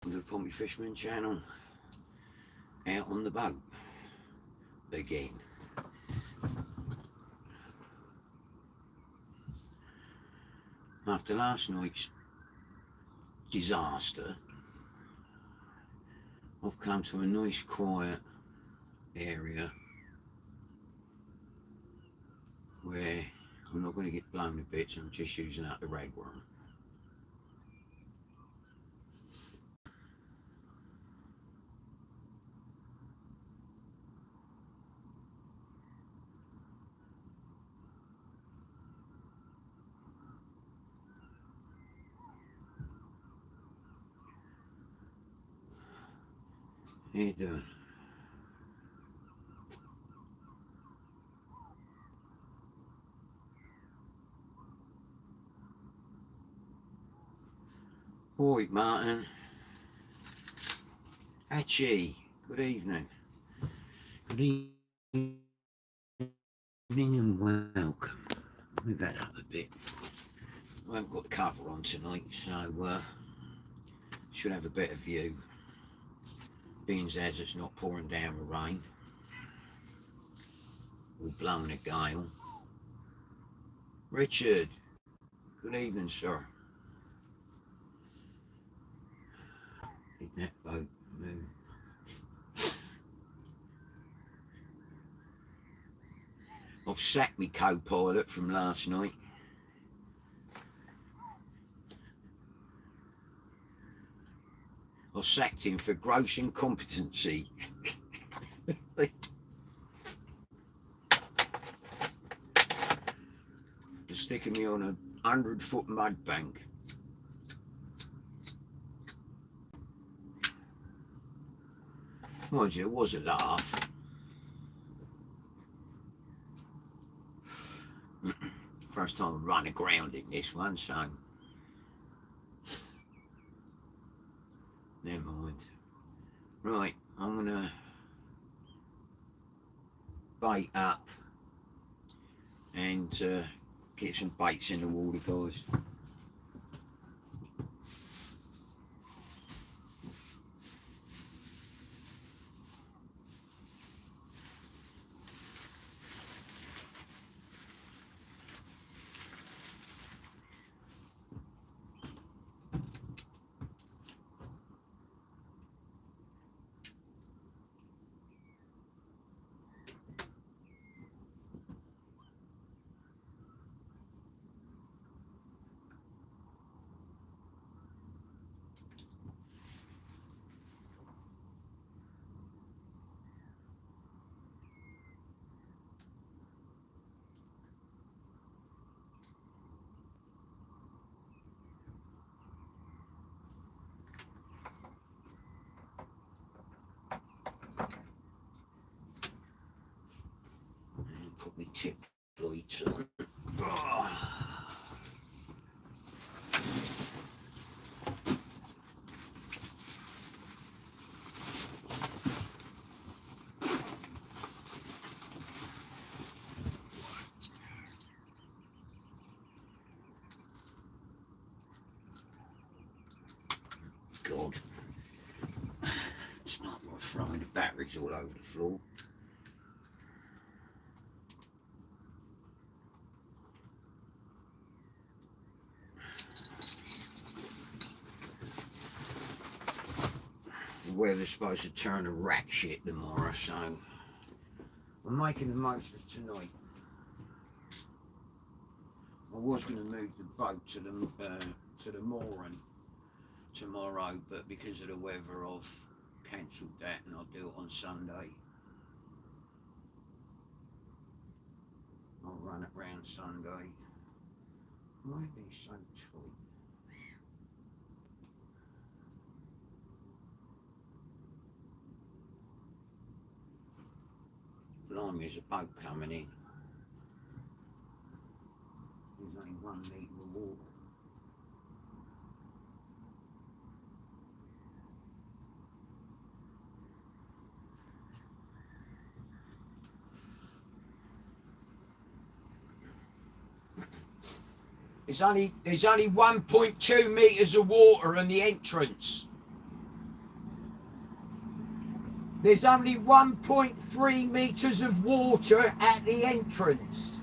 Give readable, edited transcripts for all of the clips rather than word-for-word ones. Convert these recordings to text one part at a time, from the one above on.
The Pompey Fisherman channel, out on the boat again. After last night's disaster, I've come to a nice quiet area where I'm not going to get blown to bits. I'm just using up the ragworm. How you doing? Alright, Martin. Hatchie, good evening. Good evening and welcome. Move that up a bit. I haven't got the cover on tonight, so should have a better view. Being as it's not pouring down with rain. We're blowing a gale. Richard, good evening, sir. Did that boat move? I've sacked my co-pilot from last night. I sacked him for gross incompetency. For sticking me on a 100-foot mud bank. Mind you, it was a laugh. First time I run aground in this one, so never mind. Right, I'm gonna bait up and get some baits in the water, guys. Put my tip lights on. God, it's not worth throwing the batteries all over the floor. The weather's supposed to turn to rat shit tomorrow, so I'm making the most of tonight. I was going to move the boat to the mooring tomorrow, but because of the weather I've cancelled that and I'll do it on Sunday. I'll run it round Sunday. Why are they so tight? Blimey, there's a boat coming in. There's only 1 metre of water. There's only 1.2 metres of water in the entrance. There's only 1.3 metres of water at the entrance.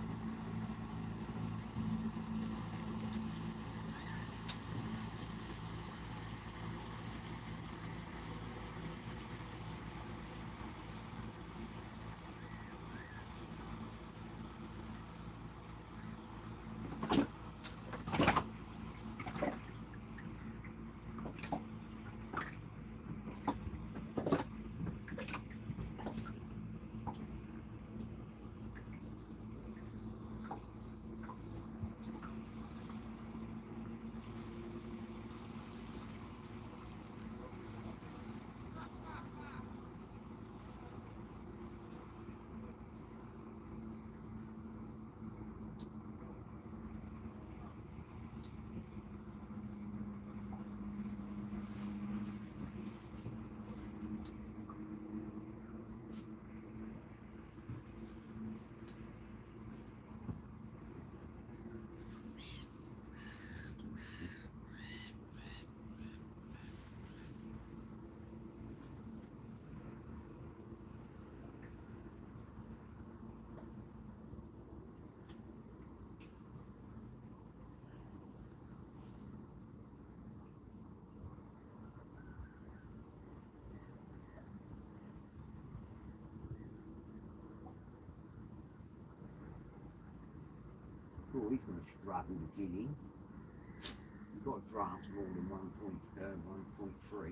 Oh, he's going to struggle to get in. You've got to draft more than 1.3.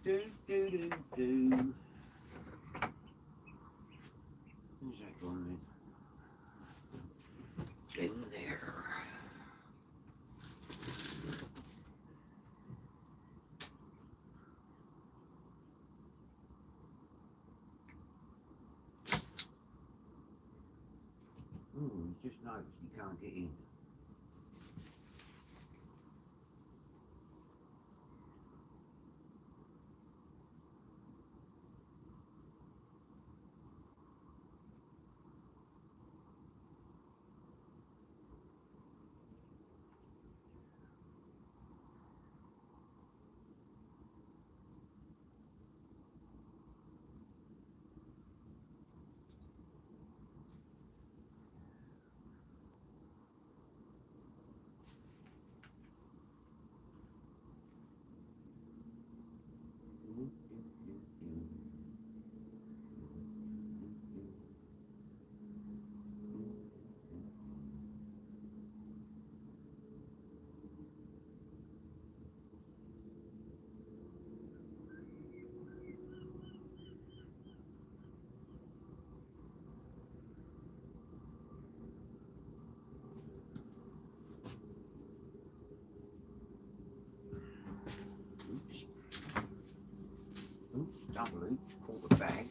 Do, do, do, do. Where's that gone then? In there. Oh, you just noticed you can't get in. Double oops, caught the bag.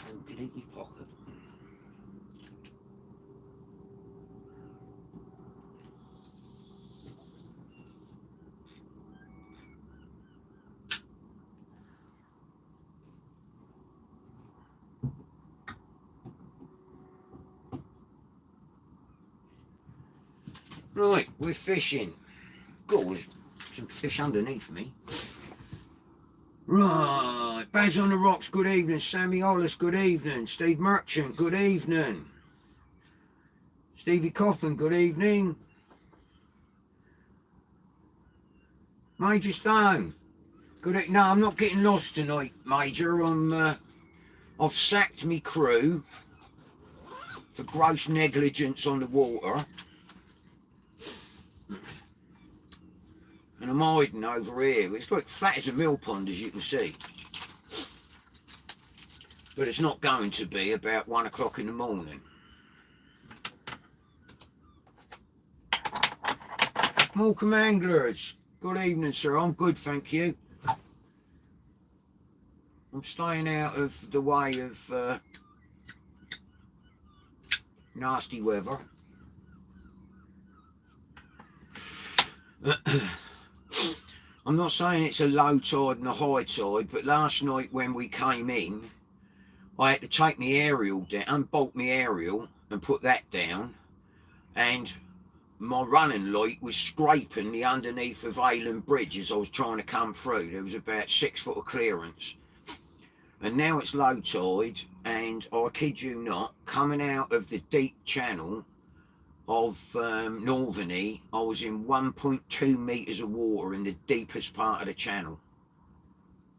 And get in your pocket. Right, we're fishing. God, there's some fish underneath me. Right, Baz on the Rocks, good evening. Sammy Hollis, good evening. Steve Merchant, good evening. Stevie Coffin, good evening. Major Stone. Good. No, I'm not getting lost tonight, Major. I've sacked me crew for gross negligence on the water, and I'm hiding over here. It's like flat as a mill pond, as you can see. But it's not going to be about 1 o'clock in the morning. Morecambe Anglers. Good evening, sir. I'm good, thank you. I'm staying out of the way of nasty weather. I'm not saying it's a low tide and a high tide, but last night when we came in, I had to take my aerial down, unbolt my aerial and put that down, and my running light was scraping the underneath of Ayland Bridge as I was trying to come through. There was about 6 foot of clearance. And now it's low tide, and I kid you not, coming out of the deep channel of Northerney, I was in 1.2 metres of water in the deepest part of the channel.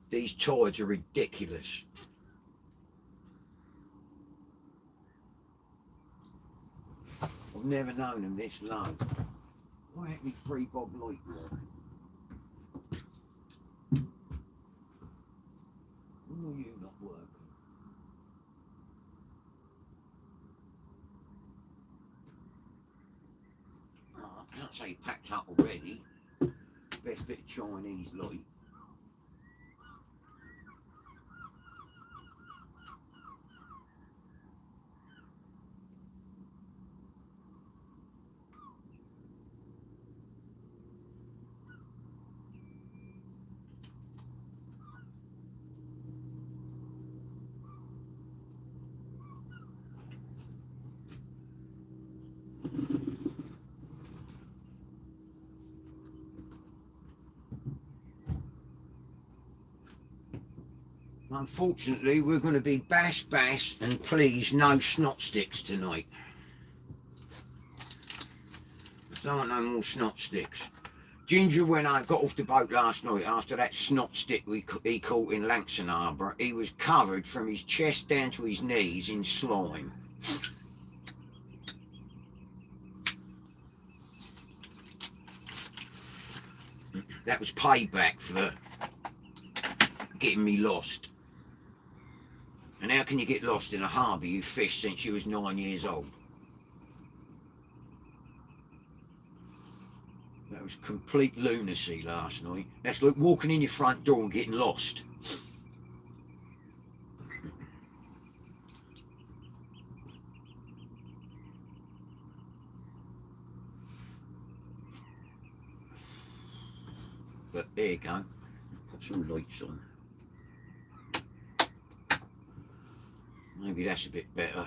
These tides are ridiculous. I've never known them this low. Why ain't me 3 bob light working? Why are you not working? Oh, I can't say packed up already. Best bit of Chinese light. Unfortunately, we're going to be bass, and please no snot sticks tonight. There aren't no more snot sticks. Ginger, when I got off the boat last night after that snot stick he caught in Langston Harbour, he was covered from his chest down to his knees in slime. That was payback for getting me lost. And how can you get lost in a harbour you fished since you was 9 years old? That was complete lunacy last night. That's like walking in your front door and getting lost. But there you go. Put some lights on. Maybe that's a bit better.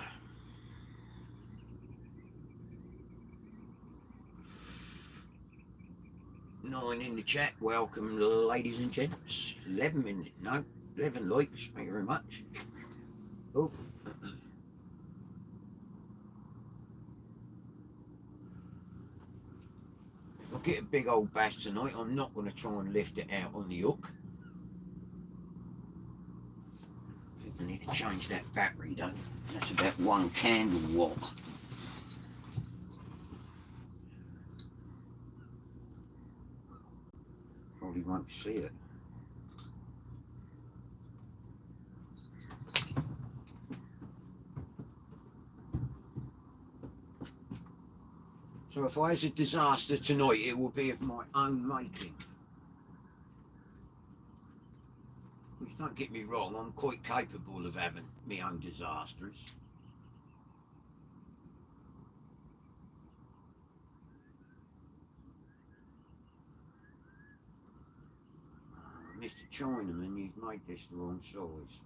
Nine in the chat. Welcome, ladies and gents. 11 minutes. No, 11 likes. Thank you very much. Oh. If I get a big old bass tonight, I'm not going to try and lift it out on the hook. I need to change that battery though. That's about 1 candle watt. Probably won't see it. So if I have a disaster tonight, it will be of my own making. Which, don't get me wrong, I'm quite capable of having my own disasters. Mr. Chinaman, you've made this the wrong size.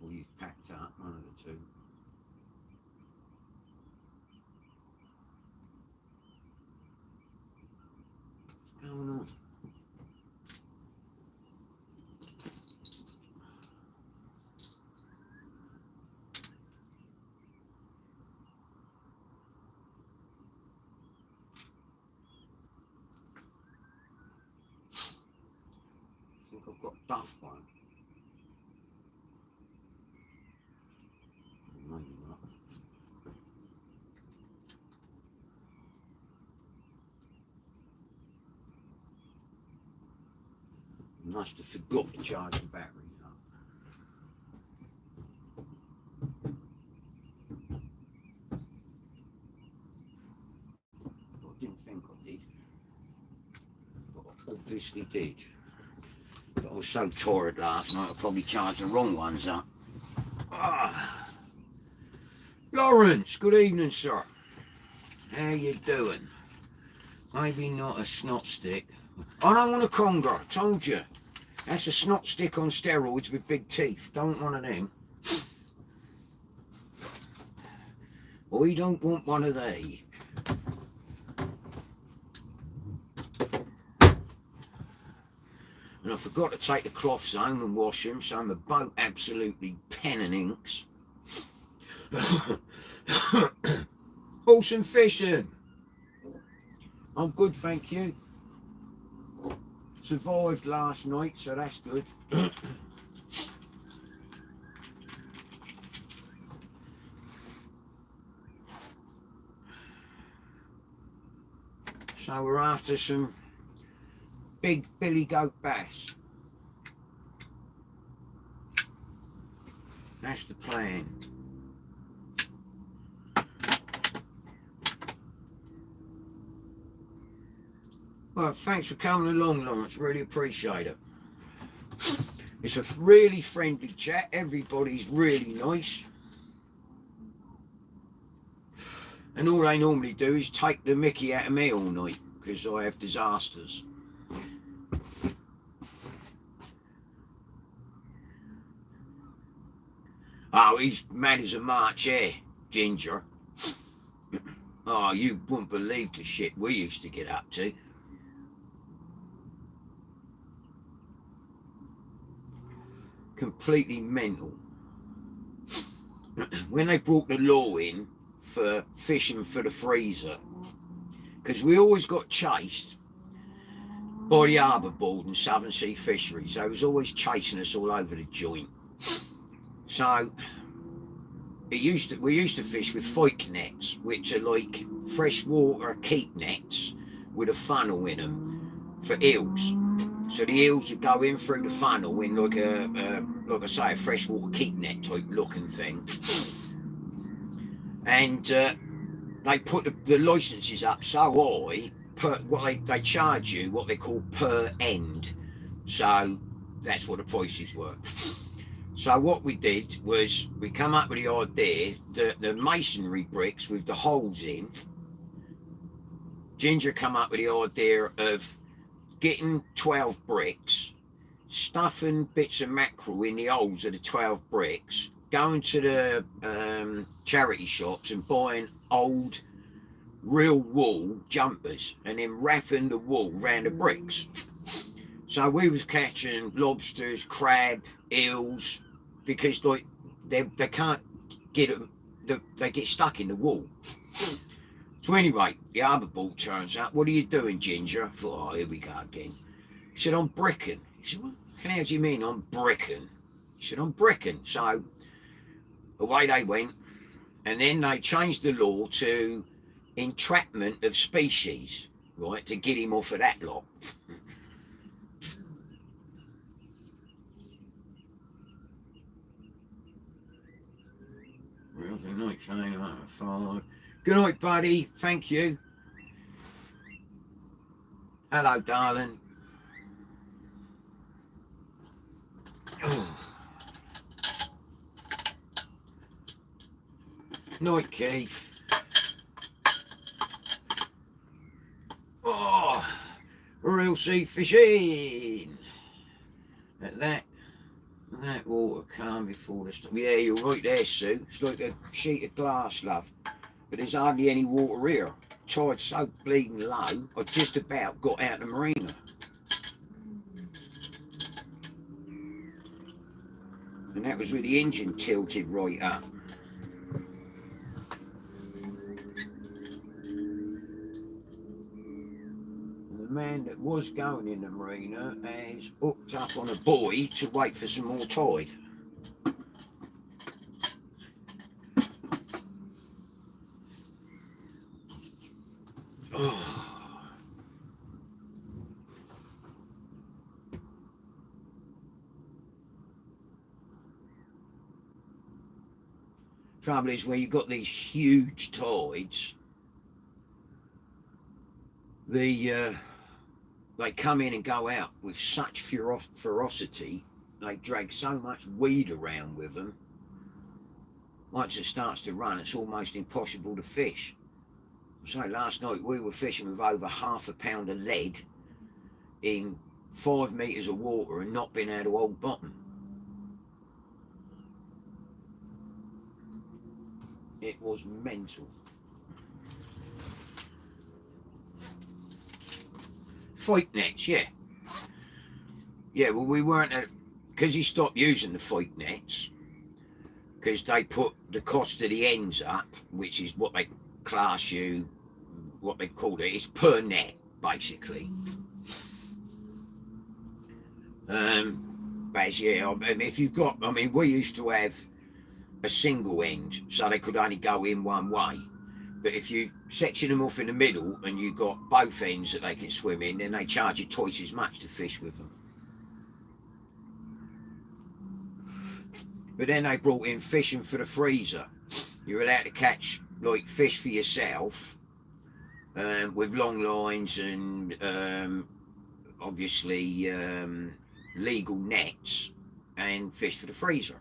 Or you've packed up, one of the two. What's going on? I've got duff one. Maybe not. Must have forgot to charge the batteries up. I didn't think I did, but I obviously did. But I was so tired last night I probably charged the wrong ones up. Ah. Lawrence, good evening, sir. How you doing? Maybe not a snot stick. I don't want a conger, I told you. That's a snot stick on steroids with big teeth. Don't want one of them. I don't want one of they. And I forgot to take the cloths home and wash them, so my boat absolutely pen and inks. Awesome fishing. I'm good, thank you. Survived last night, so that's good. So we're after some big billy goat bass. That's the plan. Well, thanks for coming along, Lawrence. Really appreciate it. It's a really friendly chat. Everybody's really nice. And all they normally do is take the mickey out of me all night because I have disasters. Oh, he's mad as a March hare, Ginger. Oh, you wouldn't believe the shit we used to get up to. Completely mental. When they brought the law in for fishing for the freezer, because we always got chased by the harbour board and Southern Sea Fisheries. They was always chasing us all over the joint. So we used to fish with fyke nets, which are like freshwater keep nets with a funnel in them for eels. So the eels would go in through the funnel in like like I say, a freshwater keep net type looking thing. And they put the licenses up so high, they charge you what they call per end. So that's what the prices were. So what we did was we come up with the idea that the masonry bricks with the holes in, Ginger come up with the idea of getting 12 bricks, stuffing bits of mackerel in the holes of the 12 bricks, going to the charity shops and buying old real wool jumpers and then wrapping the wool around the bricks. So we was catching lobsters, crab, eels, because like they can't get them, they get stuck in the wool. So anyway, the harbour board turns up. What are you doing, Ginger? I thought, oh, here we go again. He said, I'm bricking. He said, what the hell do you mean I'm bricking? He said, I'm bricking. So away they went, and then they changed the law to entrapment of species, right, to get him off of that lot. Good night, Shane. Good night, buddy. Thank you. Hello, darling. Night, Keith. Oh, real sea fishing. At that water calm before the storm. Yeah, you're right there, Sue. It's like a sheet of glass, love. But there's hardly any water here. Tide's so bleeding low, I just about got out the marina. And that was with the engine tilted right up. And the man that was going in the marina has hooked up on a buoy to wait for some more tide. Oh. Trouble is, where you've got these huge tides, they come in and go out with such ferocity. They drag so much weed around with them. Once it starts to run, it's almost impossible to fish. So last night we were fishing with over half a pound of lead in 5 metres of water and not being able to hold bottom. It was mental. Fight nets, yeah. Yeah, well, we weren't, because he stopped using the fight nets, because they put the cost of the ends up, which is what they class you, what they call it, it's per net, basically. But yeah, I mean, if you've got, I mean, we used to have a single end, so they could only go in one way. But if you section them off in the middle and you've got both ends that they can swim in, then they charge you twice as much to fish with them. But then they brought in fishing for the freezer. You're allowed to catch like fish for yourself with long lines and obviously legal nets and fish for the freezer.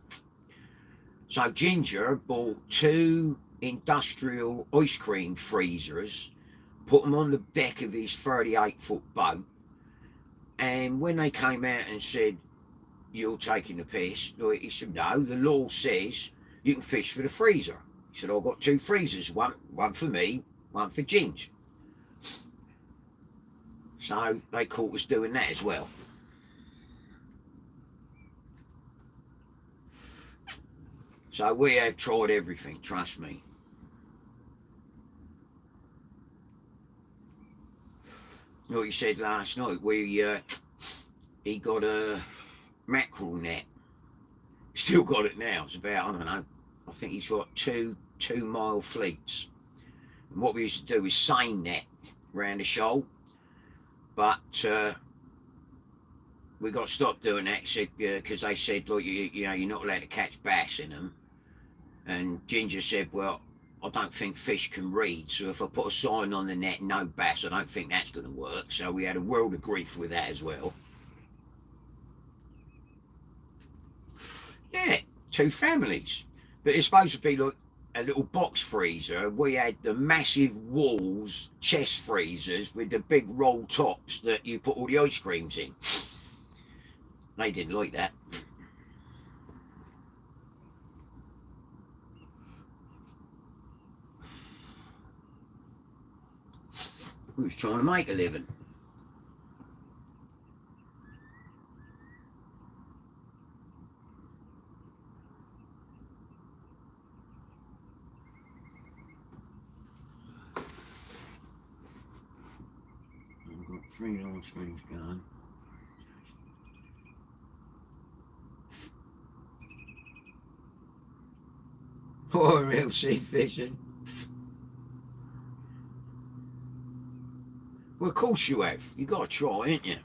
So Ginger bought 2 industrial ice cream freezers, put them on the deck of his 38-foot boat, and when they came out and said, "You're taking the piss," he said, "No, the law says you can fish for the freezer." He said, "I've got 2 freezers, one for me, one for Ginger." So they caught us doing that as well. So we have tried everything, trust me. Like you said last night, he got a mackerel net. Still got it now. It's about, I don't know, I think he's got two 2-mile fleets. And what we used to do is seine net around the shoal, but we got stopped doing that because they said, look, you know, you're not allowed to catch bass in them. And Ginger said, well, I don't think fish can read, so if I put a sign on the net, no bass, I don't think that's going to work. So we had a world of grief with that as well. Yeah, 2 families. But it's supposed to be like a little box freezer. We had the massive walls, chest freezers with the big roll tops that you put all the ice creams in. They didn't like that. We was trying to make a living. I've got 3 long strings going. Oh, real sea fishing. Well, of course you have. You got to try, ain't you?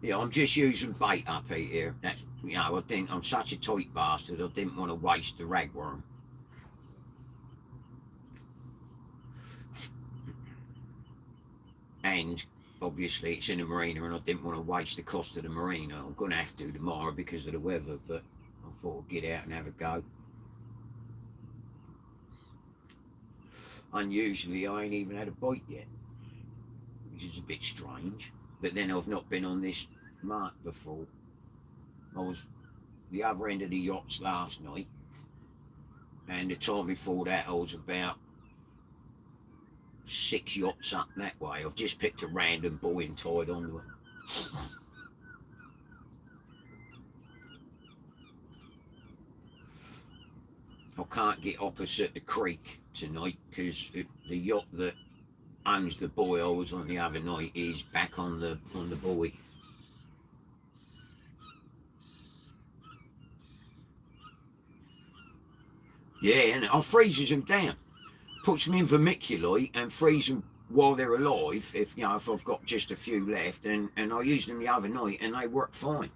Yeah, I'm just using bait up here. That's, you know, I'm such a tight bastard. I didn't want to waste the ragworm. And obviously it's in a marina, and I didn't want to waste the cost of the marina. I'm going to have to tomorrow because of the weather, but I thought I'd get out and have a go. Unusually, I ain't even had a bite yet, which is a bit strange. But then I've not been on this mark before. I was the other end of the yachts last night, and the time before that I was about 6 yachts up that way. I've just picked a random buoy and tied onto it. I can't get opposite the creek tonight because the yacht that owns the buoy I was on the other night is back on the buoy. Yeah, and I freezes them down, puts them in vermiculite and freeze them while they're alive. If if I've got just a few left, and I used them the other night and they work fine.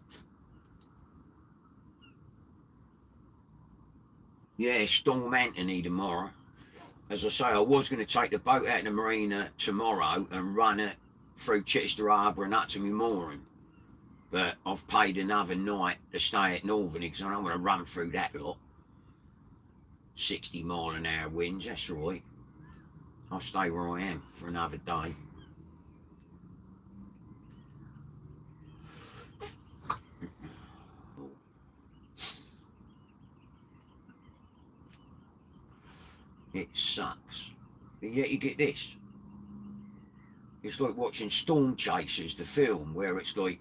Yeah, Storm Anthony tomorrow. As I say, I was going to take the boat out of the marina tomorrow and run it through Chichester Harbour and up to my mooring. But I've paid another night to stay at Northern because I don't want to run through that lot. 60-mile-an-hour winds, that's right. I'll stay where I am for another day. It sucks. But yet you get this. It's like watching Storm Chasers, the film, where it's like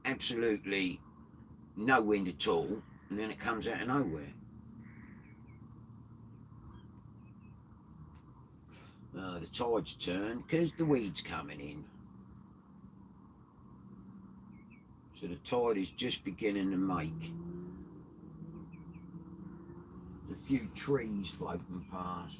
absolutely no wind at all, and then it comes out of nowhere. The tide's turned because the weed's coming in. So the tide is just beginning to make. A few trees floating past.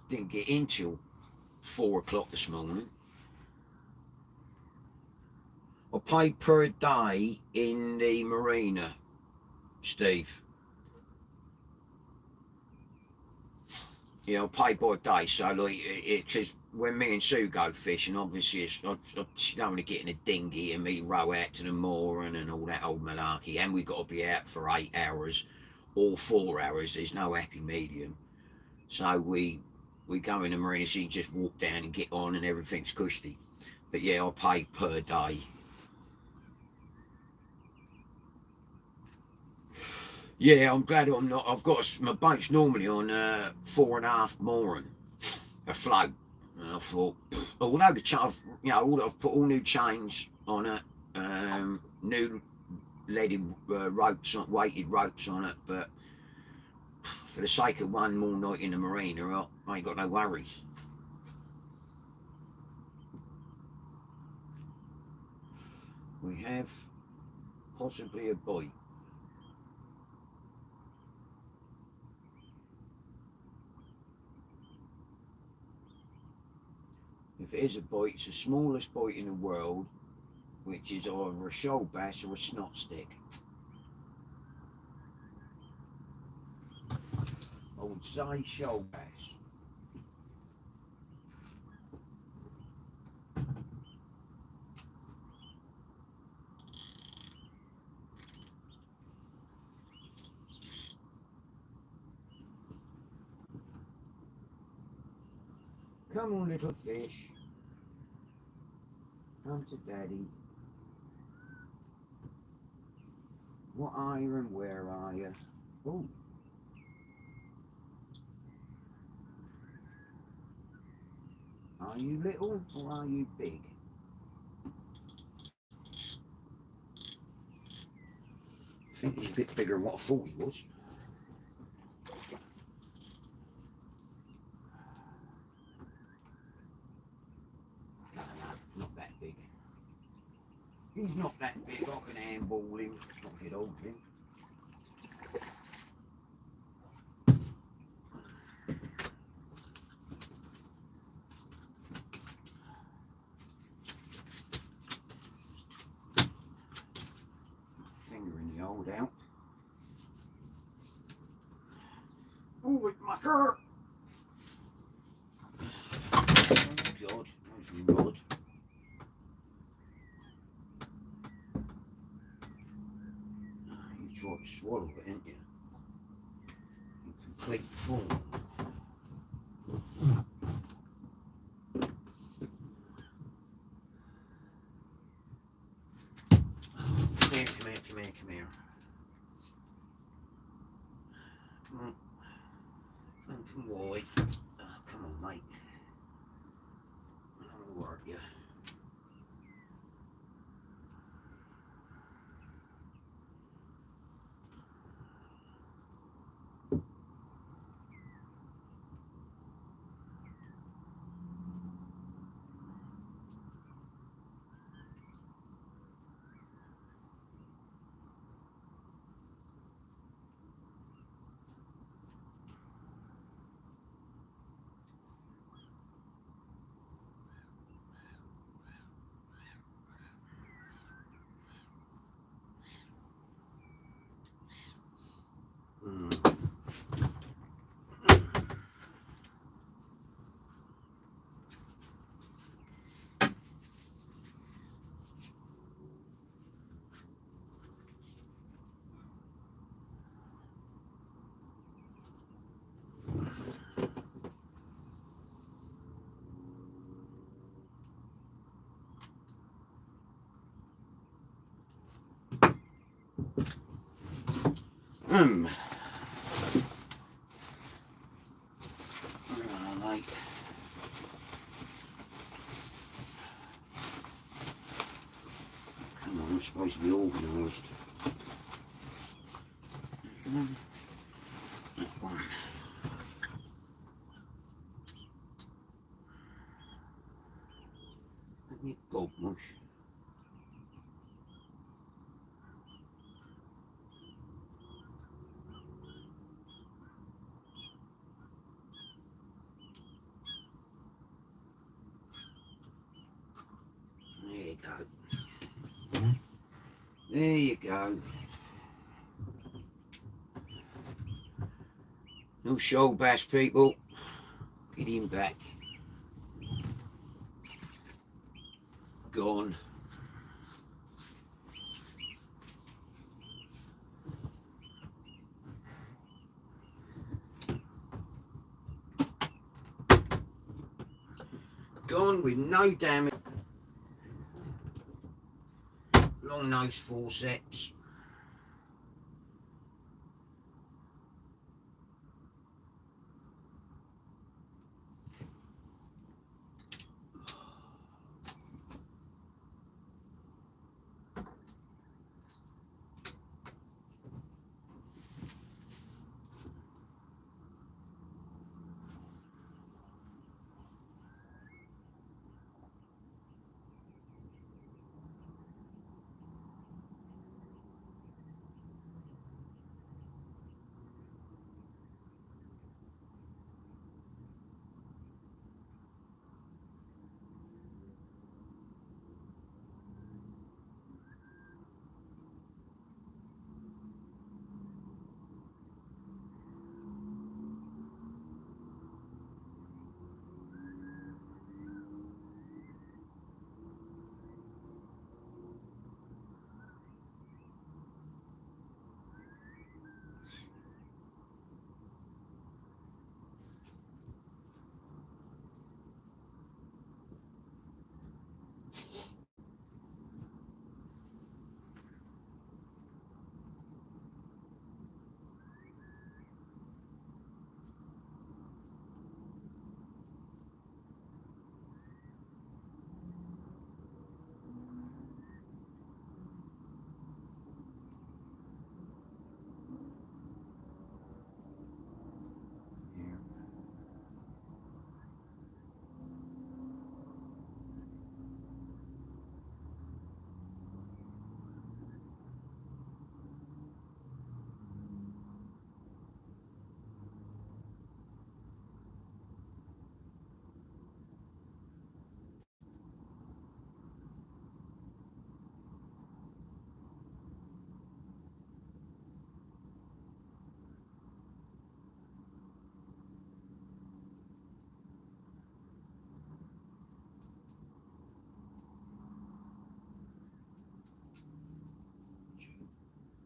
Didn't get in till 4 o'clock this morning. I paid per day in the marina, Steve. Yeah, I pay by day, so like, because when me and Sue go fishing, obviously she don't want to get in a dinghy and me row out to the mooring and all that old malarkey, and we've got to be out for 8 hours or 4 hours. There's no happy medium, so we go in the marina, so you just walk down and get on, and everything's cushy. But yeah, I pay per day. Yeah, I'm glad I'm not. I've got my boat's normally on 4.5 mooring afloat, and I thought, although the I've put all new chains on it, new leaded ropes, weighted ropes on it, but for the sake of one more night in the marina, I ain't got no worries. We have possibly a bite. If it is a bite, it's the smallest bite in the world, which is either a shoal bass or a snot stick. I would say shoal bass. Come on, little fish. Come to Daddy. What are you and where are you? Oh. Are you little or are you big? I think he's a bit bigger than what I thought he was. He's not that big, I can handball him, not get hold of him. Finger in the old out. Oh, it's my cur! Oh God, there's my rod. Tried to swallow it, ain't you? In complete form. Come here, come here, come here, come here. Come on. Open wide. Oh, come on, mate. I don't want to work you. Oh, mate. Come on, I'm supposed to be organised. That one. Goldmush. There you go. There you go. No shoal bass, people. Get him back. Gone. Gone with no damage. Long nose forceps.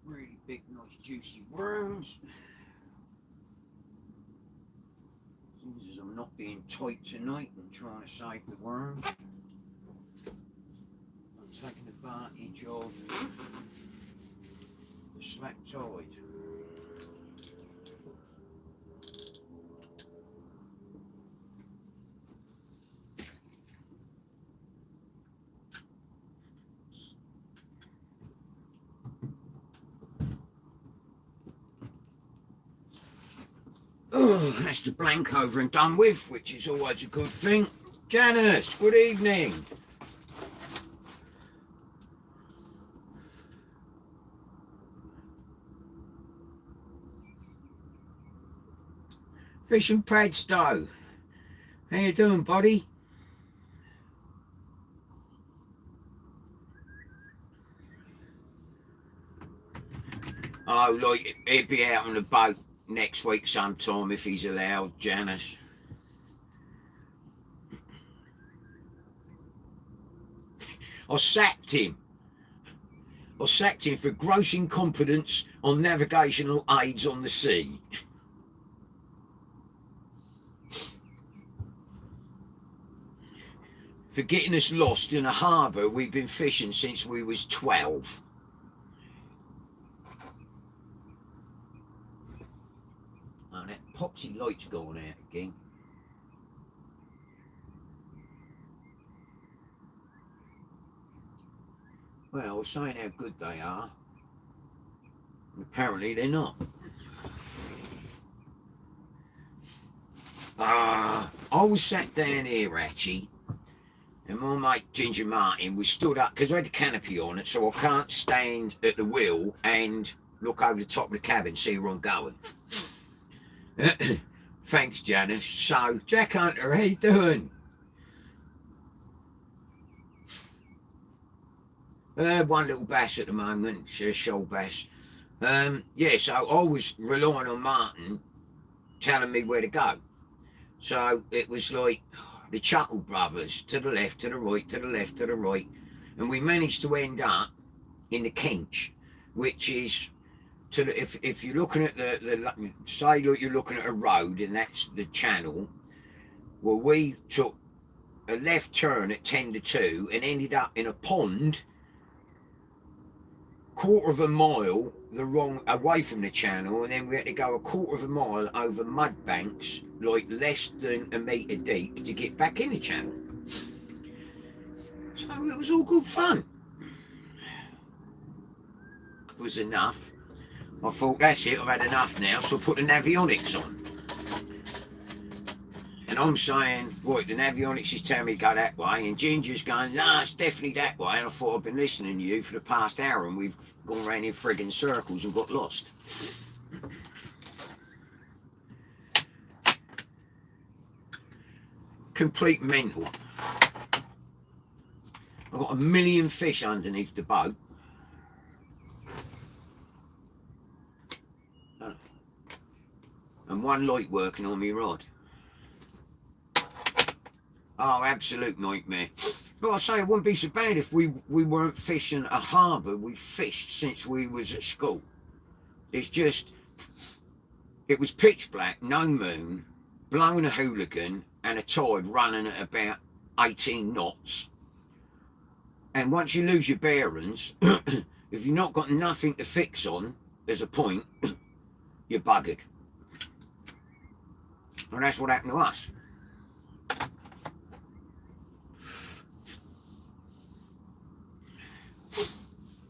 Really big, nice, juicy worms. As long as I'm not being tight tonight and trying to save the worms, I'm taking advantage of the slack tide. Oh, that's the blank over and done with, which is always a good thing. Janice, good evening. Fish and Padstow. How you doing, buddy? Oh, like, he'll be out on the boat next week sometime if he's allowed, Janice. I sacked him. I sacked him for gross incompetence on navigational aids on the sea. For getting us lost in a harbour we've been fishing since we was 12. epoxy light's going out again. Well, I was saying how good they are. Apparently they're not. I was sat down here, Ratchy, and my mate Ginger Martin was stood up because I had the canopy on it, so I can't stand at the wheel and look over the top of the cabin, see where I'm going. Thanks, Janice. So, Jack Hunter, how you doing? One little bass at the moment, shoal bass. Yeah, so I was relying on Martin telling me where to go. So it was like the Chuckle Brothers, to the left, to the right, to the left, to the right. And we managed to end up in the Kench, which is, to the, if you're looking at the say look, you're looking at a road and that's the channel. Well, we took a left turn at 10 to 2 and ended up in a pond quarter of a mile the wrong away from the channel, and then we had to go a quarter of a mile over mud banks like less than a metre deep to get back in the channel. So it was all good fun. It was enough. I thought, that's it, I've had enough now, so I put the navionics on. And I'm saying, right, the navionics is telling me to go that way, and Ginger's going, nah, it's definitely that way. And I thought, I've been listening to you for the past hour, and we've gone around in friggin' circles and got lost. Complete mental. I've got a million fish underneath the boat. And one light working on me rod. Oh, absolute nightmare. But I say it wouldn't be so bad if we weren't fishing a harbour we've fished since we was at school. It's just, it was pitch black, no moon, blowing a hooligan and a tide running at about 18 knots. And once you lose your bearings, if you've not got nothing to fix on, there's a point, you're buggered. And that's what happened to us.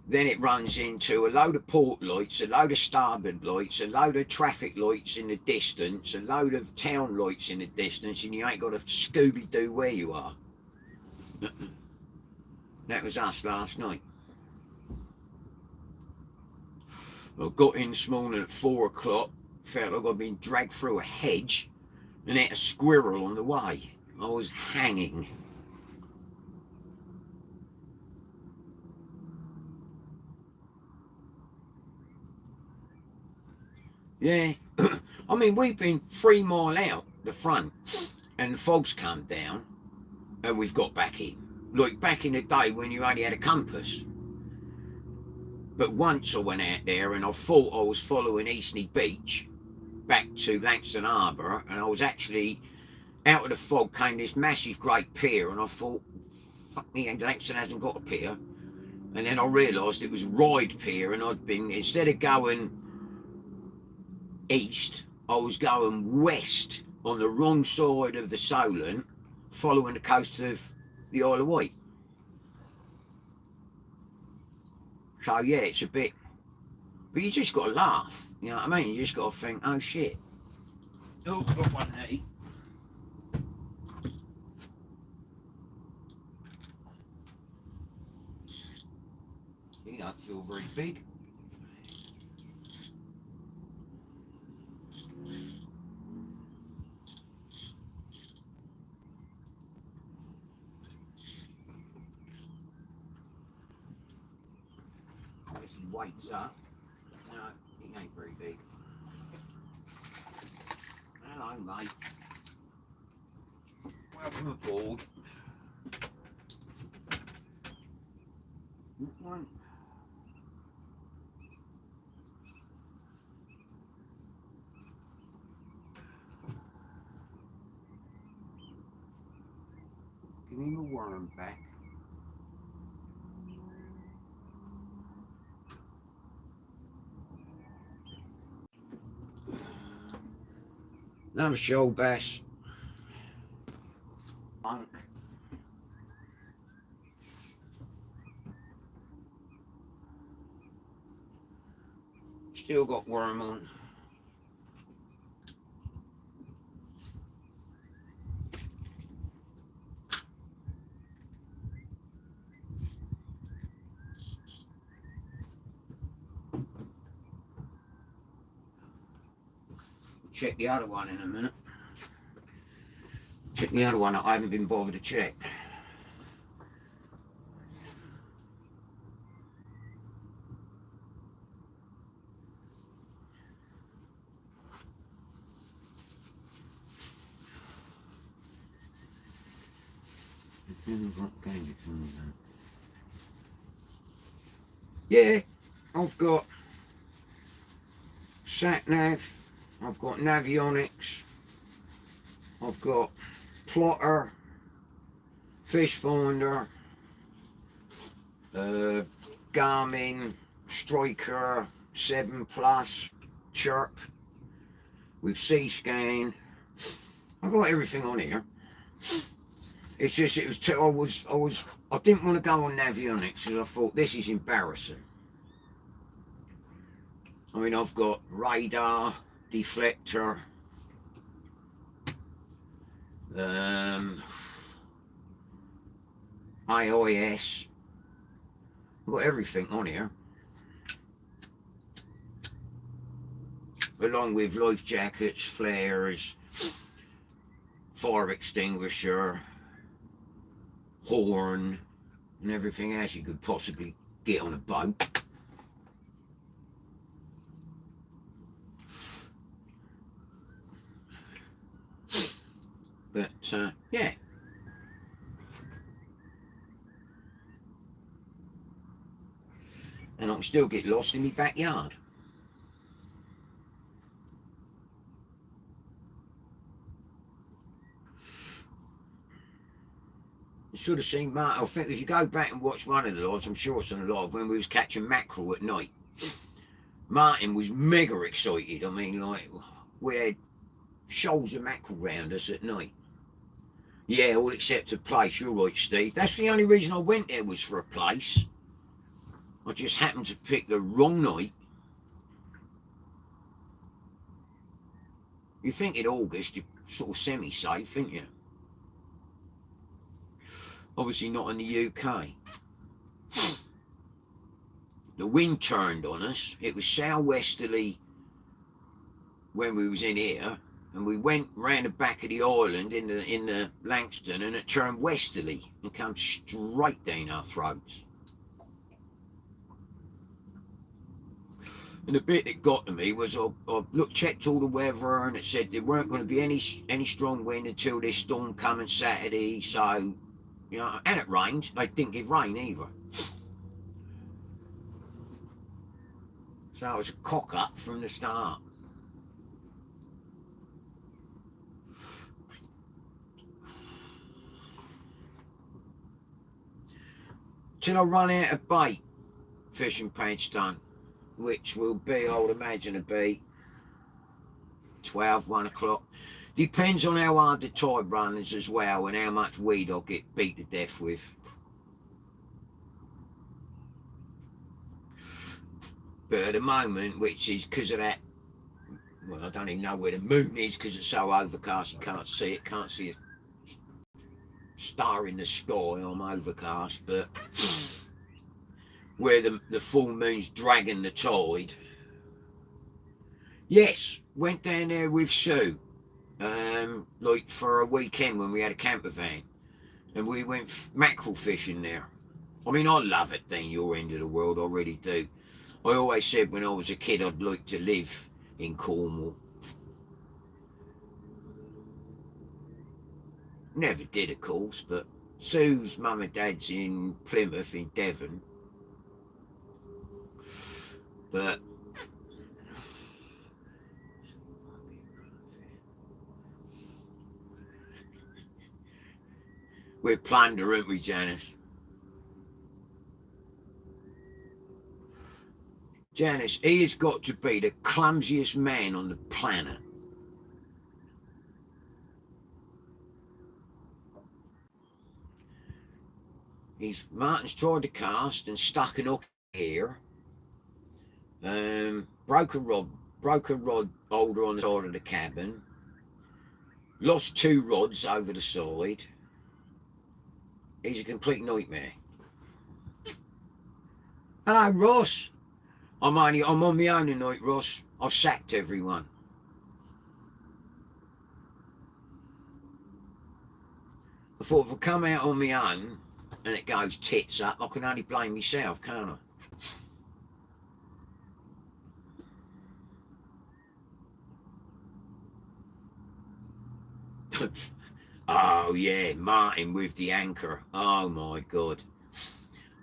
Then it runs into a load of port lights, a load of starboard lights, a load of traffic lights in the distance, a load of town lights in the distance, and you ain't got a Scooby-Doo where you are. That was us last night. I got in this morning at 4 o'clock, felt like I'd been dragged through a hedge, and hit a squirrel on the way. I was hanging. Yeah, I mean, we've been 3 mile out the front and the fog's come down and we've got back in. Like back in the day when you only had a compass. But once I went out there and I thought I was following Eastney Beach back to Langston Harbour, and I was actually, out of the fog came this massive great pier, and I thought, fuck me, Langston hasn't got a pier. And then I realised it was Ryde Pier, and I'd been, instead of going east, I was going west on the wrong side of the Solent, following the coast of the Isle of Wight. So yeah, it's a bit, but you just got to laugh, you know what I mean? You just got to think, oh shit. Oh, got one there. He don't feel very big. Weights up. No, he ain't very big. Hello, mate. Welcome aboard. One. Give him a worm back. Another shoal bass. Still got worm on. Check the other one in a minute. Check the other one I haven't been bothered to check. Yeah, I've got sat nav, I've got navionics, I've got plotter, fish finder, Garmin, Striker 7 Plus, Chirp with C-Scan. I've got everything on here. It's just I didn't want to go on navionics because I thought this is embarrassing. I mean, I've got radar, deflector, AIS. I've got everything on here, along with life jackets, flares, fire extinguisher, horn, and everything else you could possibly get on a boat. But yeah, and I can still get lost in my backyard. You should have seen Martin. I think if you go back and watch one of the lives, I'm sure it's on a live, when we was catching mackerel at night. Martin was mega excited. I mean, like, we had shoals of mackerel round us at night. Yeah, all except a place. You're right, Steve. That's the only reason I went there, was for a place. I just happened to pick the wrong night. You think in August you're sort of semi-safe, ain't you? Obviously not in the UK. The wind turned on us. It was southwesterly when we was in here, and we went round the back of the island in the Langston, and it turned westerly and came straight down our throats. And the bit that got to me was I checked all the weather, and it said there weren't going to be any strong wind until this storm coming Saturday. So, you know, and it rained. They didn't give rain either. So it was a cock up from the start. Till I run out of bait, fishing Padstone, which will be, I would imagine, to be 12, 1 o'clock. Depends on how hard the tide runs as well, and how much weed I'll get beat to death with. But at the moment, which is because of that, well, I don't even know where the moon is because it's so overcast you can't see it. Can't see a star in the sky. I'm overcast, but where the full moon's dragging the tide. Yes, went down there with Sue, like for a weekend when we had a camper van, and we went mackerel fishing there. I mean, I love it down your end of the world, I really do. I always said when I was a kid I'd like to live in Cornwall. Never did, of course, but Sue's mum and dad's in Plymouth, in Devon. But we're plunder, aren't we, Janice? Janice, he has got to be the clumsiest man on the planet. Martin's tried to cast and stuck an hook here. Broke a rod holder on the side of the cabin. Lost 2 rods over the side. He's a complete nightmare. Hello, Ross. I'm on my own tonight, Ross. I've sacked everyone. I thought if I come out on my own and it goes tits up, I can only blame myself, can't I? Oh yeah, Martin with the anchor. Oh my God.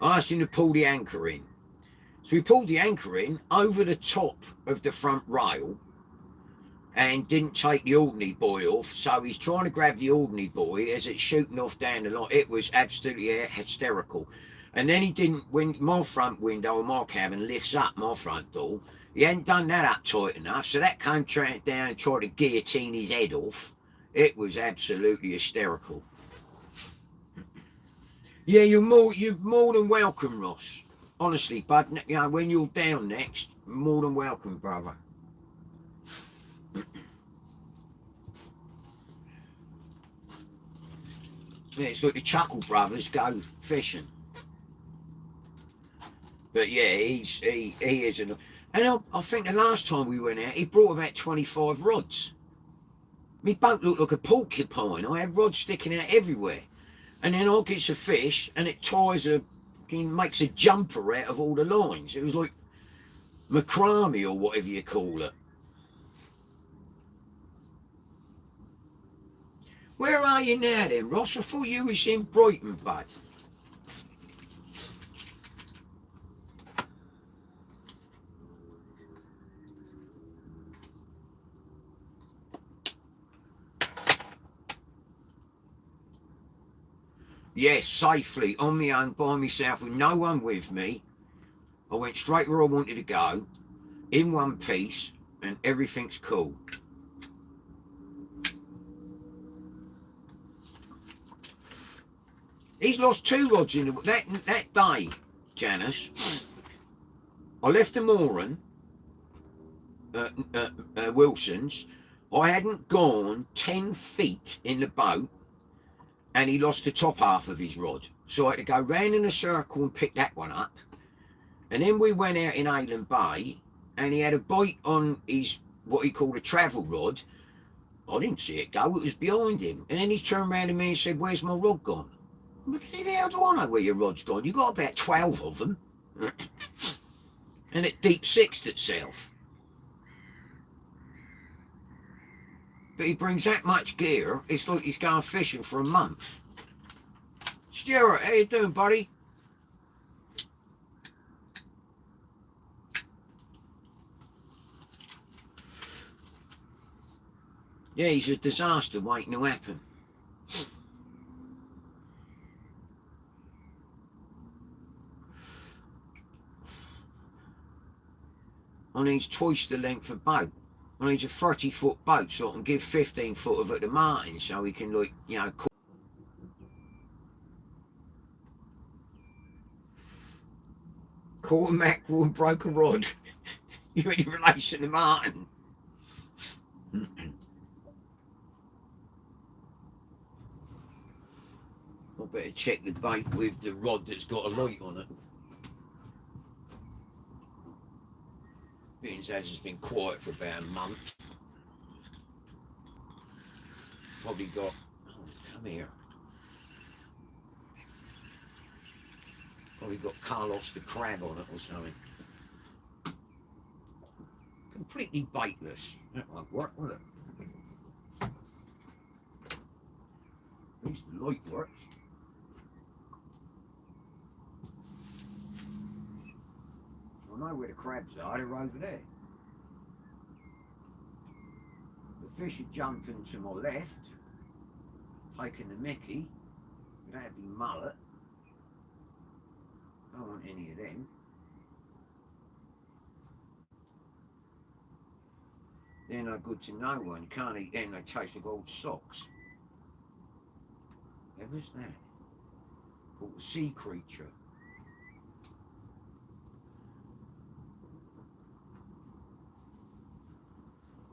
I asked him to pull the anchor in. So he pulled the anchor in over the top of the front rail and didn't take the ordinary buoy off. So he's trying to grab the ordinary buoy as it's shooting off down the line. It was absolutely hysterical. And then he didn't, when my front window of my cabin lifts up my front door, he hadn't done that up tight enough. So that came down and tried to guillotine his head off. It was absolutely hysterical. Yeah, you're more than welcome, Ross. Honestly, bud, you know, when you're down next, more than welcome, brother. Yeah, it's like the Chuckle Brothers go fishing. But yeah, he is and I think the last time we went out, he brought about 25 rods. My boat looked like a porcupine. I had rods sticking out everywhere. And then I get a fish and it makes a jumper out of all the lines. It was like macrame or whatever you call it. Where are you now then, Ross? I thought you was in Brighton, bud. Yes, safely, on my own, by myself, with no one with me. I went straight where I wanted to go, in one piece, and everything's cool. He's lost 2 rods in that day, Janice. I left the mooring, Wilson's. I hadn't gone 10 feet in the boat, and he lost the top half of his rod. So I had to go round in a circle and pick that one up. And then we went out in Aylen Bay, and he had a bite on his, what he called a travel rod. I didn't see it go, it was behind him. And then he turned around to me and said, "Where's my rod gone?" But how do I know where your rod's gone? You got about 12 of them. And it deep sixed itself. But he brings that much gear, it's like he's going fishing for a month. Stuart, how you doing, buddy? Yeah, he's a disaster waiting to happen. I need twice the length of boat. I need a 30-foot boat so I can give 15 foot of it to Martin so he can, like, you know, caught a mackerel and broke a rod. You're in relation to Martin. I better check the bait with the rod that's got a light on it. Being as it's been quiet for about a month. Probably got, oh, come here. Probably got Carlos the crab on it or something. Completely baitless. That won't work, will it? At least the light works. I know where the crabs are, they're over there. The fish are jumping to my left, taking the Mickey. That'd be mullet. Don't want any of them. They're no good to no one. You can't eat them, they taste like old socks. Who's that? caught a sea creature.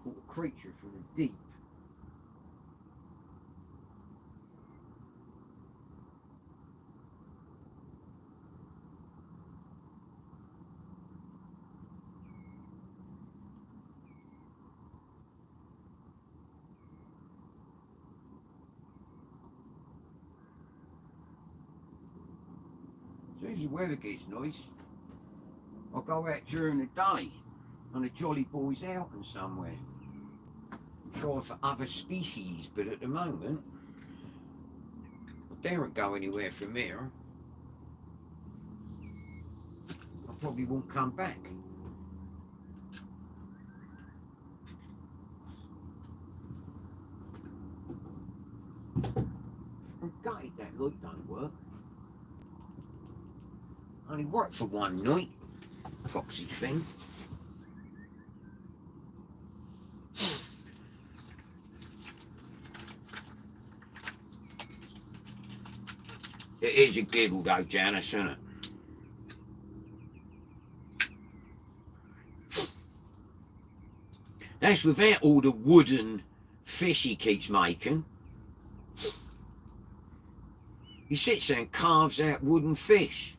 Caught a creature from the deep. As soon as the weather gets nice, I'll go out during the day on a jolly boys out and somewhere and try for other species, but at the moment I daren't go anywhere from here. I probably won't come back. I'm gutted that light don't work. Only worked for one night. Foxy thing. It is a giggle though, Janice, isn't it? That's without all the wooden fish he keeps making. He sits there and carves out wooden fish.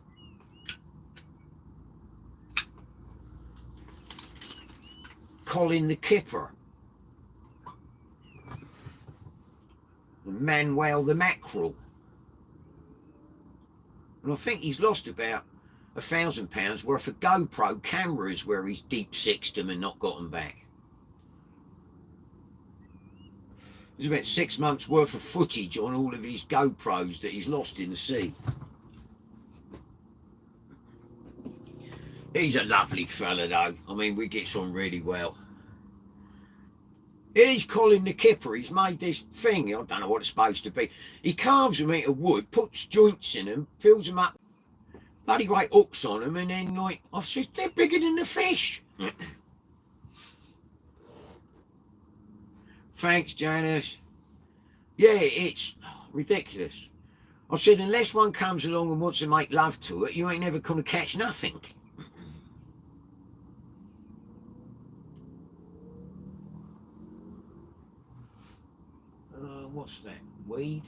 Colin the Kipper, and Manuel the Mackerel, and I think he's lost about £1,000 worth of GoPro cameras where he's deep sixed them and not got them back. There's about 6 months worth of footage on all of his GoPros that he's lost in the sea. He's a lovely fella though. I mean, we get on really well. It is Colin the Kipper. He's made this thing. I don't know what it's supposed to be. He carves them out of wood, puts joints in them, fills them up, bloody great hooks on them, and then like, I've said, they're bigger than the fish. Thanks, Janice. Yeah, it's ridiculous. I said, unless one comes along and wants to make love to it, you ain't never going to catch nothing. What's that? Weed?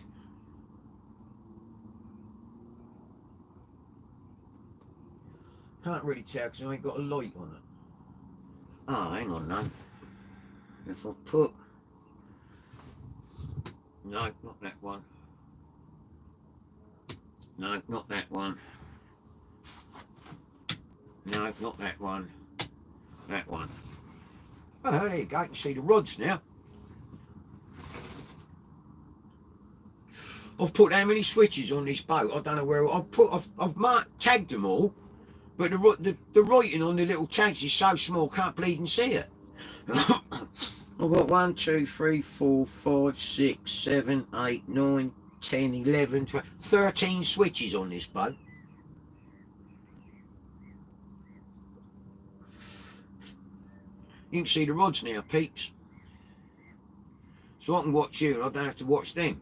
Can't really tell because I ain't got a light on it. Oh, hang on now. If I put... No, not that one. No, not that one. No, not that one. That one. Oh, there you go. You can see the rods now. I've put how many switches on this boat? I don't know where I've tagged them all, but the writing on the little tags is so small, can't bleed and see it. I've got 1, 2, 3, 4, 5, 6, 7, 8, 9, 10, 11, 12, 13 switches on this boat. You can see the rods now, peeps. So I can watch you and I don't have to watch them.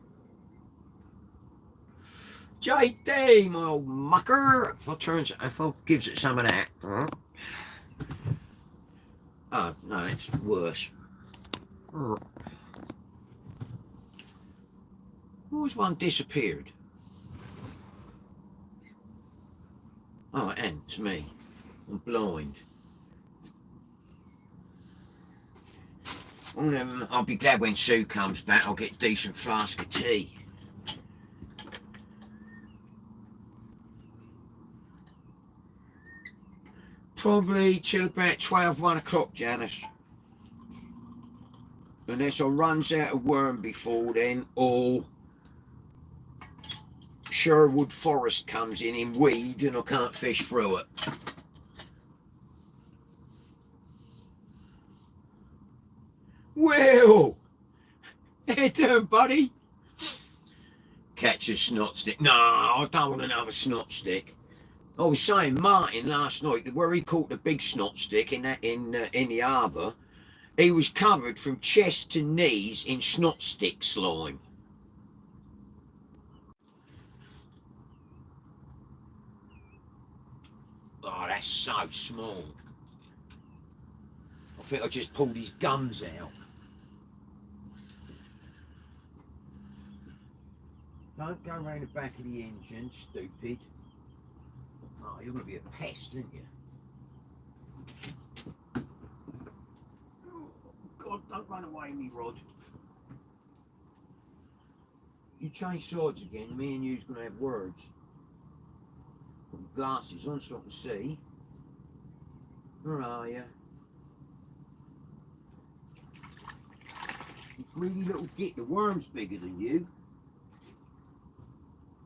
JD, my old mucker. If I gives it some of that. Oh, no, it's worse. Why's one disappeared? Oh, and it's me. I'm blind. I'll be glad when Sue comes back. I'll get a decent flask of tea. Probably till about 12, 1 o'clock, Janice. Unless I runs out of worm before then, or Sherwood Forest comes in weed and I can't fish through it. Well, how you doing, buddy? Catch a snot stick. No, I don't want another snot stick. I was saying, Martin last night, that where he caught the big snot stick in the harbour, he was covered from chest to knees in snot stick slime. Oh, that's so small. I think I just pulled his gums out. Don't go around the back of the engine, stupid. Oh, you're going to be a pest, aren't you? Oh, God, don't run away, me rod. You change sides again, me and you's going to have words. Put your glasses on so I can see. Where are you? You greedy little git, the worm's bigger than you.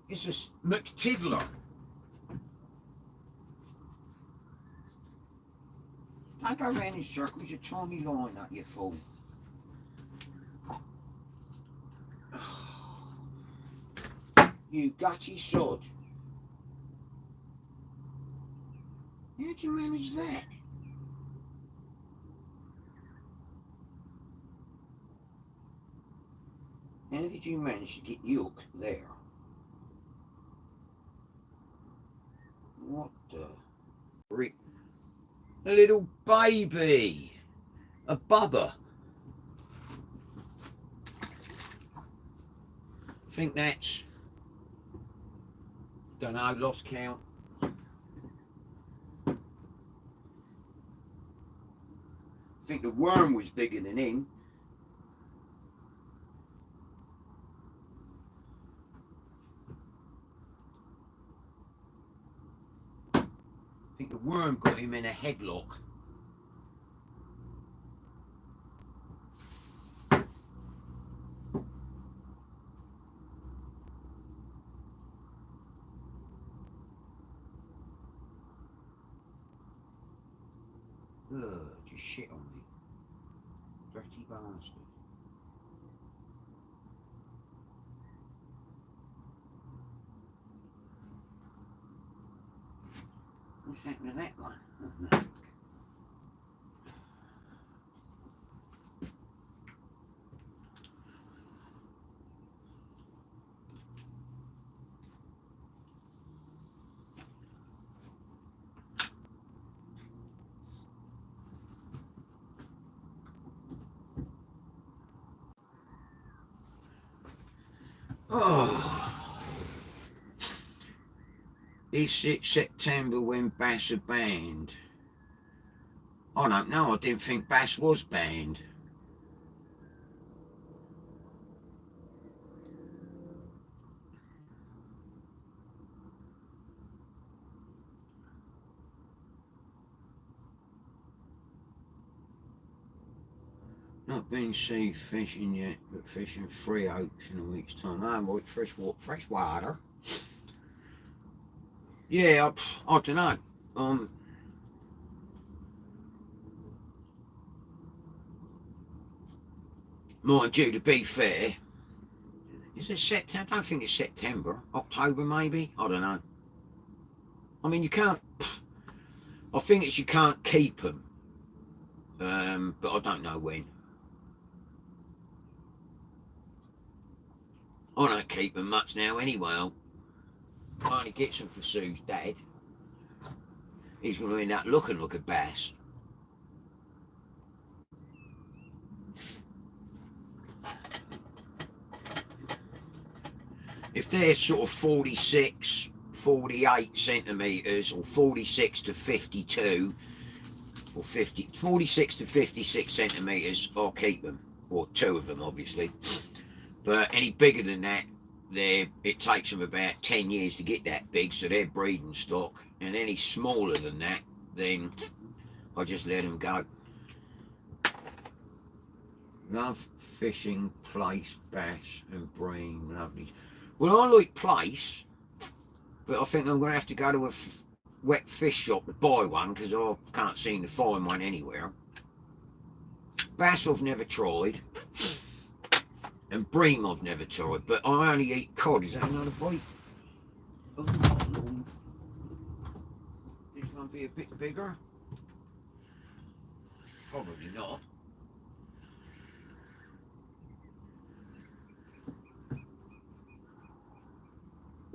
It's a McTiddler. Don't go round in circles, you tiny line up, you fool. You gutty sod. How'd you manage that? How did you manage to get Yook there? What the frick? A little baby! A bubba! Think that's, don't know, lost count. I think the worm was bigger than him. I think the worm got him in a headlock. Ugh, just shit on me. Dirty bastard. What's happened to that one? Oh, no. Oh, is it September when Bass are banned? I don't know, I didn't think Bass was banned. Not been sea fishing yet, but fishing 3 Oaks in a week's time. I'm like fresh water. Yeah, I don't know. Mind you, to be fair, is it September? I don't think it's September. October, maybe? I don't know. I mean, you can't. I think it's you can't keep them. But I don't know when. I don't keep them much now anyway. I only get some for Sue's dad. He's going to end up looking like a bass. If they're sort of 46, 48 centimetres or 46 to 52 or 46 to 56 centimetres, I'll keep them. Or 2 of them, obviously. But any bigger than that, it takes them about 10 years to get that big, so they're breeding stock. And any smaller than that, then I just let them go. Love fishing place, bass and bream, lovely. Well, I like place, but I think I'm going to have to go to a wet fish shop to buy one because I can't seem to find one anywhere. Bass I've never tried, and bream I've never tried, but I only eat cod. Is that another bite? Oh, Lord. This one be a bit bigger? Probably not.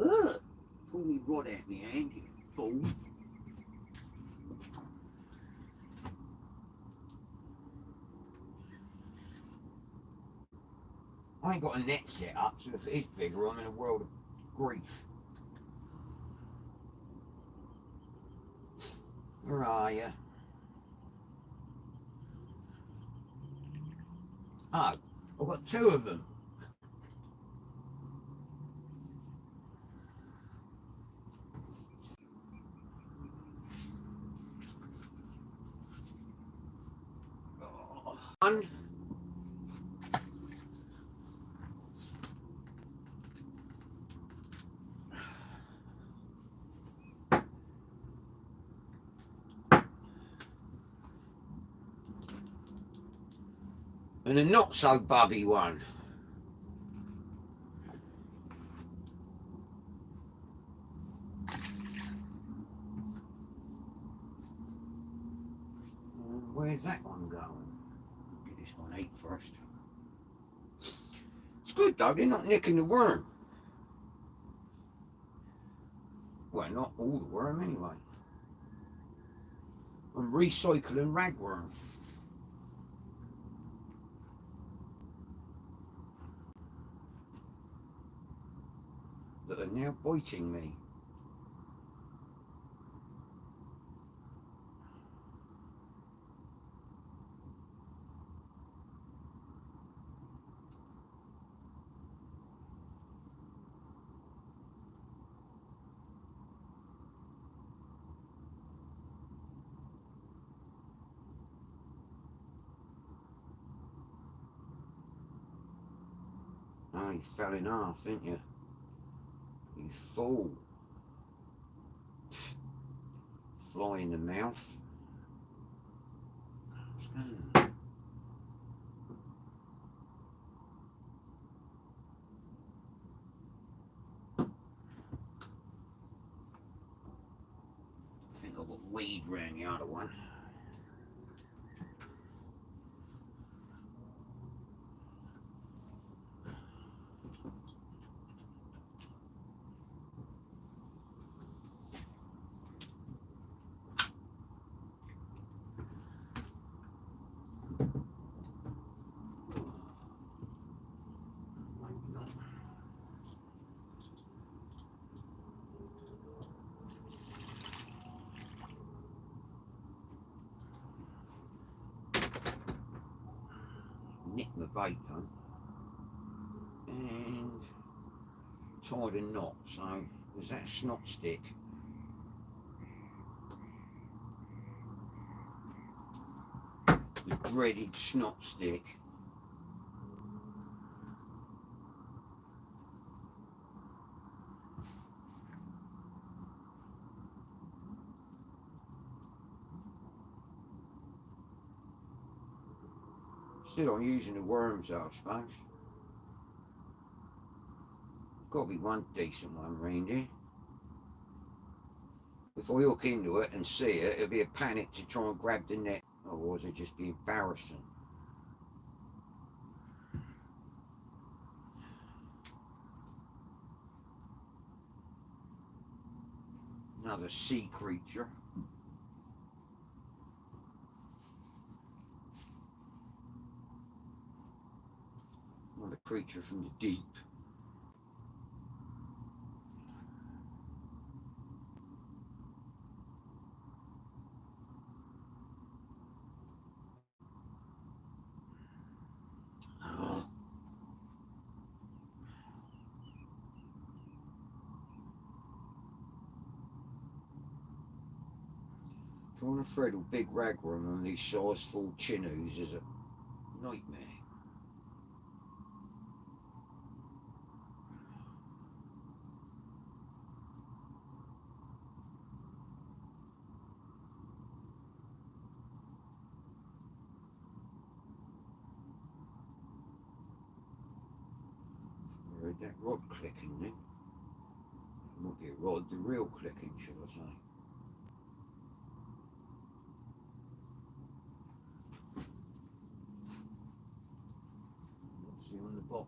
Ugh! Pull me rod out my hand, you fool. I ain't got a net set up, so if it is bigger, I'm in a world of grief. Where are you? Oh, I've got two of them. One. And a not so bubby one. Where's that one going? Get this one ate first. It's good though, they're not nicking the worm. Well, not all the worm anyway. I'm recycling ragworm. That are now biting me. Oh, you fell in half, didn't you? You fool. Fly in the mouth. What's going on? I think I've got weed round the other one. Nick my bait though, and tied a knot. So was that snot stick? The dreaded snot stick. Still I'm using the worms though, I suppose. Got to be one decent one round here. If I hook into it and see it, it'll be a panic to try and grab the net, otherwise it'd just be embarrassing. Another sea creature. Another creature from the deep. Trying to thread a big ragworm on these sizeful chinoos is a nightmare. I heard that rod clicking then. It might be a rod, the real clicking, should I say. On the bottom,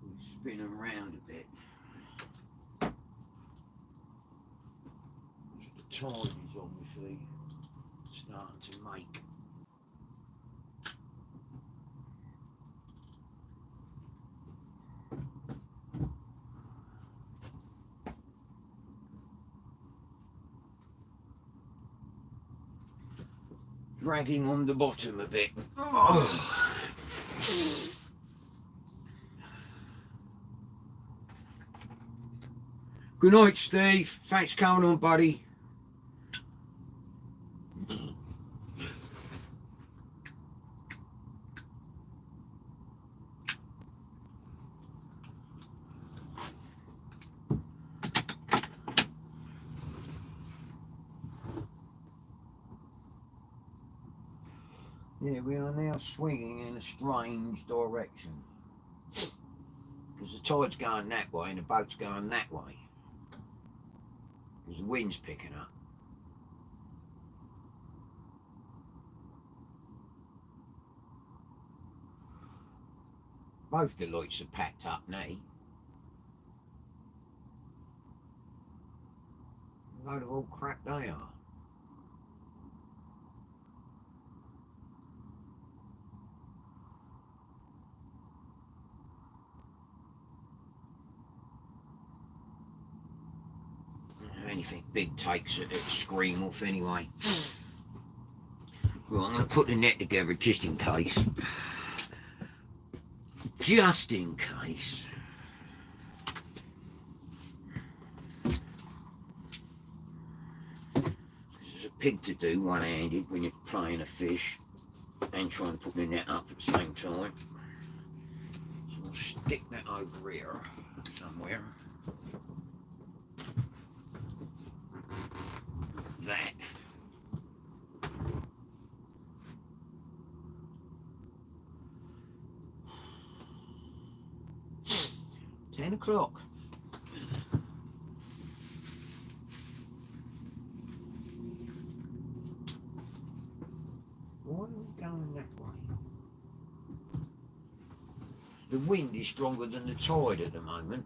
we spin them around a bit. The tide is obviously starting to make. dragging on the bottom a bit. Oh. Good night, Steve. Thanks for coming on, buddy. Yeah, we are now swinging in a strange direction. Because the tide's going that way and the boat's going that way. Because the wind's picking up. Both the lights are packed up now. A load of old crap they are. Anything big takes it scream off anyway. Well, I'm going to put the net together just in case. Just in case. This is a pig to do one-handed when you're playing a fish and trying to put the net up at the same time. So I'll stick that over here somewhere. That. 10 o'clock. Why are we going that way? The wind is stronger than the tide at the moment.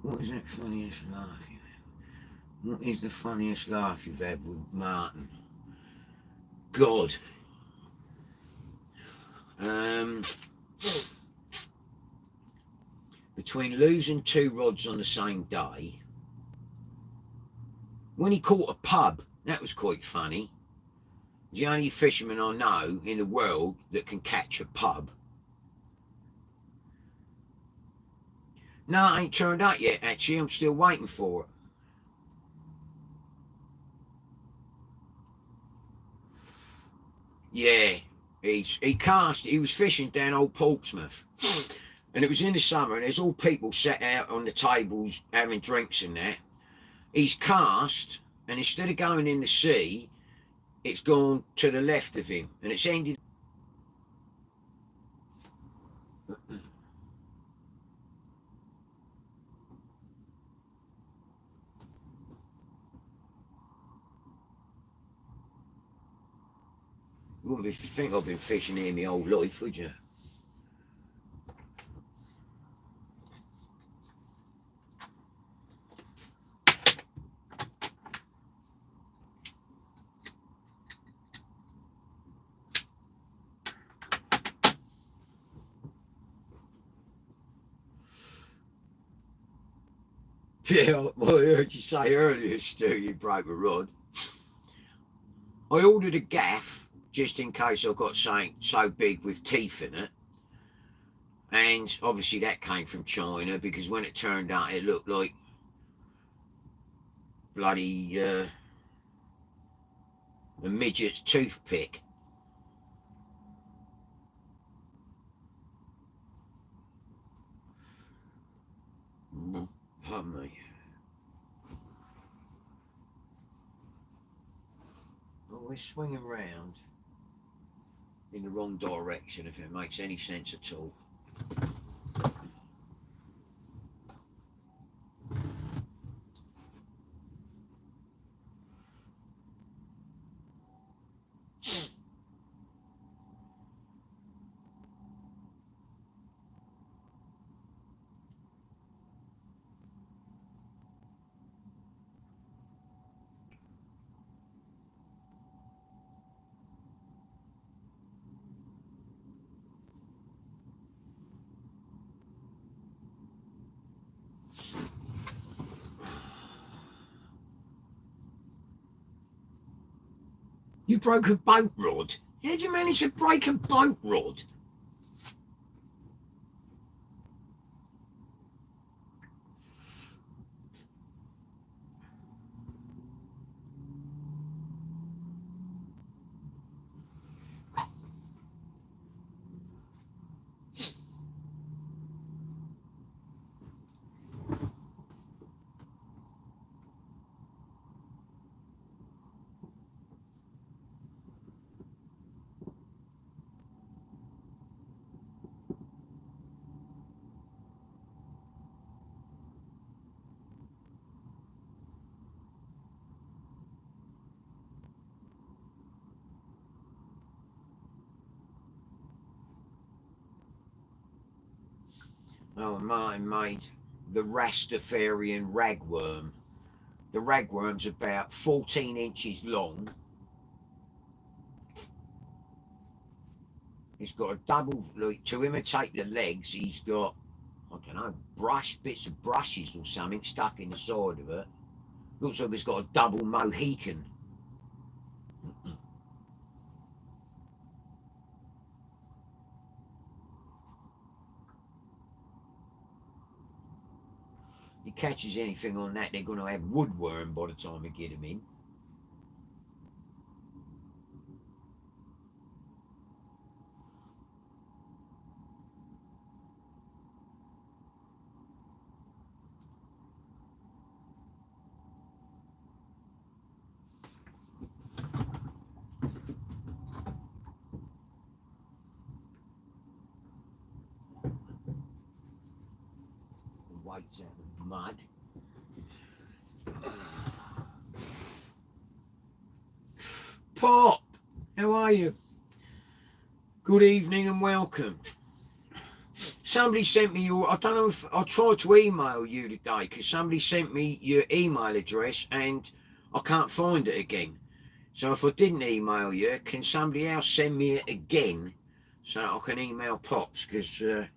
What is that funniest laugh you've had? What is the funniest laugh you've had with Martin? God. Between losing 2 rods on the same day, when he caught a pub, that was quite funny. He's the only fisherman I know in the world that can catch a pub. No, it ain't turned out yet, actually. I'm still waiting for it. Yeah, he was fishing down Old Portsmouth. And it was in the summer, and there's all people sat out on the tables having drinks and that. He's cast, and instead of going in the sea, it's gone to the left of him, and it's ended. You wouldn't think I've been fishing here my whole life, would you? Yeah, well, I heard you say earlier, Stu, you broke a rod. I ordered a gaff just in case I got something so big with teeth in it. And obviously that came from China, because when it turned out it looked like bloody a midget's toothpick. Pardon me. Oh, we're swinging round in the wrong direction, if it makes any sense at all. You broke a boat rod? How did you manage to break a boat rod? Oh, Martin made the Rastafarian ragworm. The ragworm's about 14 inches long. It's got a double, like, to imitate the legs, he's got, I don't know, bits of brushes or something stuck in the side of it. Looks like it's got a double Mohican. He catches anything on that, they're going to have woodworm by the time we get him in. The weight's out of mud. Pop, how are you? Good evening and welcome. Somebody sent me your, I don't know if I tried to email you today because somebody sent me your email address and I can't find it again. So if I didn't email you, can somebody else send me it again so that I can email Pops? Because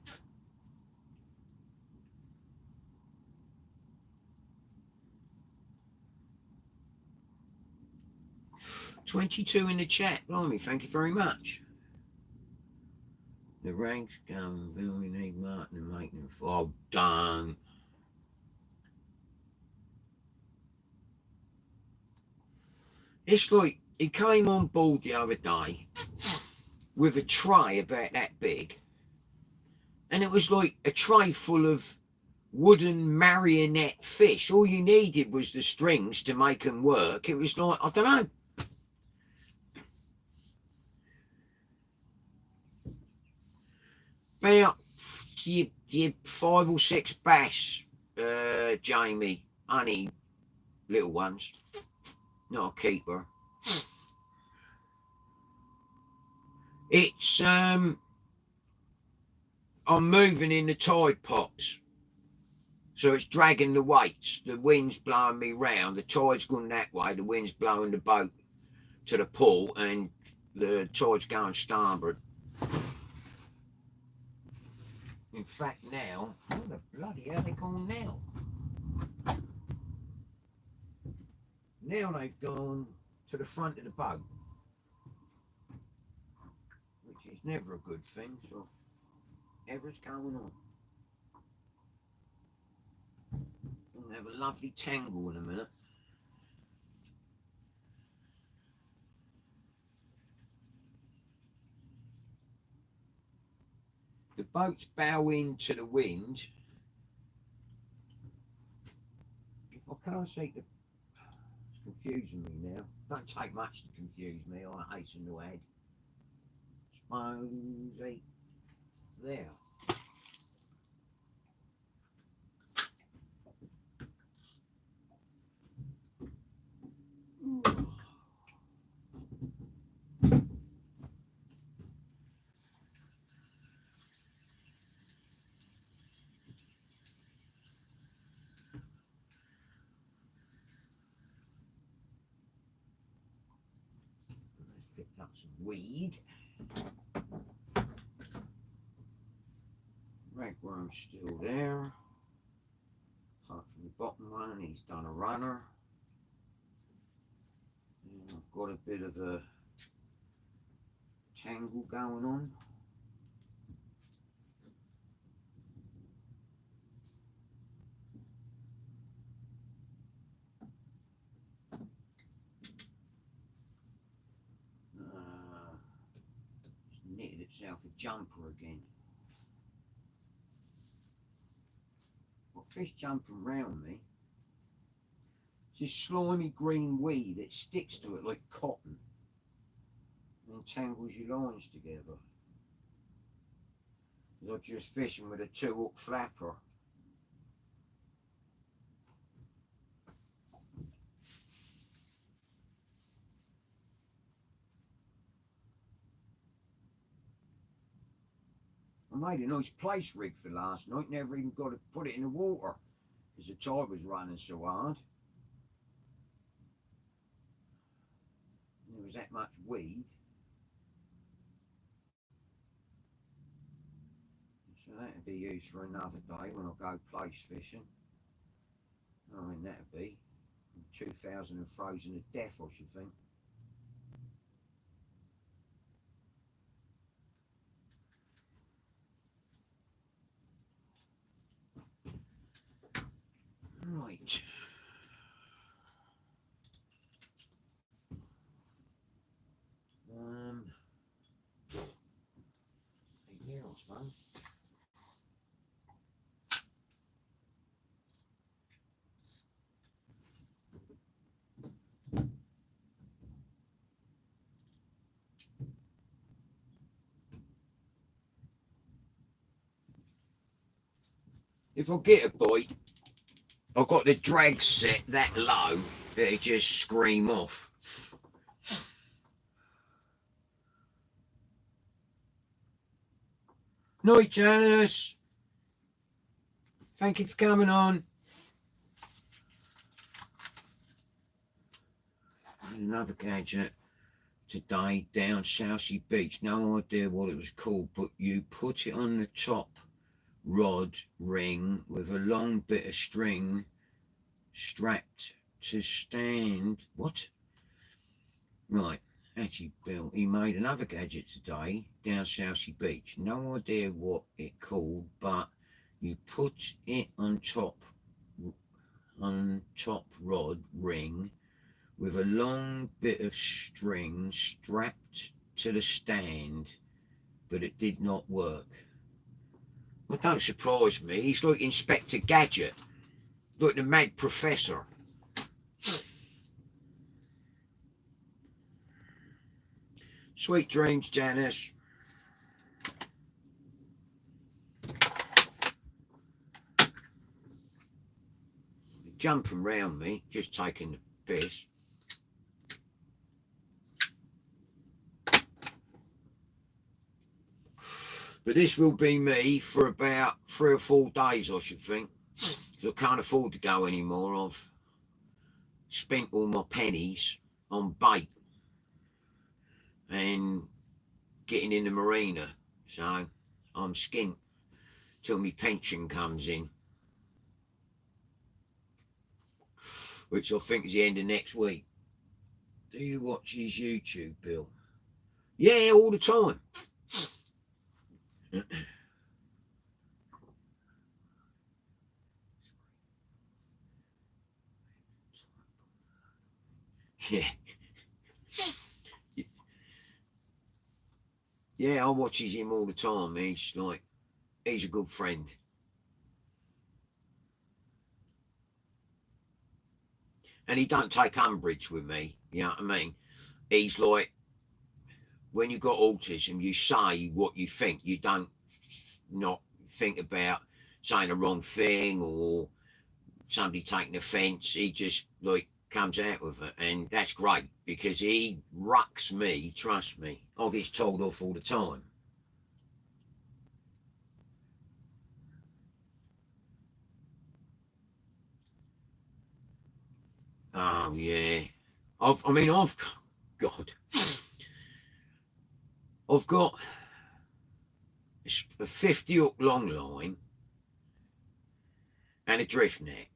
22 in the chat. Blimey, thank you very much. The ranks come, we need Martin and make them fall down. It's like he came on board the other day with a tray about that big, and it was like a tray full of wooden marionette fish. All you needed was the strings to make them work. It was like, I don't know. About 5 or 6 bass, Jamie, honey, little ones, not a keeper. It's I'm moving in the tide pops, so it's dragging the weights. The wind's blowing me round. The tide's going that way. The wind's blowing the boat to the pool, and the tide's going starboard. In fact, now, what the bloody hell are they gone now? Now they've gone to the front of the boat, which is never a good thing. So, whatever's going on, we'll have a lovely tangle in a minute. The boat's bowing to the wind. If I can't see the, it's confusing me now. Don't take much to confuse me, I hasten to add. Suppose there. Picked up some weed. Ragworm's still there. Apart from the bottom one, he's done a runner. And I've got a bit of a tangle going on. It's knitted itself a jumper again. Got fish jumping round me. It's this slimy green weed that sticks to it like cotton and tangles your lines together. I'm just fishing with a 2-hook flapper. I made a nice place rig for last night, never even got to put it in the water because the tide was running so hard. And there was that much weed. So that'll be used for another day when I go place fishing. I mean, that'll be 2,000 and frozen to death, I should think. Right. Yeah, I suppose. If I get a bite, I've got the drag set that low that it just scream off. Night, Janice. Thank you for coming on. Another gadget today down Southsea Beach. No idea what it was called, but you put it on the top rod ring with a long bit of string strapped to stand. What? Right. Actually, Bill, he made another gadget today down Southsea Beach. No idea what it called, but you put it on top rod ring with a long bit of string strapped to the stand, but it did not work. Well, don't surprise me. He's like Inspector Gadget, like the Mad Professor. Sweet dreams, Janice. Jumping round me, just taking the piss. But this will be me for about 3 or 4 days, I should think. So I can't afford to go anymore. I've spent all my pennies on bait and getting in the marina. So I'm skint till my pension comes in, which I think is the end of next week. Do you watch his YouTube, Bill? Yeah, all the time. Yeah. Yeah, I watches him all the time. He's a good friend. And he don't take umbrage with me, you know what I mean? He's like, when you got autism, you say what you think. You don't not think about saying the wrong thing or somebody taking offence. He just comes out with it, and that's great because he rucks me. Trust me, I get told off all the time. Oh yeah, I've got a 50 hook long line and a drift net.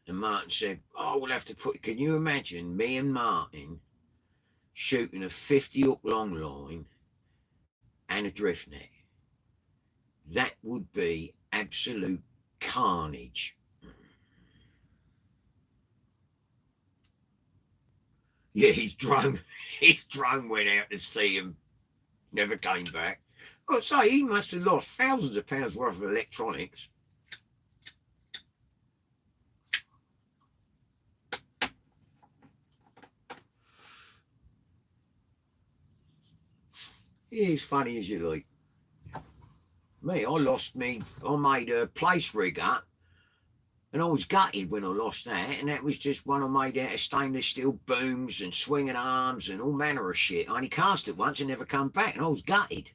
And Martin said, "Oh, we'll have to put." Can you imagine me and Martin shooting a 50 hook long line and a drift net. That would be absolute carnage. Yeah, his drone went out to see him, never came back. I'd say he must have lost thousands of pounds worth of electronics. Yeah, he's funny as you like. Me, I made a place rig up, and I was gutted when I lost that, and that was just one I made out of stainless steel booms and swinging arms and all manner of shit. I only cast it once and never come back, and I was gutted.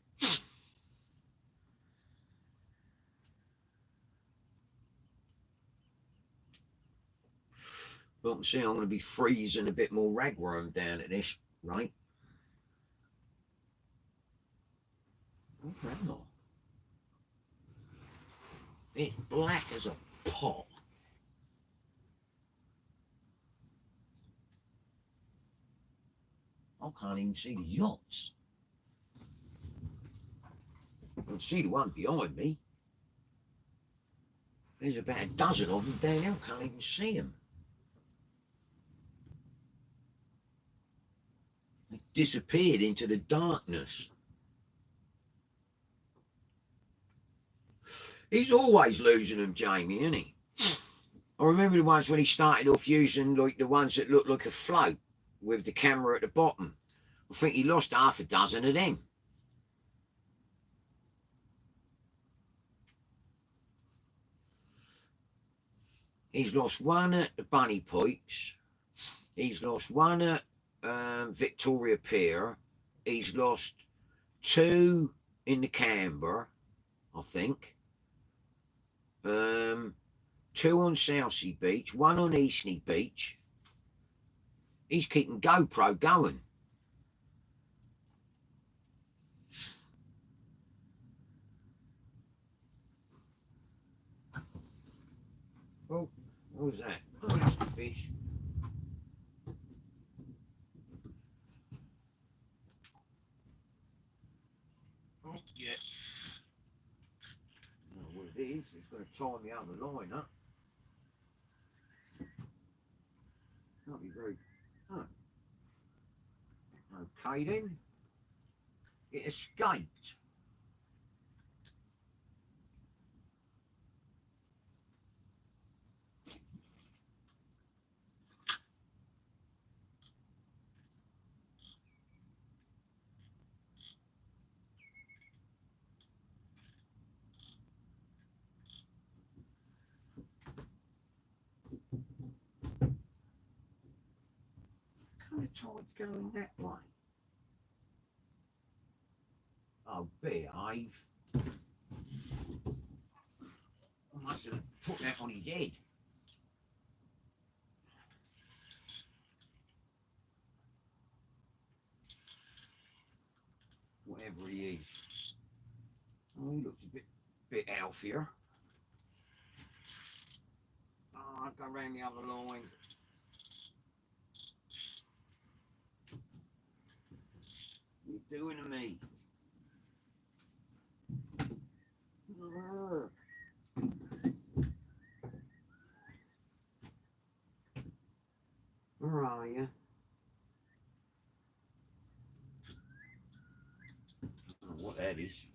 But I can see I'm going to be freezing a bit more ragworm down at this rate. Okay. It's black as a pot. I can't even see the yachts. I can see the one behind me. There's about a dozen of them down there. I can't even see them. They disappeared into the darkness. He's always losing them, Jamie, isn't he? I remember the ones when he started off using like the ones that looked like a float with the camera at the bottom. I think he lost half a dozen of them. He's lost one at the Bunny Pipes. He's lost one at Victoria Pier. He's lost two in the Canberra, I think. Two on Southsea Beach, one on Eastney Beach. He's keeping GoPro going. Oh, what was that? Oh, that's the fish. Oh, yeah. Oh, what it is, it's going to tie me other line up. Can't be very. Oh. Okay then. It escaped. Kind of tide's going that way. Oh, behave. I must have put that on his head. Whatever he is. Oh, he looks a bit healthier. Oh, I'll go round the other line. What are you doing to me? Where are you? I don't know what that is.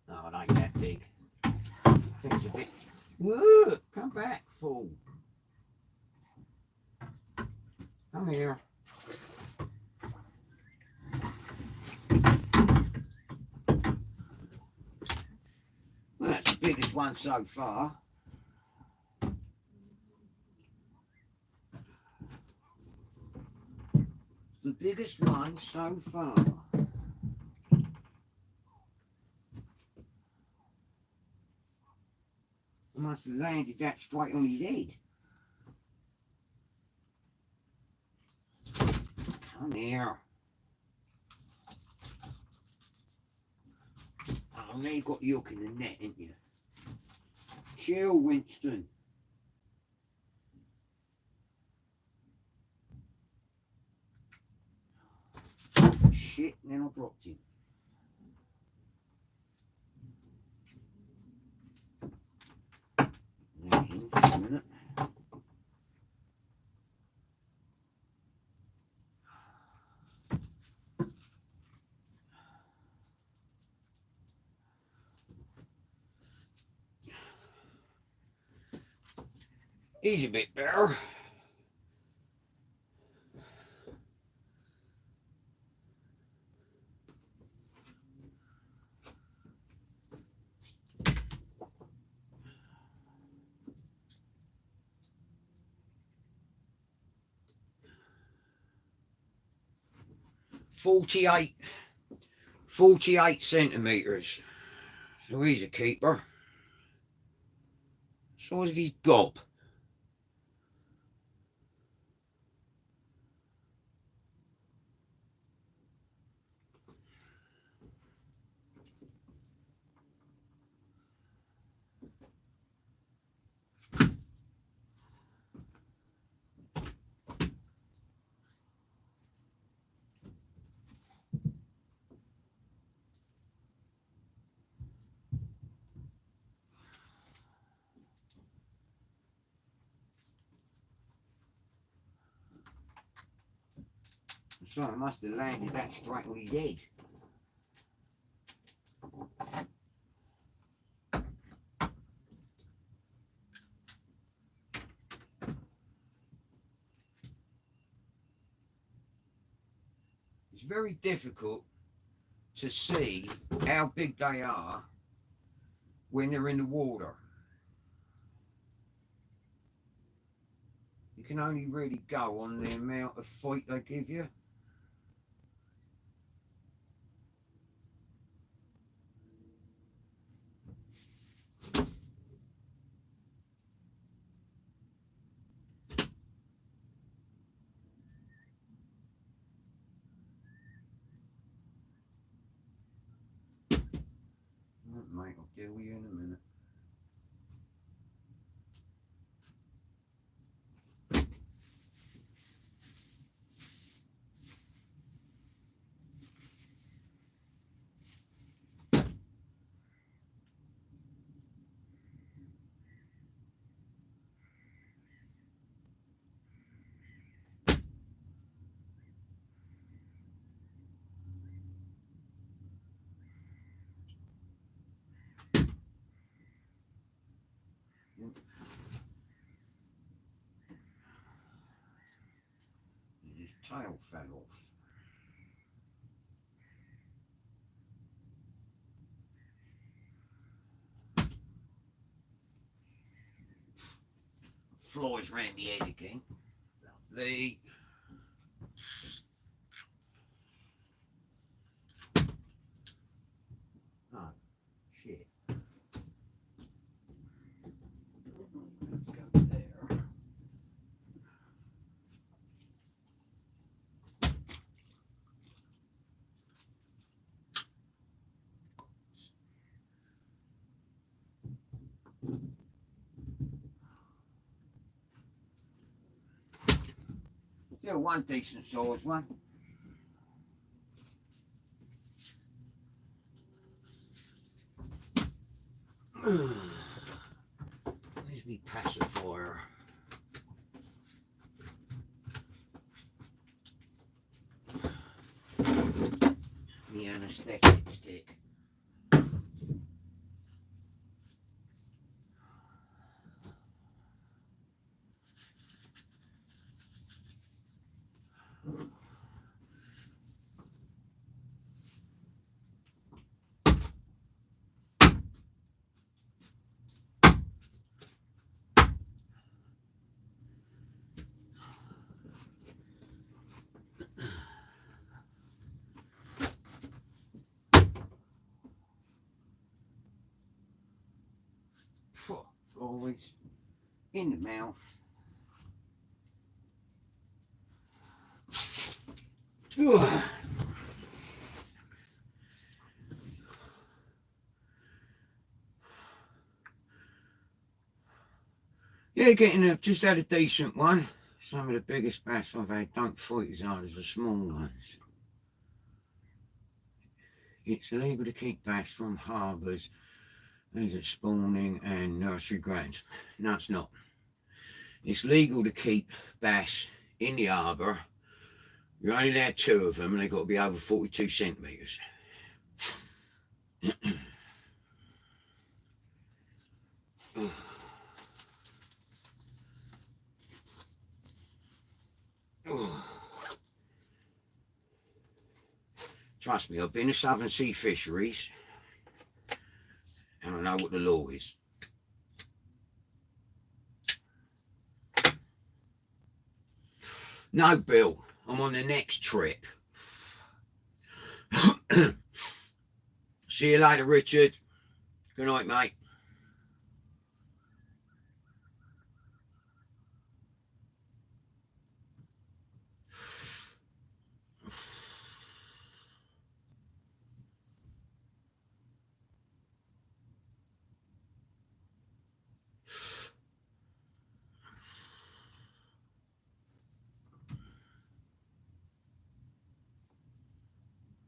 No, it ain't that big. I think it's a bit. Whoa, come back, fool. Come here. Well, that's the biggest one so far. The biggest one so far. I must have landed that straight on his head. Come here. Oh, now you've got the hook in the net, ain't you? Chill, Winston. shit, and then I dropped him. Let him for a minute. He's a bit better. Forty-eight centimetres. So he's a keeper. Size of his gob. So I must have landed that straight on his head. It's very difficult to see how big they are when they're in the water. You can only really go on the amount of fight they give you. Mate, I'll deal with you in a minute. His tail fell off. Flies round the head again. Lovely. Oh, shit. Let's go there. Still one decent sized one. Where's me pacifier? The anaesthetic stick. Flies in the mouth. Yeah, just had a decent one. Some of the biggest bass I've had don't fight as hard as the small ones. it's illegal to keep bass from harbours as at spawning and nursery grounds. No, it's not. It's legal to keep bass in the harbour. You're only allowed 2 of them, and they've got to be over 42 centimetres. Trust me, I've been to Southern Sea Fisheries, and I know what the law is. No, Bill, I'm on the next trip. See you later, Richard. Good night, mate.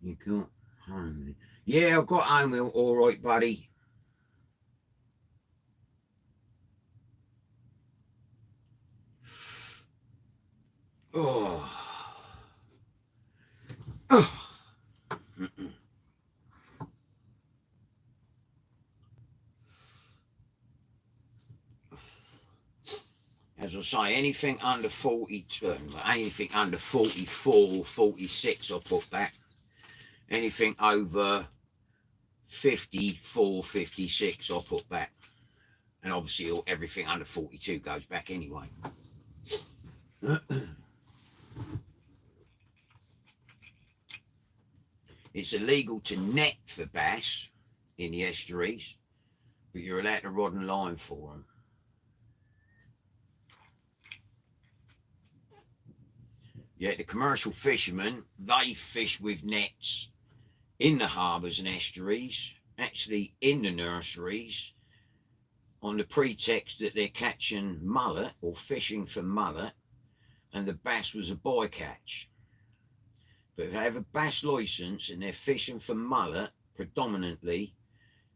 You got home. Yeah, I've got home all right, buddy. Oh. Oh. As I say, anything under 42, anything under 44, 46, I'll put back. Anything over 54, 56, I'll put back. And obviously, everything under 42 goes back anyway. It's illegal to net for bass in the estuaries, but you're allowed to rod and line for them. Yeah, the commercial fishermen, they fish with nets in the harbours and estuaries, actually in the nurseries, on the pretext that they're catching mullet or fishing for mullet, and the bass was a bycatch. But if they have a bass licence and they're fishing for mullet predominantly,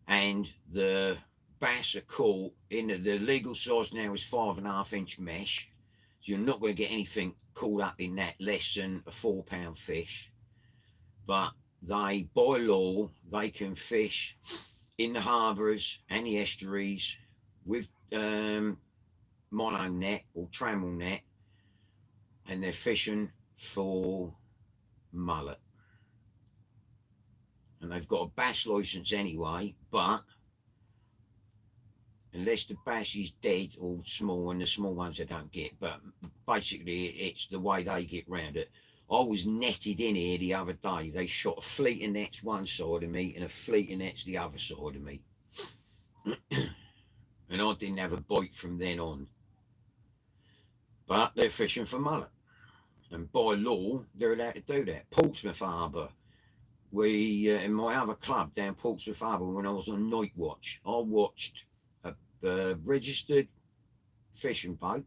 and the bass are caught in the legal size now is 5.5-inch mesh, so you're not going to get anything caught up in that less than a 4-pound fish. But they, by law, they can fish in the harbours and the estuaries with mono net or trammel net, and they're fishing for mullet. And they've got a bass licence anyway, but unless the bass is dead or small, and the small ones I don't get, but basically it's the way they get round it. I was netted in here the other day. They shot a fleet of nets one side of me and a fleet of nets the other side of me. And I didn't have a bite from then on. But they're fishing for mullet. And by law, they're allowed to do that. Portsmouth Harbour. We, in my other club down Portsmouth Harbour, when I was on night watch, I watched a registered fishing boat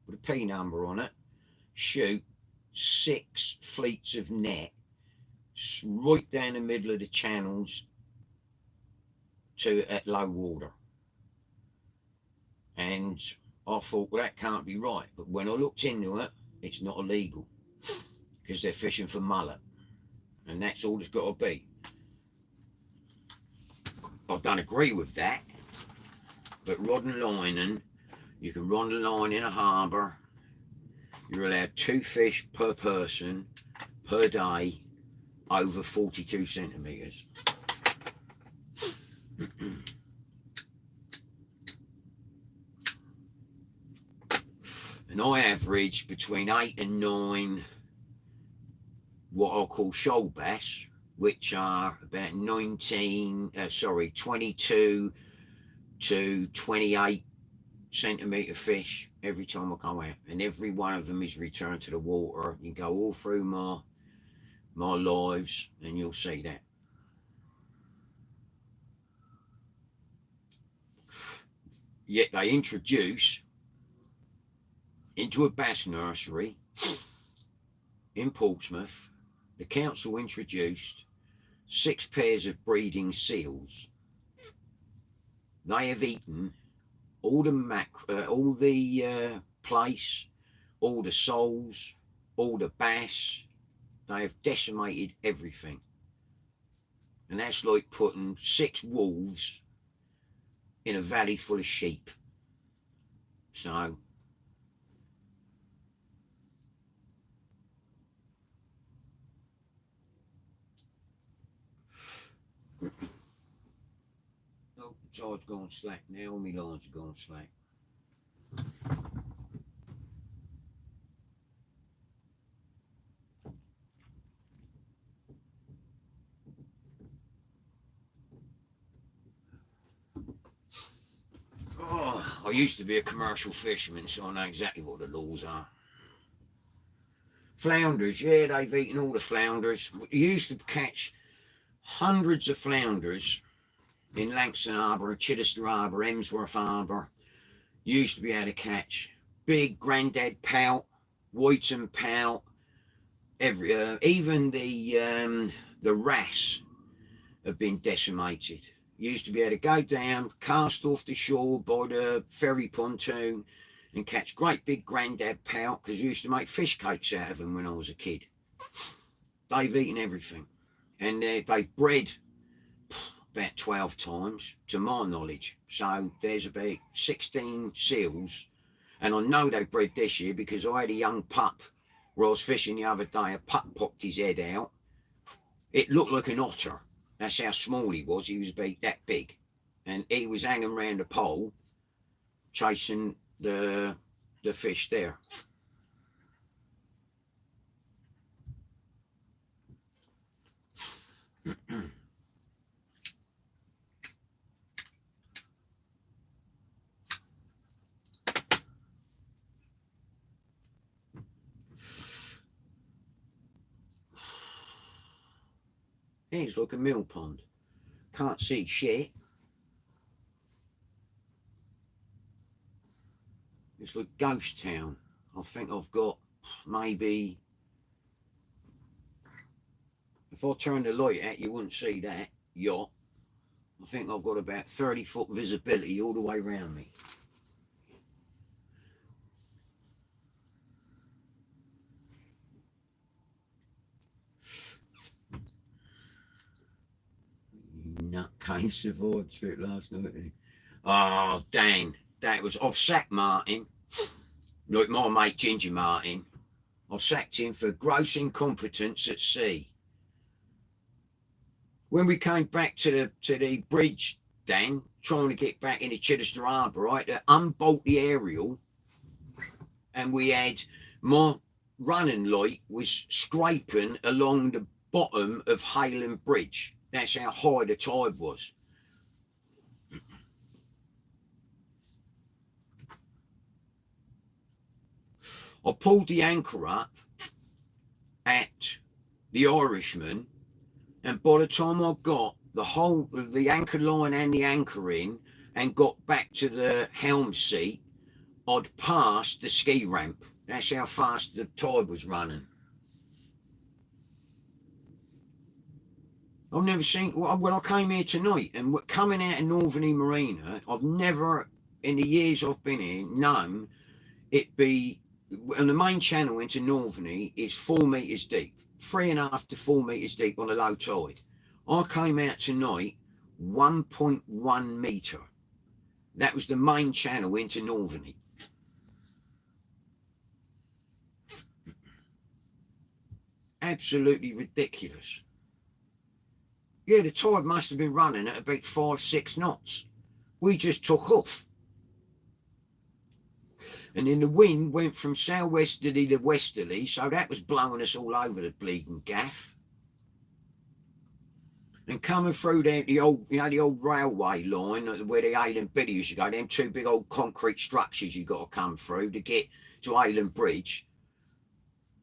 with a P number on it shoot 6 fleets of net right down the middle of the channels at low water. And I thought, well, that can't be right. But when I looked into it, it's not illegal because they're fishing for mullet. And that's all it's got to be. I don't agree with that. But rod and lining, you can rod and line in a harbour. You're allowed 2 fish per person per day over 42 centimetres. And I average between 8 and 9 what I'll call shoal bass, which are about 22 to 28 centimetre fish every time I come out, and every one of them is returned to the water. You go all through my lives and you'll see that. Yet they introduce into a bass nursery in Portsmouth, the council introduced 6 pairs of breeding seals. They have eaten all the plaice, all the soles, all the bass. They have decimated everything. And that's like putting 6 wolves in a valley full of sheep. So oh, the tide's gone slack now, all my lines are gone slack. Oh, I used to be a commercial fisherman, so I know exactly what the laws are. Flounders, yeah, they've eaten all the flounders. We used to catch hundreds of flounders in Langston Harbour, Chichester Harbour, Emsworth Harbour. Used to be able to catch big grandad pout, whiten pout, even the wrasse have been decimated. Used to be able to go down, cast off the shore by the ferry pontoon and catch great big grandad pout, because I used to make fish cakes out of them when I was a kid. They've eaten everything. And they've bred about 12 times, to my knowledge. So there's about 16 seals. And I know they've bred this year because I had a young pup where I was fishing the other day. A pup popped his head out. It looked like an otter. That's how small he was. He was that big. And he was hanging around the pole chasing the fish there. It's like a mill pond. Can't see shit. It's like ghost town. I think I've got maybe, if I turn the light out, you wouldn't see that yacht. I think I've got about 30-foot visibility all the way around me. Nutcase survived through last night. Oh, dang. That was, I've sacked Martin, like my mate Ginger Martin. I've sacked him for gross incompetence at sea. When we came back to the bridge, Dan, trying to get back into Chichester Harbour, right, to unbolt the aerial, and we had, my running light was scraping along the bottom of Hayland Bridge. That's how high the tide was. I pulled the anchor up at the Irishman, and by the time I got the anchor line and the anchor in and got back to the helm seat, I'd passed the ski ramp. That's how fast the tide was running. I've never seen, when I came here tonight and coming out of Northern Marina, I've never, in the years I've been here, known it be, on the main channel into Northern is 4 metres deep, 3.5 to 4 metres deep on a low tide. I came out tonight 1.1 metre. That was the main channel into Northern. Absolutely ridiculous. Yeah, the tide must have been running at about 5-6 knots. We just took off. And then the wind went from southwesterly to westerly, so that was blowing us all over the bleeding gaff. And coming through there, the old railway line where the Hayland Biddy used to go, them 2 big old concrete structures you got to come through to get to Hayland Bridge.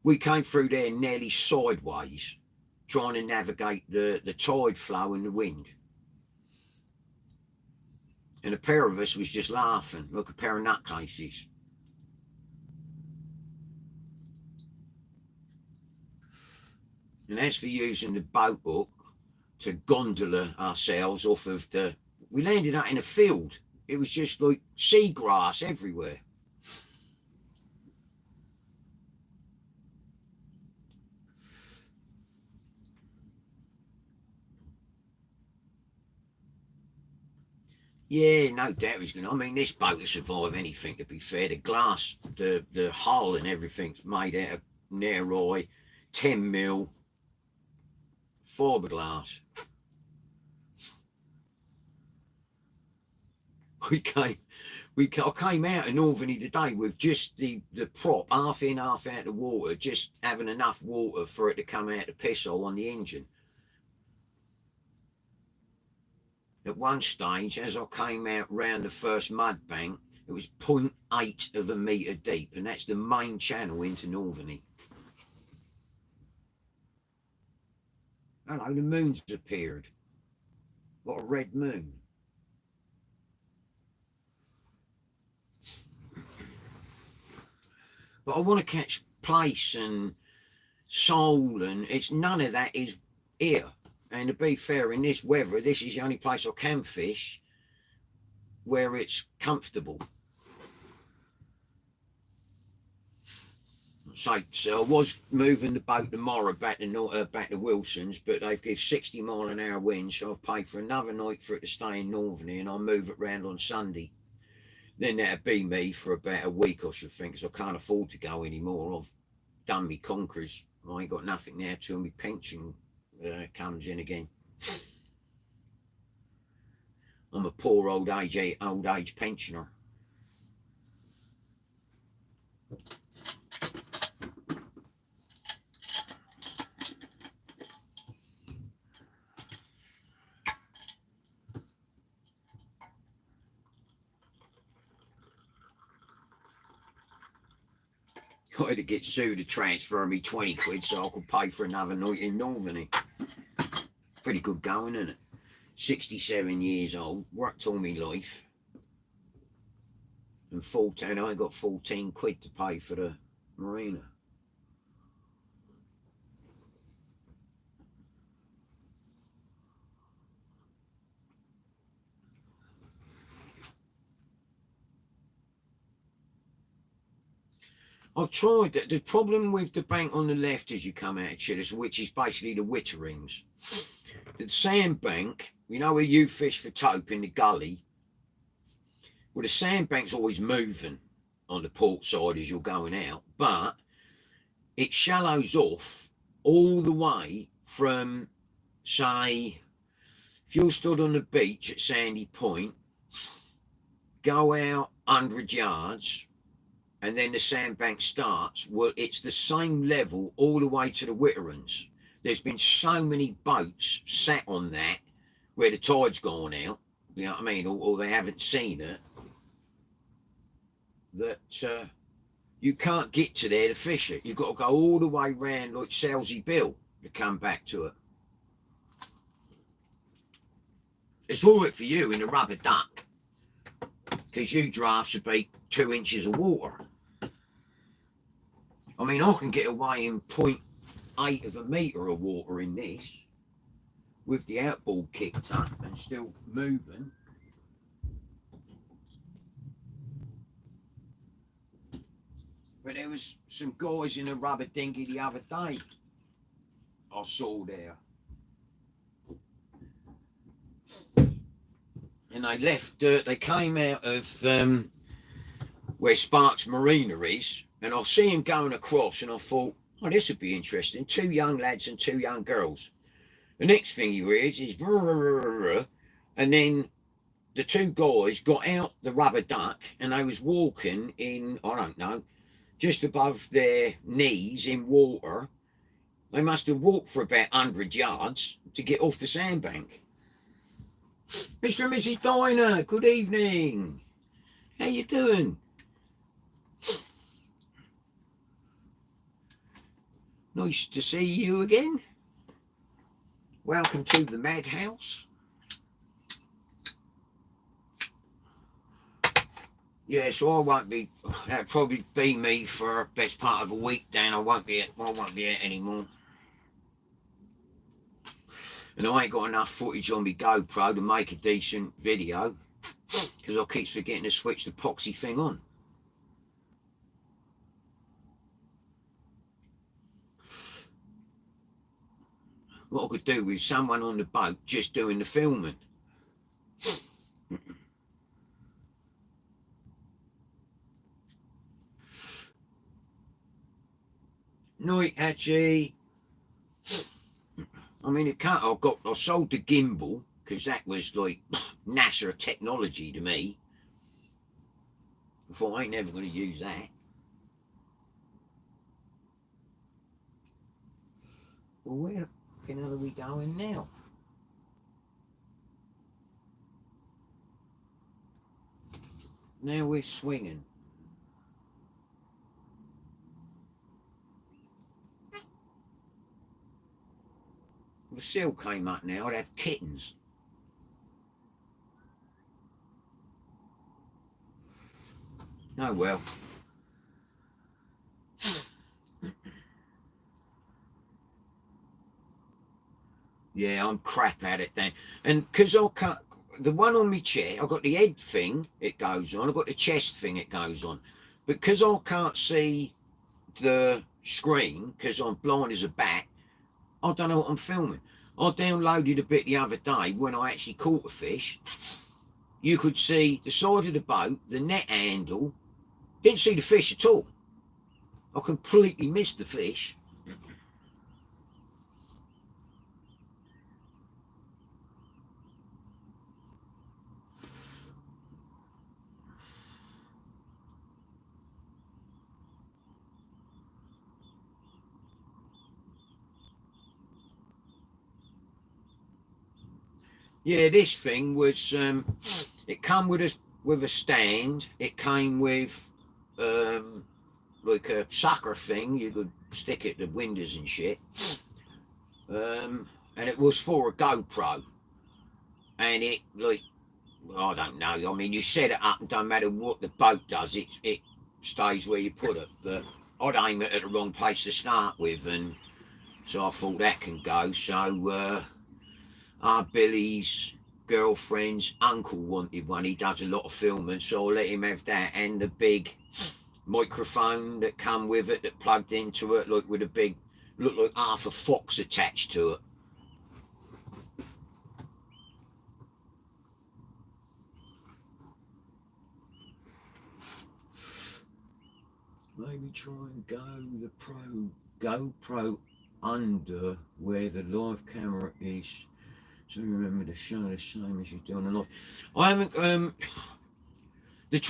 We came through there nearly sideways, trying to navigate the tide flow and the wind. And a pair of us was just laughing, like a pair of nutcases. And as for using the boat hook, to gondola ourselves off of the... We landed out in a field. It was just like seagrass everywhere. Yeah, no doubt he's going to... I mean, this boat will survive anything, to be fair. The glass, the hull and everything's made out of narrow 10mm fiberglass. I came out of Northern today with just the prop, half in, half out of water, just having enough water for it to come out the piss hole on the engine. At one stage, as I came out round the first mud bank, it was 0.8 of a metre deep, and that's the main channel into Northern. Hello, the moon's appeared. What a red moon. But I want to catch plaice and sole, and it's none of that is here. And to be fair, in this weather, this is the only place I can fish where it's comfortable. So I was moving the boat tomorrow back to Wilson's, but they've given 60-mile-an-hour winds, so I've paid for another night for it to stay in Northern, and I'll move it round on Sunday. Then that'll be me for about a week, I should think, because I can't afford to go anymore. I've done me conquerors. I ain't got nothing now till my pension comes in again. I'm a poor old age pensioner. I had to get Sue to transfer me 20 quid so I could pay for another night in Northern. Pretty good going, isn't it? 67 years old, worked all my life. And 14, I got 14 quid to pay for the marina. I've tried that. The problem with the bank on the left as you come out of Chillers, which is basically the Witterings, the sandbank, you know where you fish for tope in the gully? Well, the sandbank's always moving on the port side as you're going out, but it shallows off all the way from, say, if you're stood on the beach at Sandy Point, go out 100 yards, and then the sandbank starts. Well, it's the same level all the way to the Witterings. There's been so many boats sat on that where the tide's gone out, you know what I mean, or they haven't seen it, that you can't get to there to fish it. You've got to go all the way round like Selsey Bill to come back to it. It's all right for you in a rubber duck, because you drafts would be 2 inches of water. I mean, I can get away in 0.8 of a metre of water in this with the outboard kicked up and still moving. But there was some guys in a rubber dinghy the other day I saw there. And they left, they came out of where Sparks Marina is, and I see him going across, and I thought, oh, this would be interesting. 2 young lads and 2 young girls. The next thing you hear is, and then the 2 guys got out the rubber duck, and they was walking in, I don't know, just above their knees in water. They must have walked for about 100 yards to get off the sandbank. Mr. and Mrs. Diner, good evening. How you doing? Nice to see you again. Welcome to the madhouse. Yeah, so I won't be. That'll probably be me for best part of a week. Dan, I won't be out anymore. And I ain't got enough footage on my GoPro to make a decent video because I keep forgetting to switch the epoxy thing on. What I could do with someone on the boat just doing the filming. Night, Hatchie. I mean, I sold the gimbal because that was like NASA technology to me. I thought I ain't never going to use that. Well, where the fucking hell are we going now? Now we're swinging. If a seal came up now, I'd have kittens. Oh well. Yeah, I'm crap at it then. And because I can't, the one on my chair, I've got the head thing, it goes on. I've got the chest thing, it goes on. Because I can't see the screen, because I'm blind as a bat, I don't know what I'm filming. I downloaded a bit the other day when I actually caught a fish. You could see the side of the boat, the net handle. Didn't see the fish at all. I completely missed the fish. Yeah, this thing was, it came with a stand. It came with like a sucker thing you could stick at the windows and shit. And it was for a GoPro. And it, like, I don't know. I mean, you set it up and don't matter what the boat does, it stays where you put it. But I'd aim it at the wrong place to start with, and so I thought that can go. So our Billy's girlfriend's uncle wanted one. He does a lot of filming, so I let him have that, and the big microphone that come with it that plugged into it, like with a big, looked like half a fox attached to it. Maybe try and go the GoPro under where the live camera is, so remember to show the same as you do on the live. I haven't.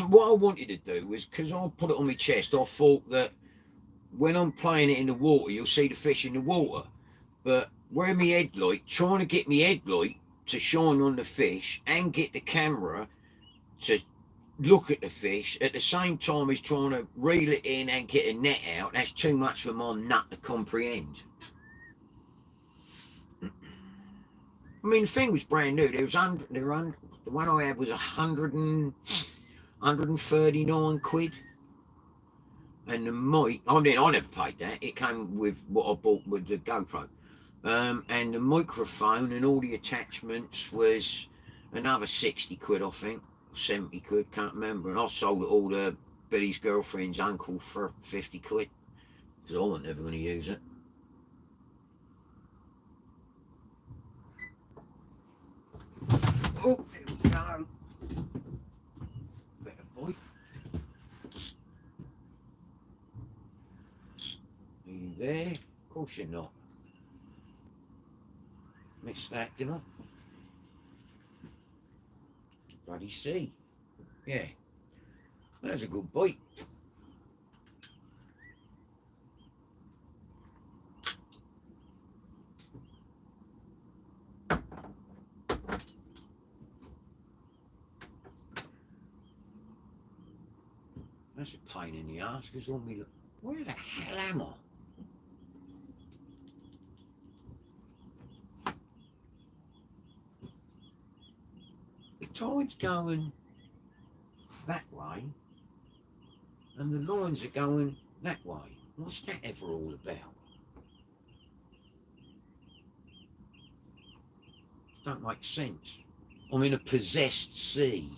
What I wanted to do was, because I put it on my chest, I thought that when I'm playing it in the water, you'll see the fish in the water. But where my headlight, trying to get my headlight to shine on the fish and get the camera to look at the fish at the same time as trying to reel it in and get a net out, that's too much for my nut to comprehend. I mean, the thing was brand new. The one I had was 139 quid. And the mic, I mean, I never paid that. It came with what I bought with the GoPro. And the microphone and all the attachments was another 60 quid, I think. 70 quid, can't remember. And I sold it all to Billy's girlfriend's uncle for 50 quid. Because I wasn't ever going to use it. Oh, there we go. Better boy. Are you there? Of course you're not. Missed that, didn't I? Bloody sea. Yeah. That's a good bite. That's a pain in the ass, because all me look, where the hell am I? The tide's going that way, and the lines are going that way. What's that ever all about? Don't make sense. I'm in a possessed sea.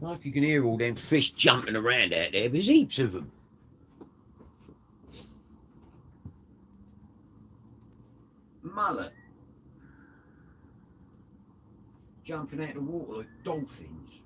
I hope you can hear all them fish jumping around out there. There's heaps of them. Mullet. Jumping out of the water like dolphins.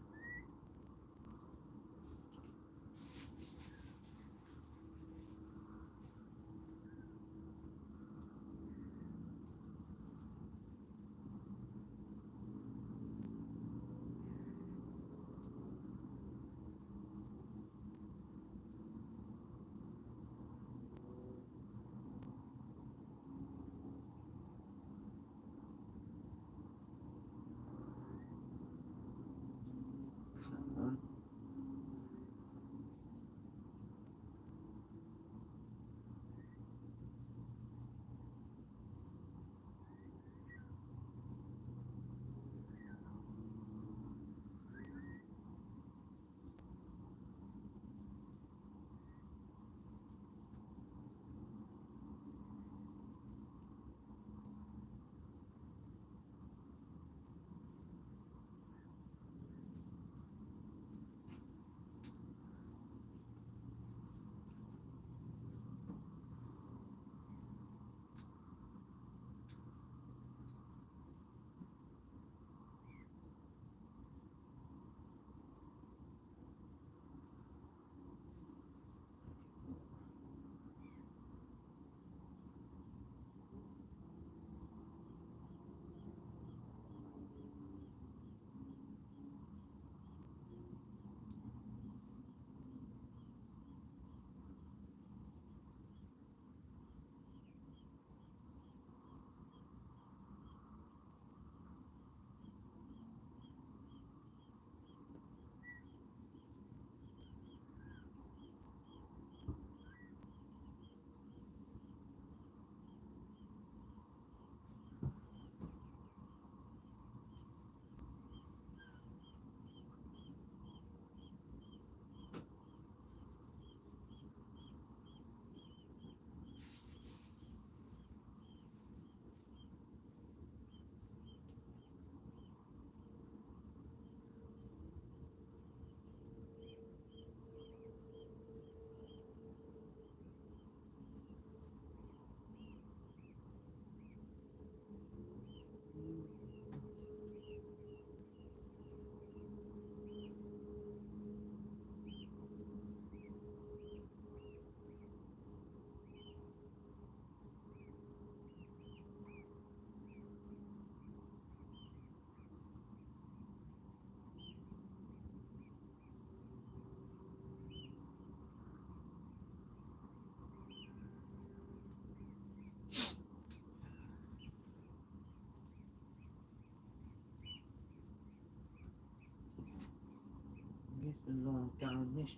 Where's the line going this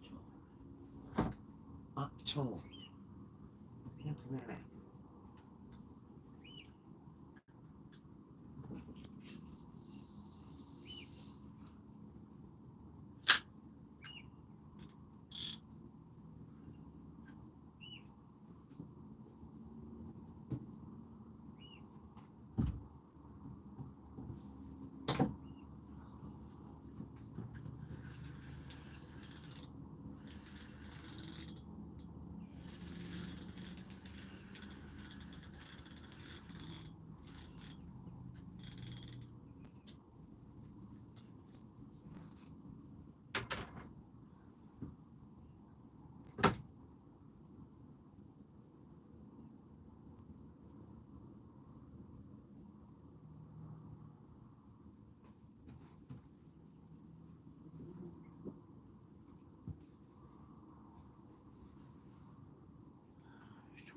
time? Up top. Look at that.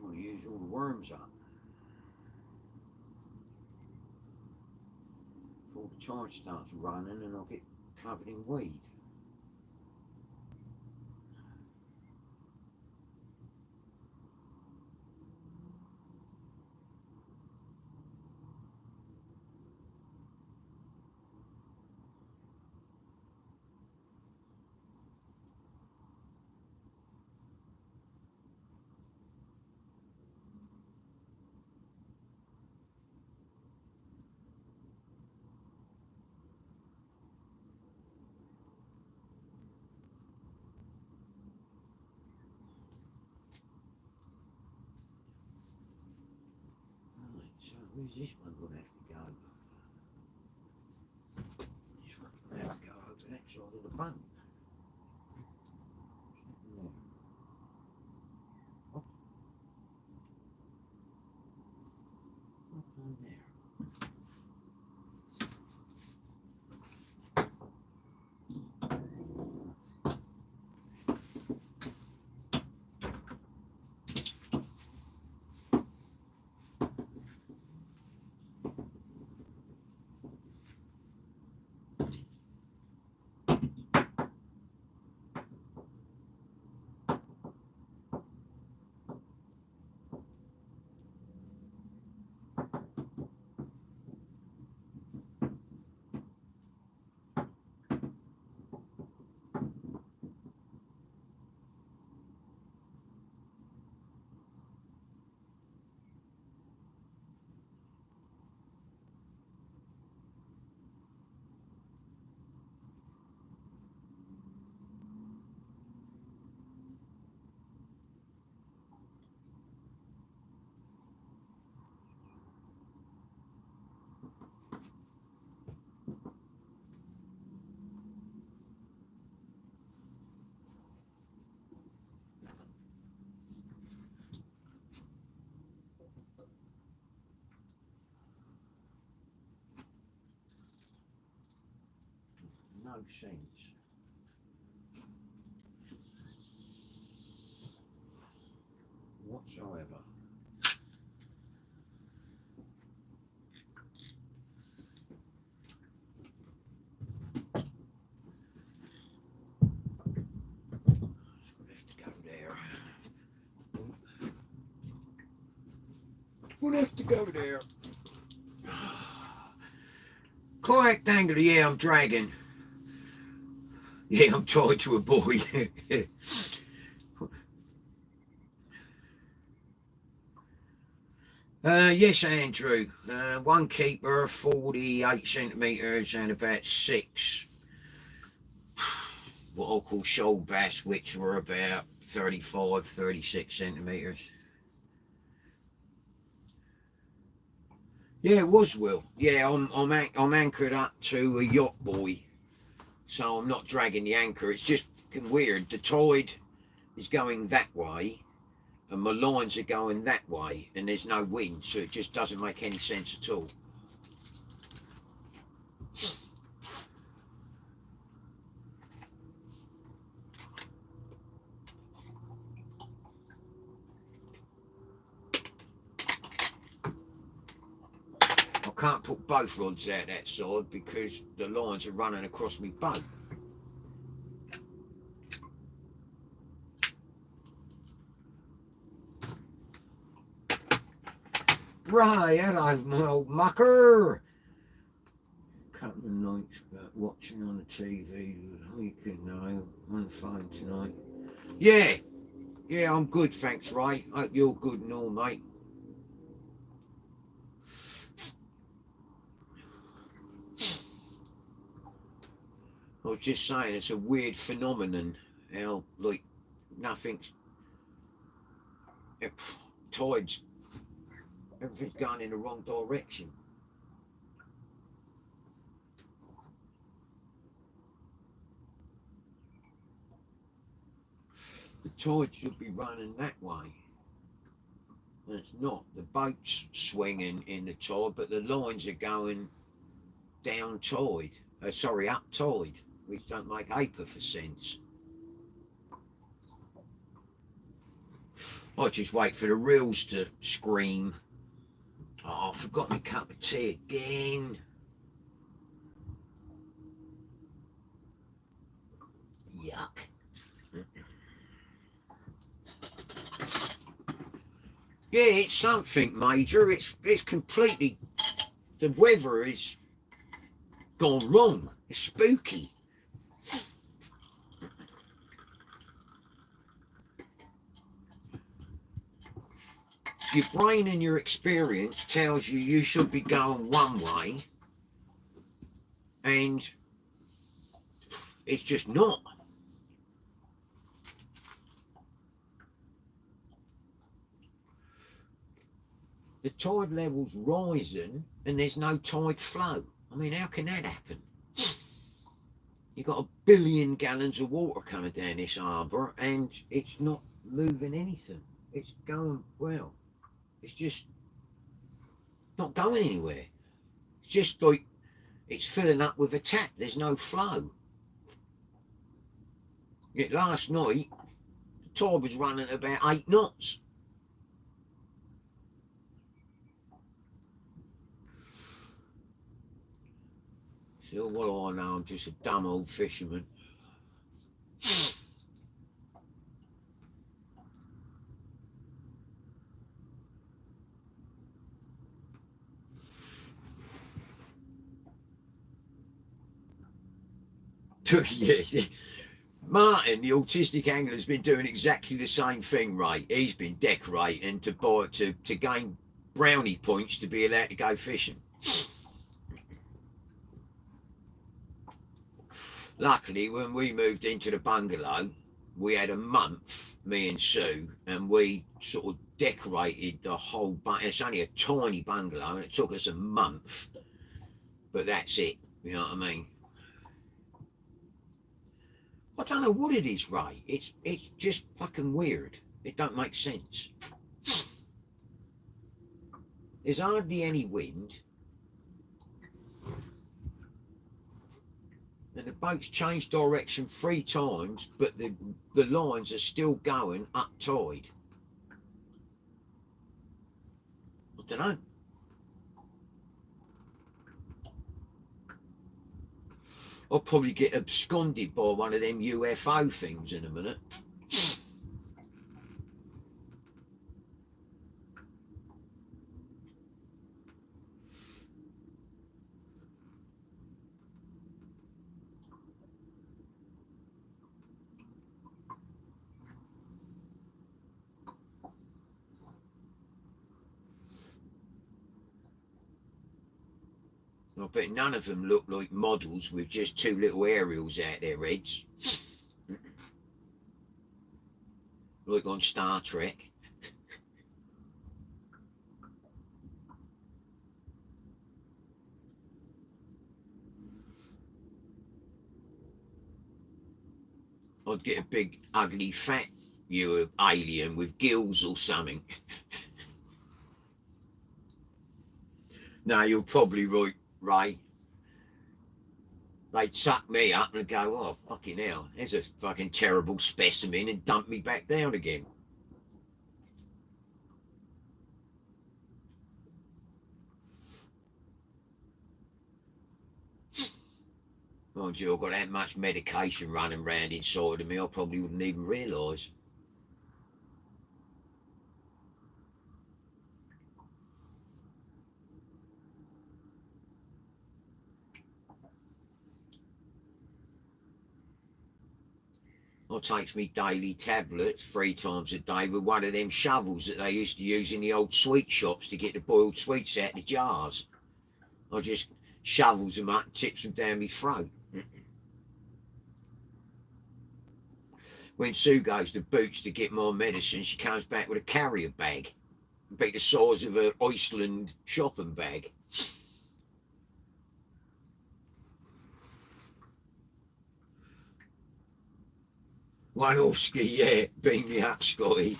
Trying to use all the worms up. Before the tide starts running and I'll get covered in weed. So where's this one going to have to go? This one's going to have to go over that side of the boat. Up on there. No sense. Whatsoever. We'll have to go there. Kayak dangler, yeah, I'm dragging. Yeah, I'm tied to a buoy. Yes, Andrew. One keeper, 48 centimetres and about 6 what I'll call shoal bass, which were about 35, 36 centimetres. Yeah, it was Will. Yeah, I'm anchored up to a yacht buoy, so I'm not dragging the anchor. It's just weird. The tide is going that way, and my lines are going that way, and there's no wind, so it just doesn't make any sense at all. I can't put both rods out that side because the lines are running across me boat. Right, hello, my old mucker. Couple of nights about watching on the TV, you can know, on the phone tonight. Yeah, I'm good, thanks, Ray. Hope you're good and all, mate. I was just saying, it's a weird phenomenon, how, like, nothing's... tides, everything's going in the wrong direction. The tide should be running that way. And it's not. The boat's swinging in the tide, but the lines are going down tide. Sorry, up tide, which don't make ape for sense. I just wait for the reels to scream. Oh, I forgot my cup of tea again. Yuck. Yeah, it's something major. It's completely, the weather is gone wrong. It's spooky. Your brain and your experience tells you should be going one way, and it's just not. The tide level's rising and there's no tide flow. I mean, how can that happen? You've got 1 billion gallons of water coming down this harbour and it's not moving anything. It's going, well, it's just not going anywhere. It's just like it's filling up with a tap. There's no flow. Yet last night, the tide was running at about 8 knots. So what do I know? I'm just a dumb old fisherman. Yeah. Martin, the autistic angler, has been doing exactly the same thing, right? He's been decorating to gain brownie points to be allowed to go fishing. Luckily, when we moved into the bungalow, we had a month, me and Sue, and we sort of decorated the whole bungalow. It's only a tiny bungalow, and it took us a month, but that's it. You know what I mean? I don't know what it is, Ray. It's just fucking weird. It don't make sense. There's hardly any wind. And the boat's changed direction 3 times, but the lines are still going up tide. I don't know. I'll probably get absconded by one of them UFO things in a minute. I bet none of them look like models with just 2 little aerials out their heads. Like on Star Trek. I'd get a big, ugly, fat alien with gills or something. No, you're probably right, Ray. They'd suck me up and go, oh, fucking hell, there's a fucking terrible specimen, and dump me back down again. Mind you, I've got that much medication running around inside of me, I probably wouldn't even realise. I takes me daily tablets 3 times a day with one of them shovels that they used to use in the old sweet shops to get the boiled sweets out of the jars. I just shovels them up and tips them down my throat. When Sue goes to Boots to get more medicine, she comes back with a carrier bag, about the size of an Iceland shopping bag. One off ski, yeah, beam me up, Scotty.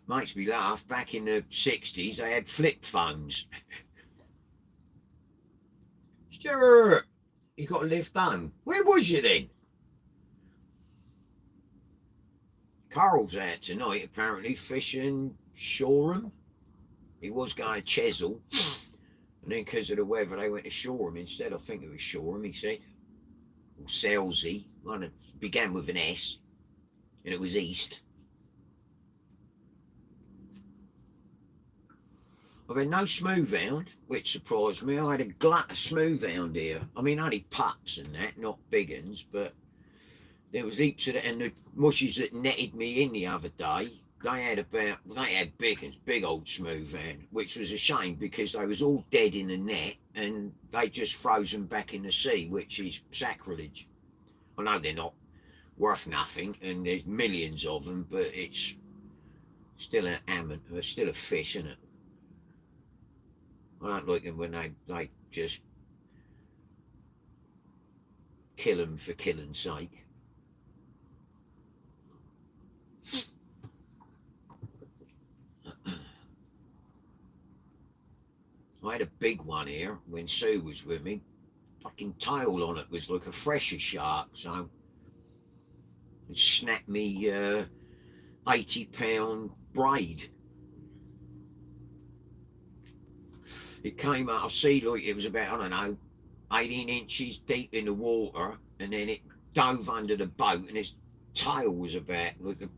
Makes me laugh. Back in the 60s, they had flip phones. It's Stuart, you got to lift home. Where was you then? Carl's out tonight, apparently, fishing Shoreham. He was going to Chesil, and then because of the weather, they went to Shoreham instead. I think it was Shoreham, he said. Or Selsey. One began with an S, and it was east. I've had no smoothhound, which surprised me. I had a glut of smoothhound here. I mean, only pups and that, not big uns, but there was heaps of it. And the mushies that netted me in the other day, they had big uns, big old smoothhound, which was a shame because they was all dead in the net and they just frozen back in the sea, which is sacrilege. I know they're not worth nothing and there's millions of them, but it's still an amateur, still a fish, isn't it? I don't like them when they just kill them for killing's sake. I had a big one here when Sue was with me. Fucking tail on it was like a fresher shark, so it snapped me 80-pound braid. It came out, I see, like it was about, I don't know, 18 inches deep in the water, and then it dove under the boat, and its tail was about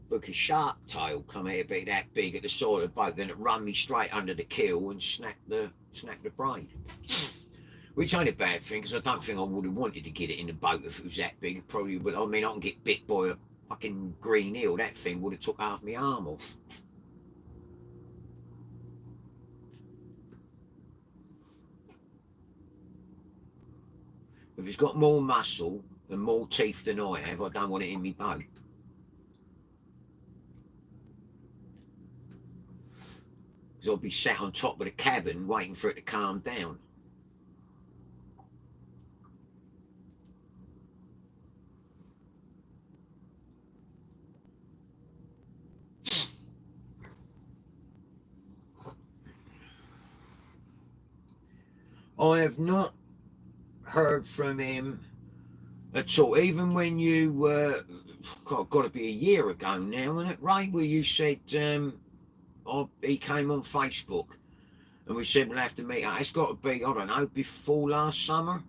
like a shark tail, come out about that big at the side of the boat. Then it run me straight under the keel and snapped the braid. Which ain't a bad thing, because I don't think I would have wanted to get it in the boat if it was that big. Probably, but I mean, I can get bit by a fucking green eel. That thing would have took half my arm off. If it's got more muscle and more teeth than I have, I don't want it in my boat. Because I'll be sat on top of the cabin waiting for it to calm down. I have not heard from him at all. Even when you got to be a year ago now, isn't it, Ray? Where you said he came on Facebook and we said we'll have to meet. It's got to be, I don't know, before last summer.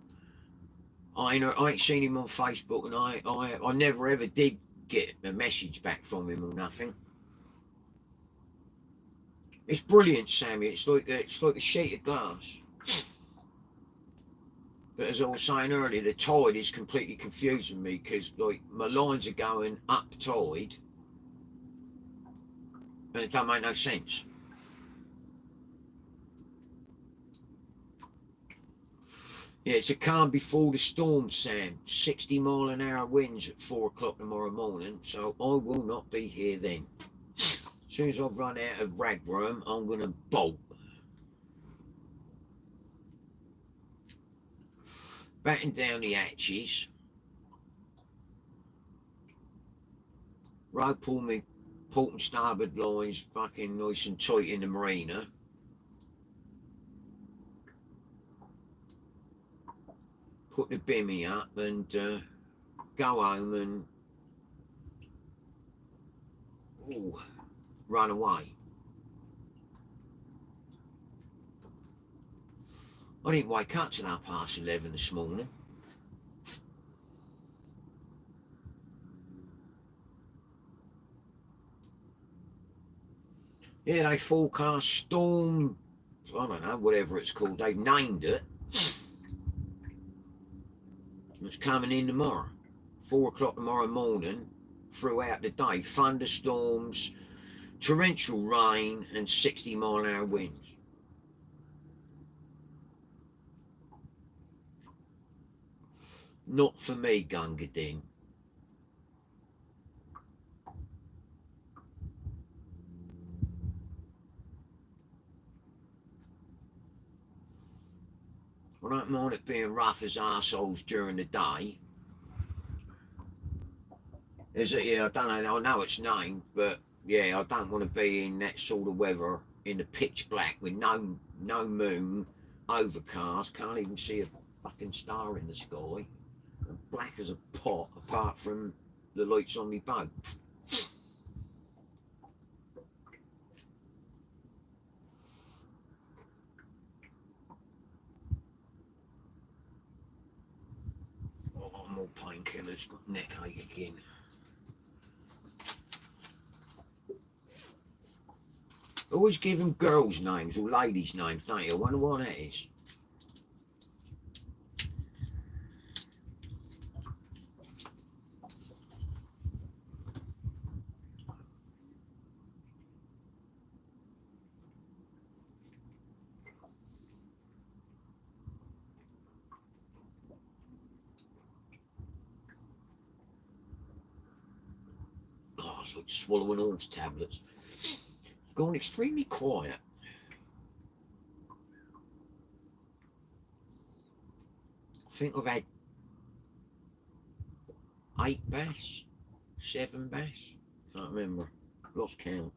I ain't seen him on Facebook, and I never ever did get a message back from him or nothing. It's brilliant, Sammy. It's like a sheet of glass. But as I was saying earlier, the tide is completely confusing me because like my lines are going up tide and it don't make no sense. Yeah, it's a calm before the storm, Sam. 60-mile-an-hour winds at 4 o'clock tomorrow morning, so I will not be here then. As soon as I've run out of ragworm, I'm going to bolt. Batten down the hatches. Rope all me port and starboard lines fucking nice and tight in the marina. Put the bimmy up and go home and run away. I didn't wake up till 11:30 this morning. Yeah, they forecast storm, I don't know, whatever it's called. They've named it. It's coming in tomorrow. 4 o'clock tomorrow morning, throughout the day. Thunderstorms, torrential rain, and 60-mile-an-hour winds. Not for me, Gunga Din. I don't mind it being rough as arseholes during the day. Yeah, I don't know, I know it's named, but yeah, I don't want to be in that sort of weather in the pitch black with no moon, overcast, can't even see a fucking star in the sky, and black as a pot apart from the lights on my boat. Oh, more painkillers, got neck ache again. Always give them girls' names or ladies' names, don't you? I wonder why that is. Oh, it's like swallowing horse tablets. It's gone extremely quiet. I think I've had 8 bass, 7 bass. Can't remember. Lost count.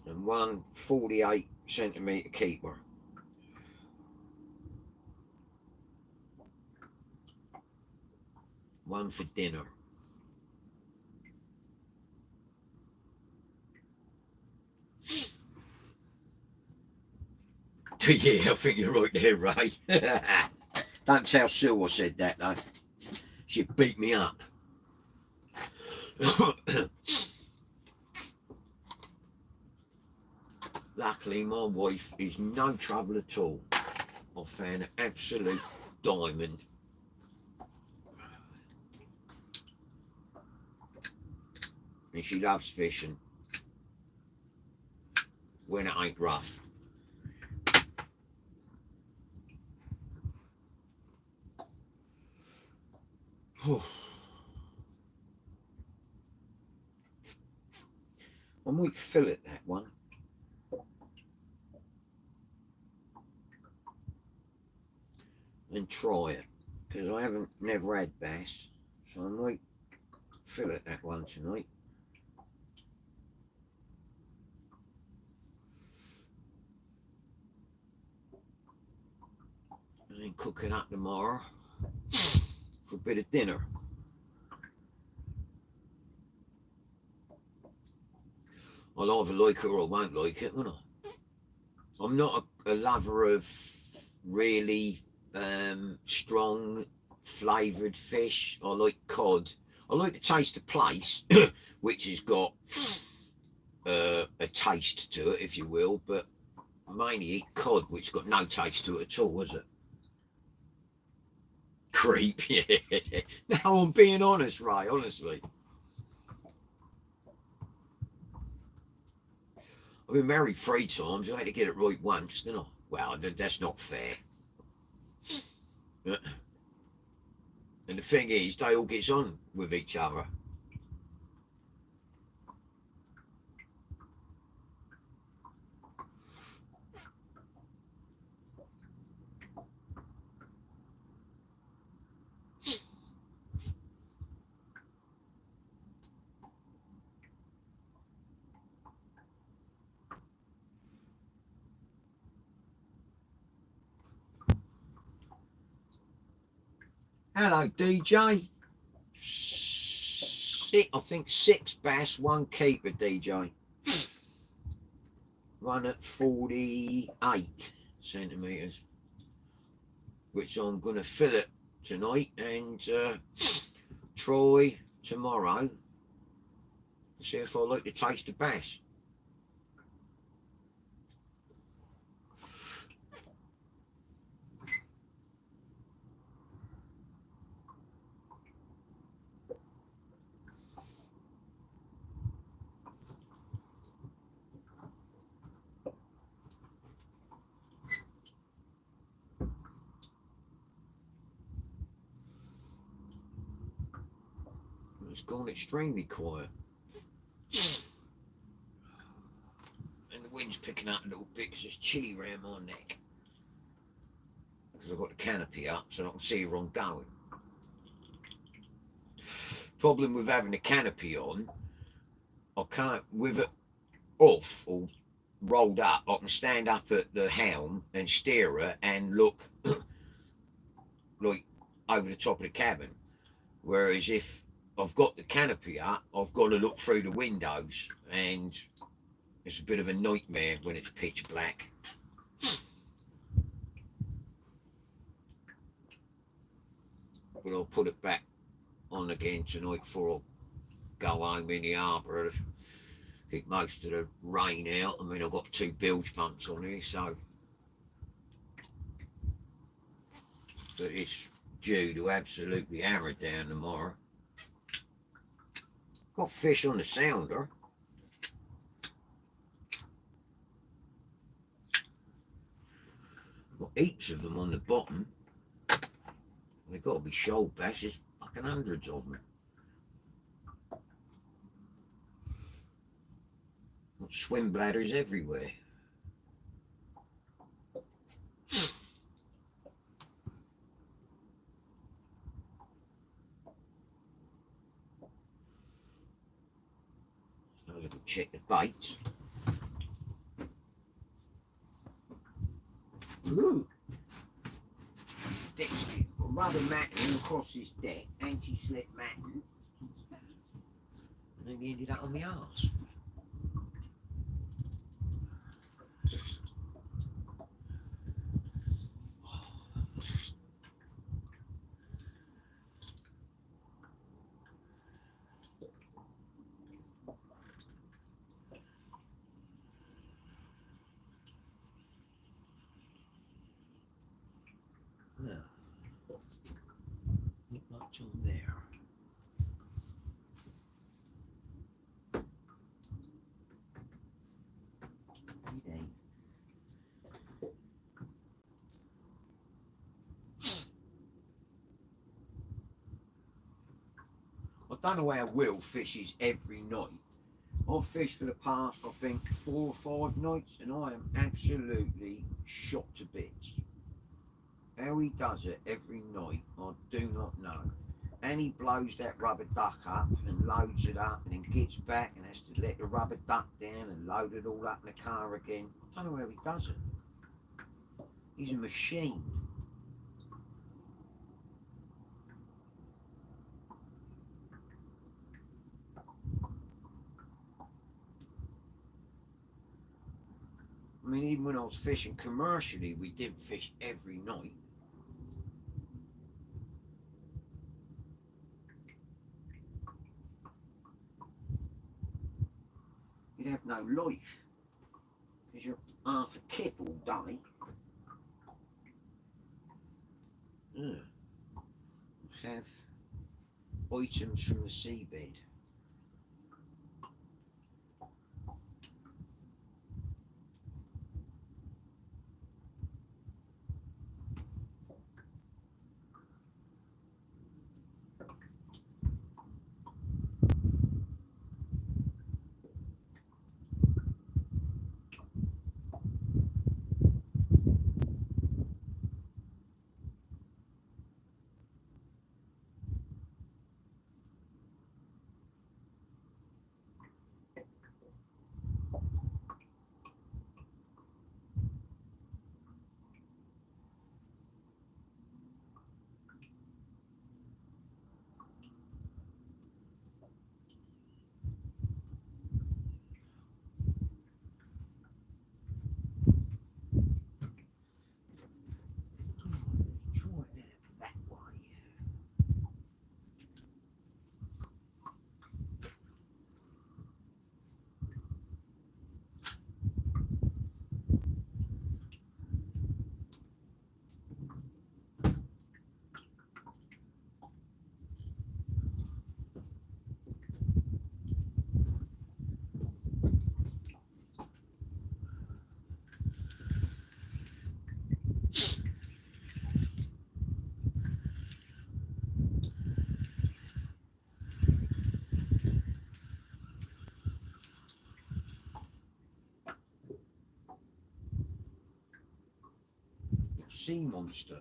And one 48cm keeper. One for dinner. Yeah, I think you're right there, Ray. Don't tell Sue I said that, though. She'd beat me up. Luckily, my wife is no trouble at all. I found an absolute diamond. And she loves fishing when it ain't rough. I might fillet that one. And try it, because I haven't never had bass, so I might fillet that one tonight. And then cook it up tomorrow for a bit of dinner. I'll either like it or I won't like it, won't I? I'm not a lover of really strong flavoured fish. I like cod. I like the taste of plaice, which has got a taste to it, if you will, but I mainly eat cod, which got no taste to it at all, has it? Creep, yeah. No, I'm being honest, Ray, honestly. I've been married 3 times. I had to get it right once, didn't I? Well, that's not fair. And the thing is, they all get on with each other. Hello, DJ. I think 6 bass, 1 keeper, DJ. Run at 48 centimetres, which I'm going to fillet tonight and try tomorrow. See if I like the taste of bass. It's gone extremely quiet. And the wind's picking up a little bit because it's chilly around my neck. Because I've got the canopy up so I can see where I'm going. Problem with having the canopy on, I can't, with it off or rolled up, I can stand up at the helm and steer her and look like over the top of the cabin. Whereas if I've got the canopy up, I've got to look through the windows, and it's a bit of a nightmare when it's pitch black. But I'll put it back on again tonight before I go home in the harbour. Get most of the rain out. I mean, I've got 2 bilge pumps on here, so. But it's due to absolutely hammer down tomorrow. Got fish on the sounder. Got heaps of them on the bottom. They've got to be shoal bass. There's fucking hundreds of them. Got swim bladders everywhere. So I could check the baits. Ooh. Deck's got rubber matting across this deck, anti-slip matting, and then he ended up on my arse. Well, not much on there. It ain't. I don't know how Will fishes every night. I've fished for the past, I think, 4 or 5 nights, and I am absolutely shot to bits. How he does it every night, I do not know. And he blows that rubber duck up and loads it up and then gets back and has to let the rubber duck down and load it all up in the car again. I don't know how he does it. He's a machine. I mean, even when I was fishing commercially, we didn't fish every night. You'd have no life, because you're half a kip all day. Have items from the seabed. Sea monster.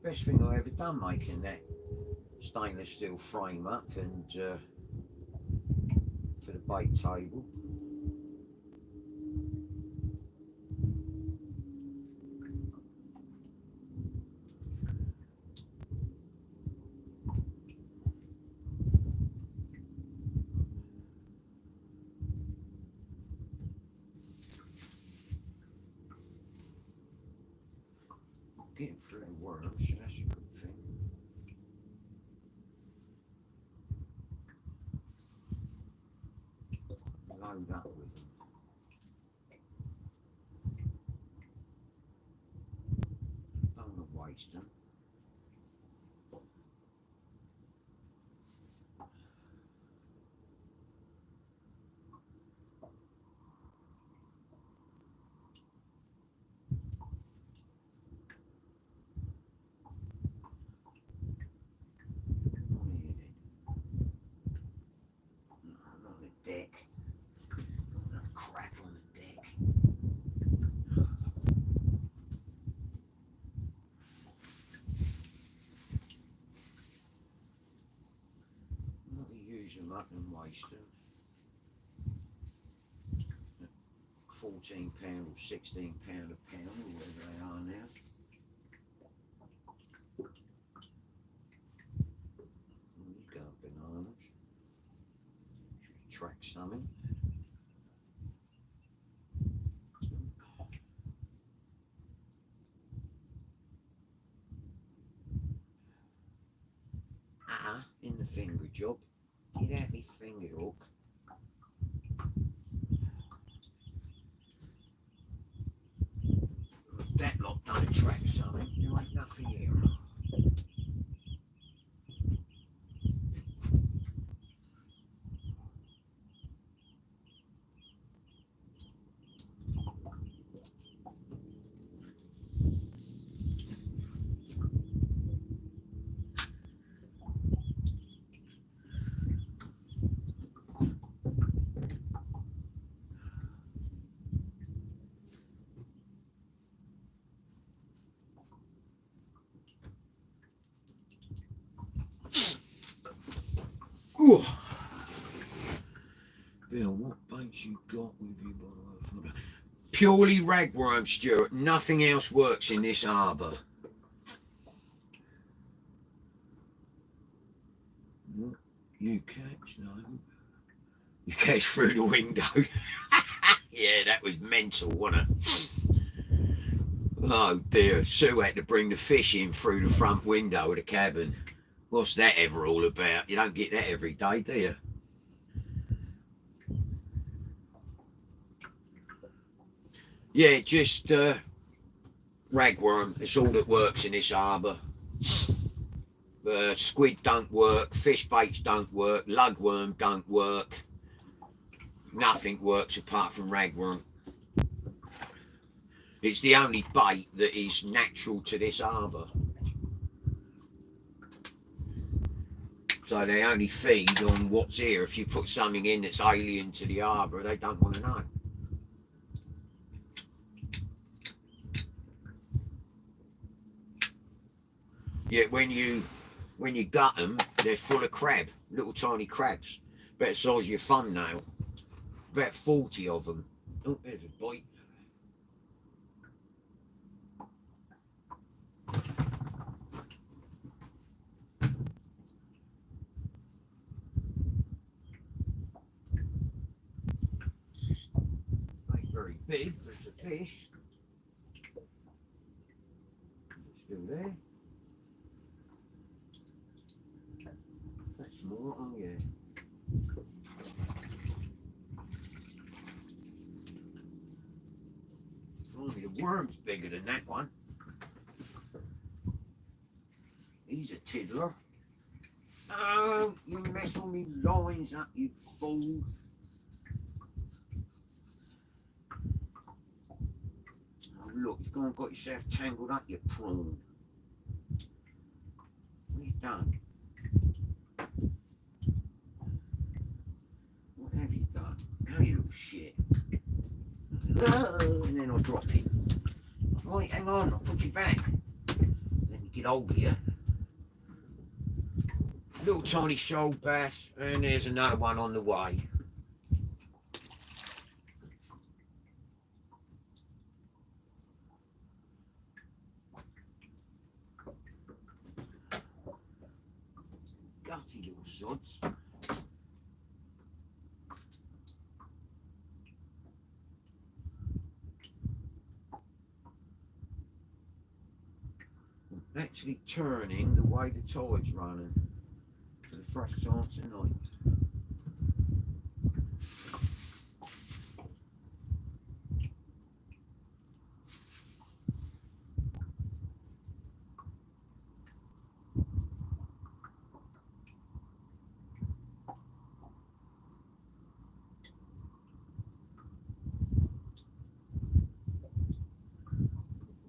best thing I ever done, making that stainless steel frame up and for the bait table. Getting through the worms, so that's a good thing. Load up with them. Don't want to waste them. Up and waste them. £14 or £16 a pound, or whatever they are now. These go bananas. Should attract something. In the finger job. Get out me finger hook. If that lot don't attract something, there ain't nothing here. Ooh. Bill, what baits you got with you, by the way? Purely ragworm, Stuart. Nothing else works in this harbour. What? You catch? No. You catch through the window. Yeah, that was mental, wasn't it? Oh dear, Sue had to bring the fish in through the front window of the cabin. What's that ever all about? You don't get that every day, do you? Yeah, just ragworm. It's all that works in this harbour. Squid don't work, fish baits don't work, lugworm don't work. Nothing works apart from ragworm. It's the only bait that is natural to this harbour. So they only feed on what's here. If you put something in that's alien to the harbour, they don't want to know. Yet when you gut them, they're full of crab, little tiny crabs, about the size of your thumbnail. About 40 of them. Oh, there's a bite. Ain't very big, but it's a fish. Still there. That's more, oh yeah. Only the worm's bigger than that one. He's a tiddler. Oh, you mess all me lines up, you fool. Oh look, you've gone and got yourself tangled up, you prawn. What have you done? What have you done? Oh, you little shit. And then I'll drop him. Right, hang on, I'll put you back. Let me get hold here. Little tiny shoal bass, and there's another one on the way. Gutty little sods. Actually turning the way the tide's running for the first time tonight.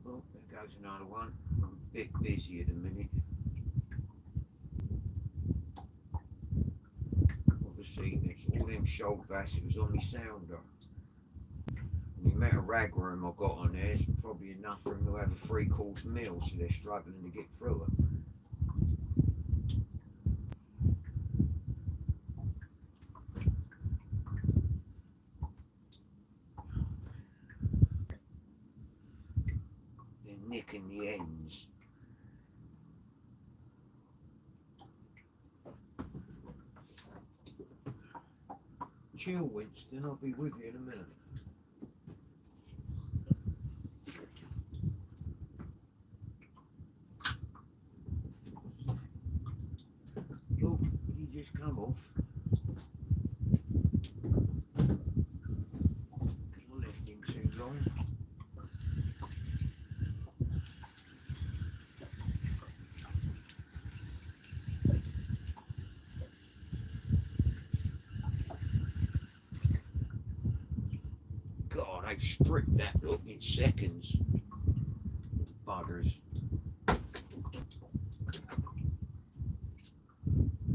Oh, there goes another one. I'm a bit busy at the minute. Obviously, it's all them shoal bass. It was on my sounder. The amount of rag room I got on there is probably enough for them to have a 3-course meal, so they're struggling to get through it. They're nicking the ends. Chill, Winston, I'll be with you in a minute. Oh, did he just come off? I left him too long. God, I've stripped that look in seconds. Buggers.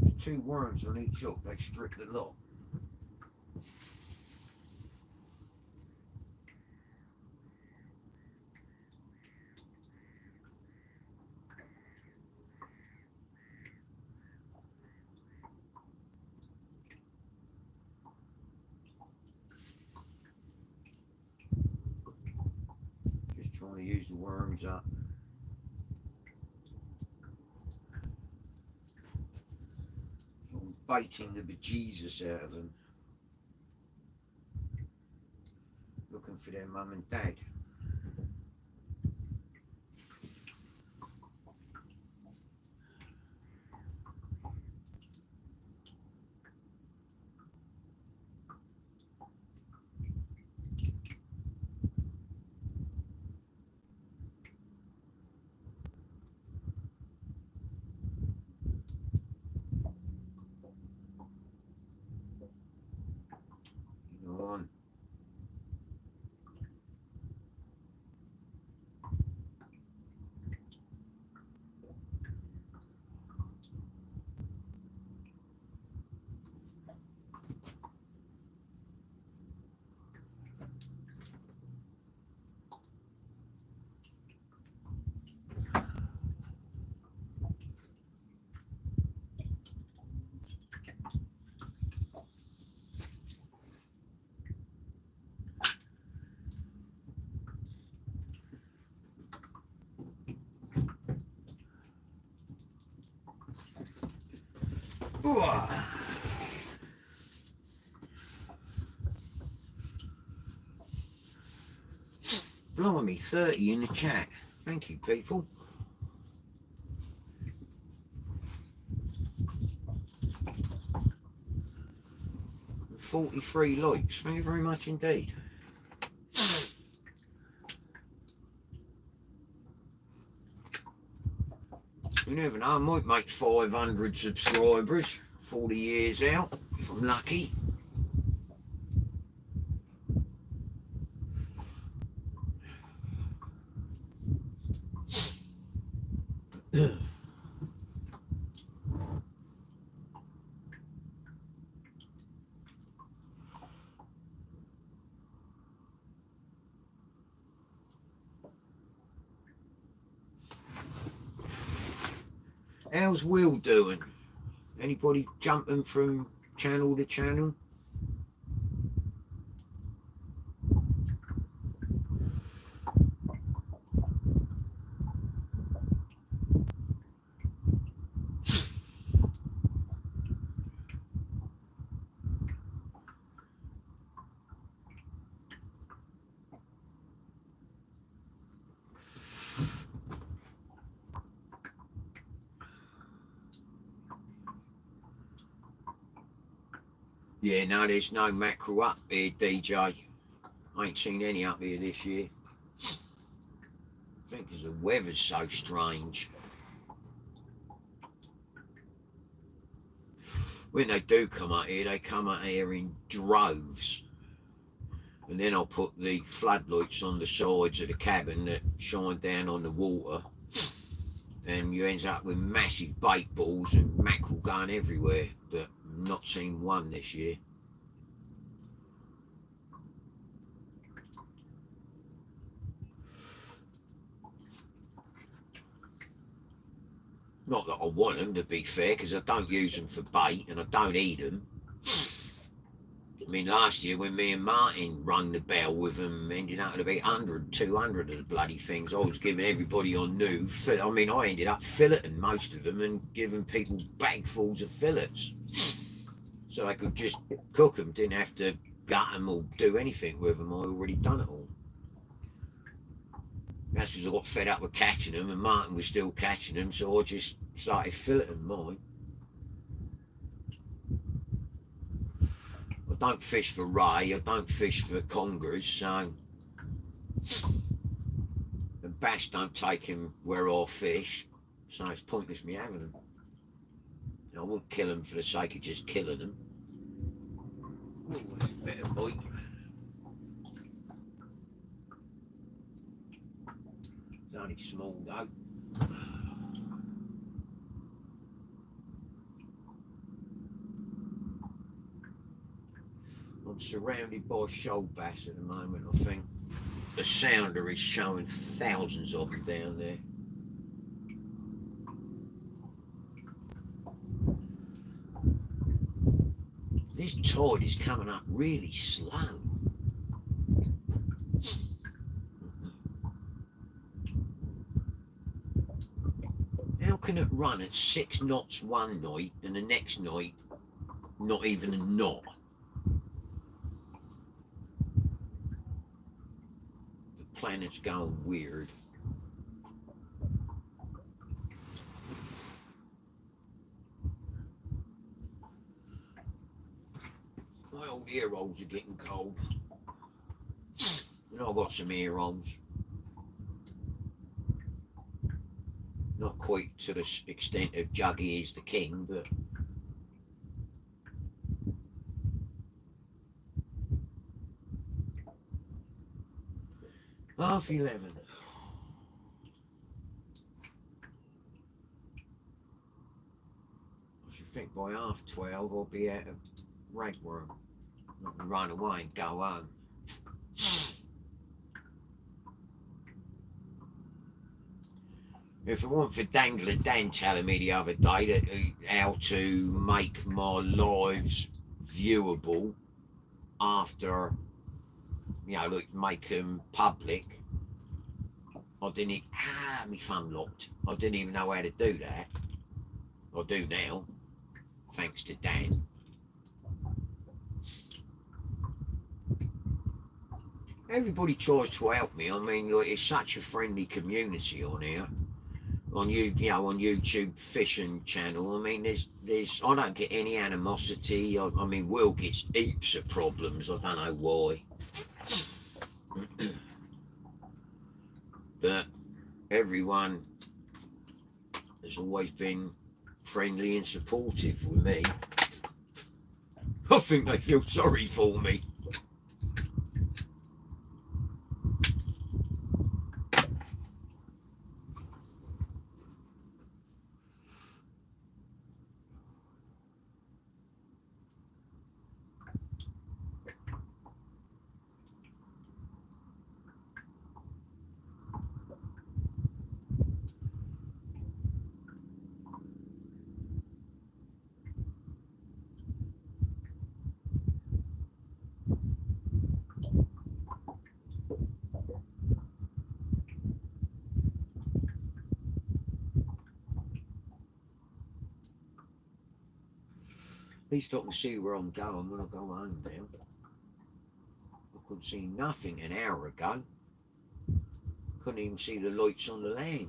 There's 2 worms on each hook, they stripped the lot. Just trying to use the worms up. I'm biting the bejesus out of them. Looking for their mum and dad. Go on. Blimey, 30 in the chat. Thank you, people. 43 likes. Thank you very much indeed. You never know, I might make 500 subscribers 40 years out, if I'm lucky. How's Will doing? Anybody jumping from channel to channel? Yeah, no, there's no mackerel up here, DJ. I ain't seen any up here this year. I think because the weather's so strange. When they do come out here, they come out here in droves. And then I'll put the floodlights on the sides of the cabin that shine down on the water. And you end up with massive bait balls and mackerel going everywhere. But I've not seen one this year. Not that I want them, to be fair, because I don't use them for bait and I don't eat them. I mean, last year when me and Martin rung the bell with them, ended up to be 100, 200 of the bloody things. I was giving everybody I knew, I mean, I ended up filleting most of them and giving people bagfuls of fillets. So I could just cook them, didn't have to gut them or do anything with them. I already done it all. That's because I got fed up with catching them and Martin was still catching them, so I just started filleting mine. I don't fish for ray, I don't fish for congers, so the bass don't take him where I fish, so it's pointless me having them. I won't kill them for the sake of just killing them. Oh, that's a better bite. It's only small though. I'm surrounded by shoal bass at the moment, I think. The sounder is showing thousands of them down there. This tide is coming up really slow. How can it run at 6 knots one night and the next night not even a knot? The planet's going weird. My old ear rolls are getting cold. And I've got some ear rolls. Not quite to the extent of Juggy is the king, but half 11. I should think by half 12 I'll be out of ragworm. Not to run away and go home. If it weren't for Dangler Dan telling me the other day that how to make my lives viewable after, you know, like make them public, I didn't. My thumb locked. I didn't even know how to do that. I do now, thanks to Dan. Everybody tries to help me. I mean, like, it's such a friendly community on here. On on YouTube fishing channel. I mean, there's I don't get any animosity. I mean, Will gets heaps of problems. I don't know why. But everyone has always been friendly and supportive with me. I think they feel sorry for me. least I can see where I'm going when I go home now. I couldn't see nothing an hour ago. Couldn't even see the lights on the land.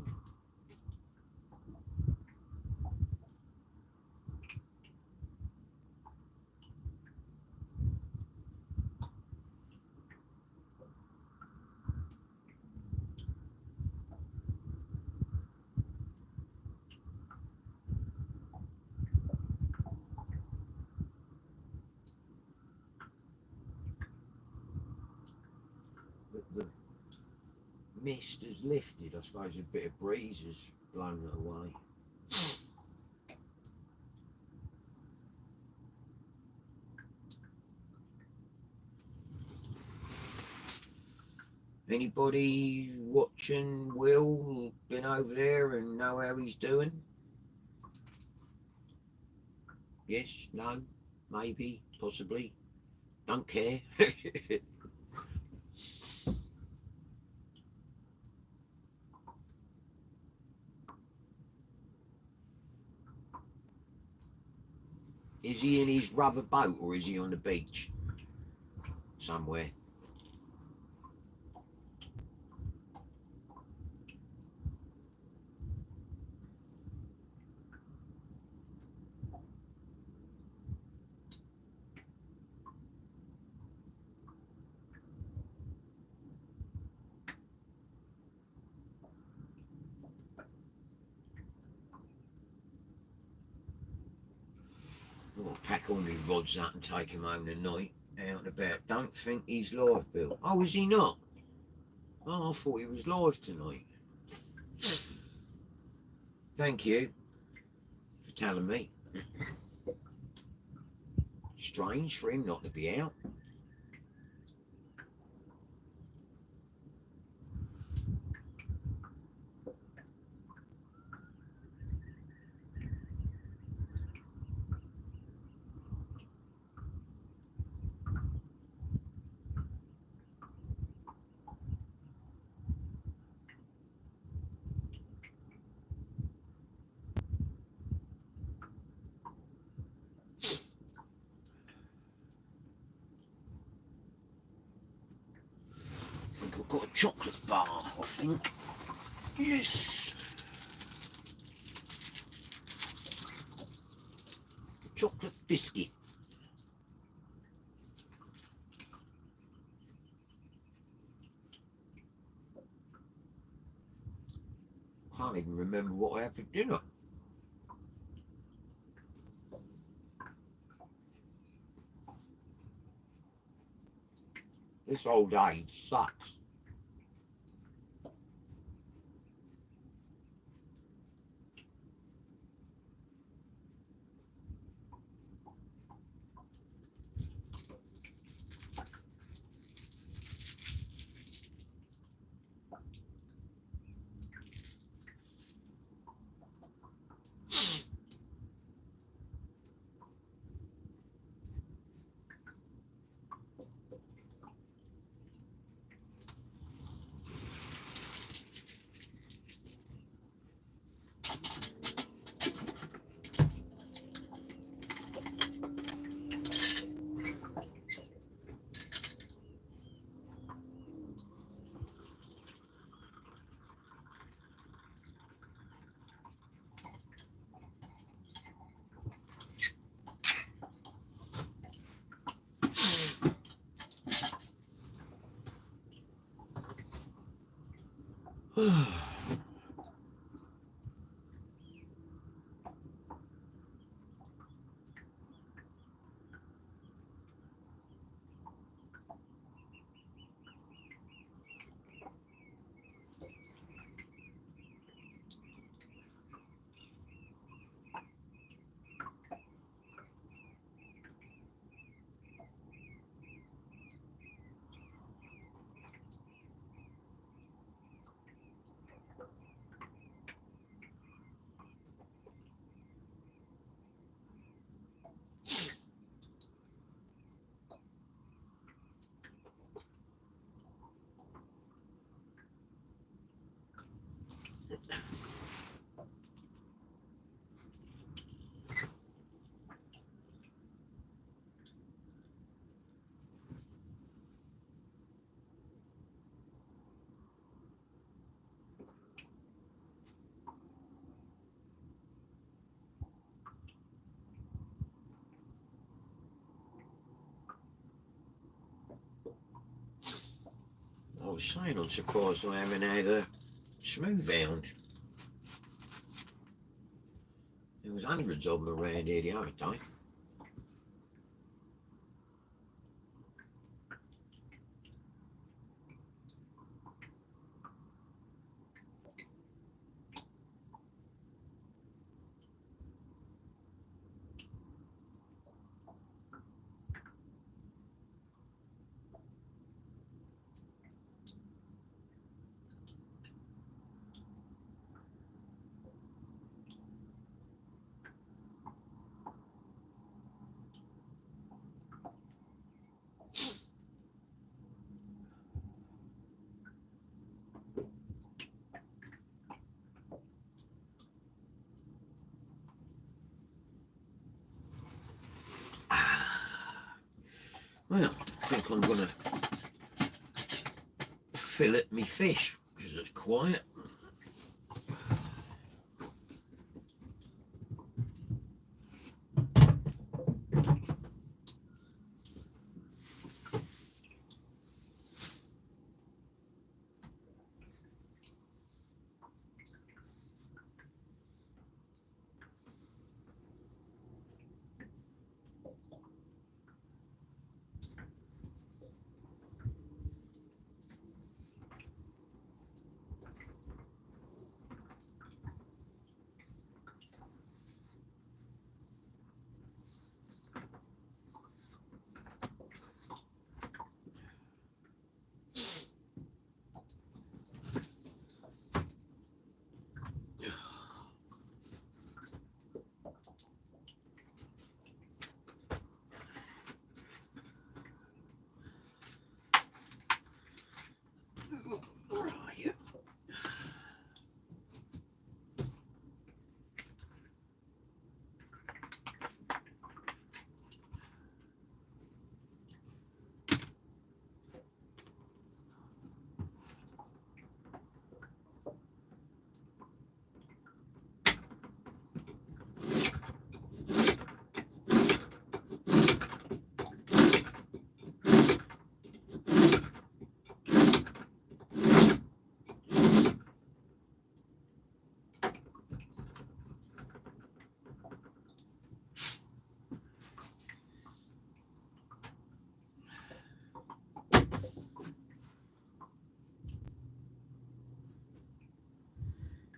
But the mist has lifted. I suppose a bit of breeze has blown it away. Anybody watching Will been over there and know how he's doing? Yes, no, maybe, possibly. Don't care. Is he in his rubber boat or is he on the beach somewhere? I'll pack all my rods up and take him home tonight, out and about. Don't think he's live, Bill. Oh, is he not? Oh, I thought he was live tonight. Thank you for telling me. Strange for him not to be out. I think I've got a chocolate bar, I think. Yes! A chocolate biscuit. Can't even remember what I had for dinner. This old age sucks. was saying, I'm surprised I haven't had a smooth hound. There was hundreds of them around here the other day. Well, I think I'm going to fillet me fish because it's quiet. Right.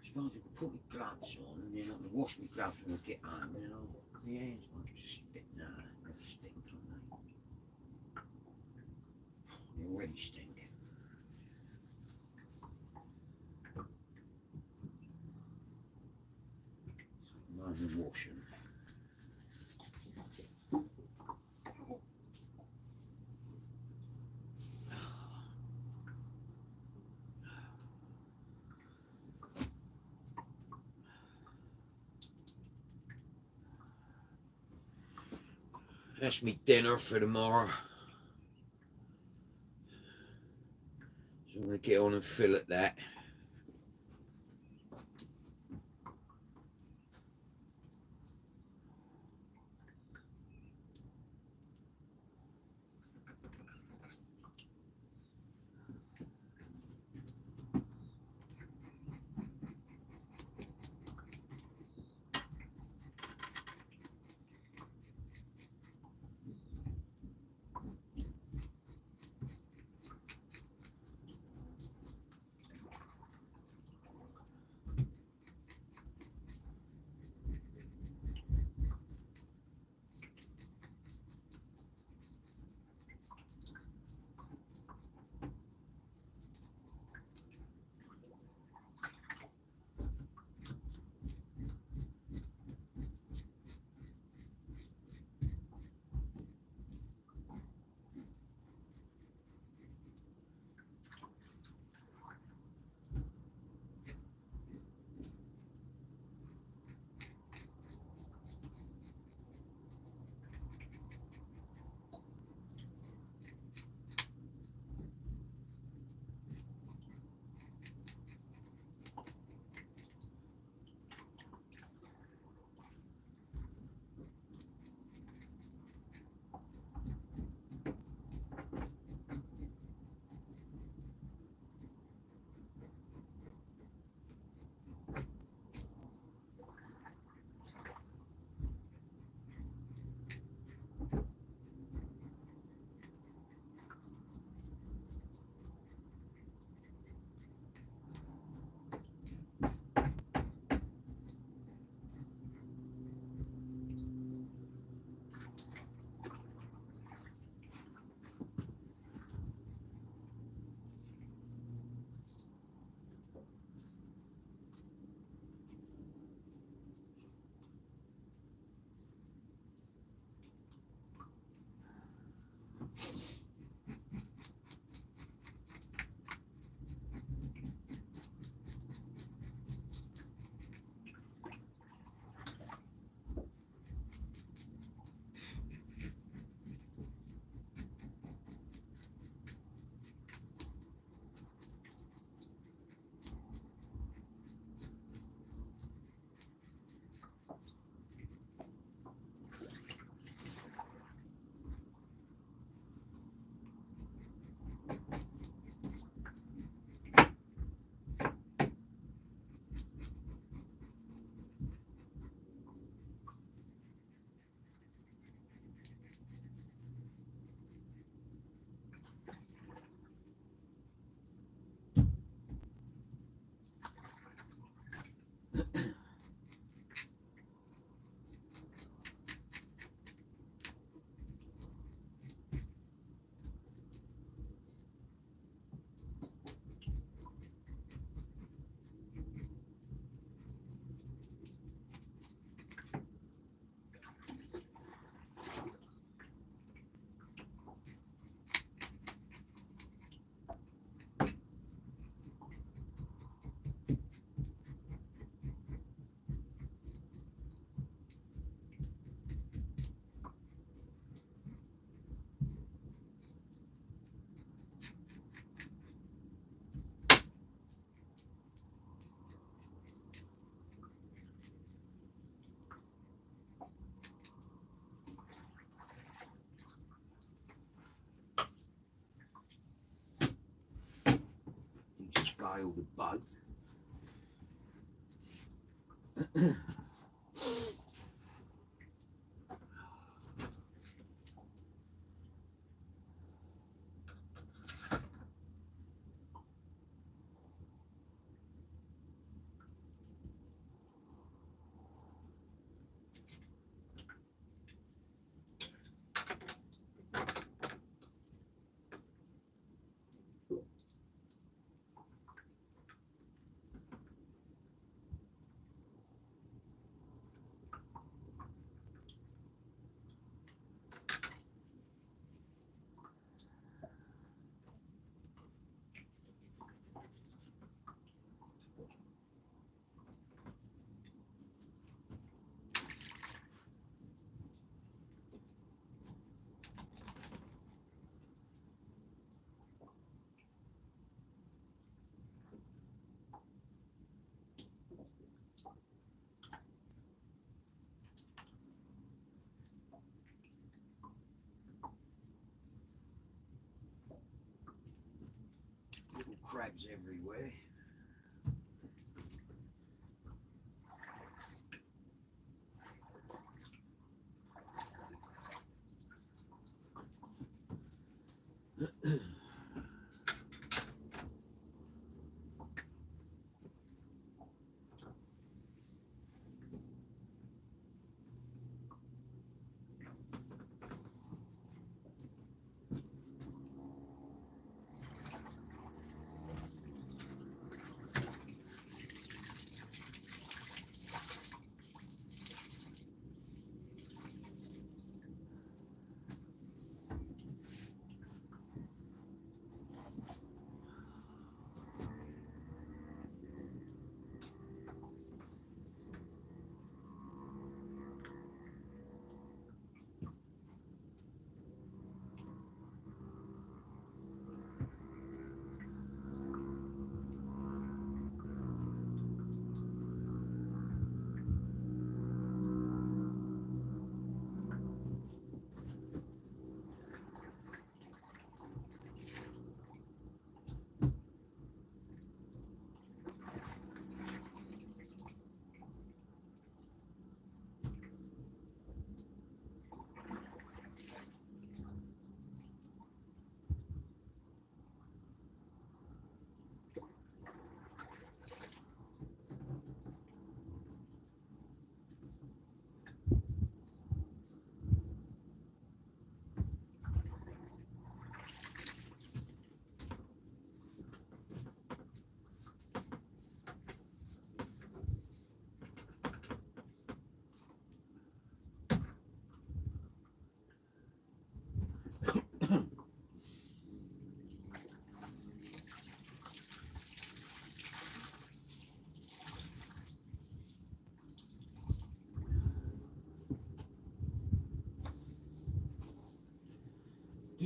Suppose I could put my gloves on and then I can wash my gloves when I get home and then my hands won't stick. No, never stink on they. They already stink. So I'm only washing. That's me dinner for tomorrow. So I'm going to get on and fillet that. You just scale the boat. Little crabs everywhere.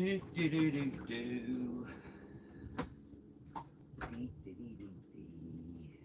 Do, do, do, do, do. Dee, dee, dee, dee, dee.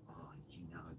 Oh, she knows.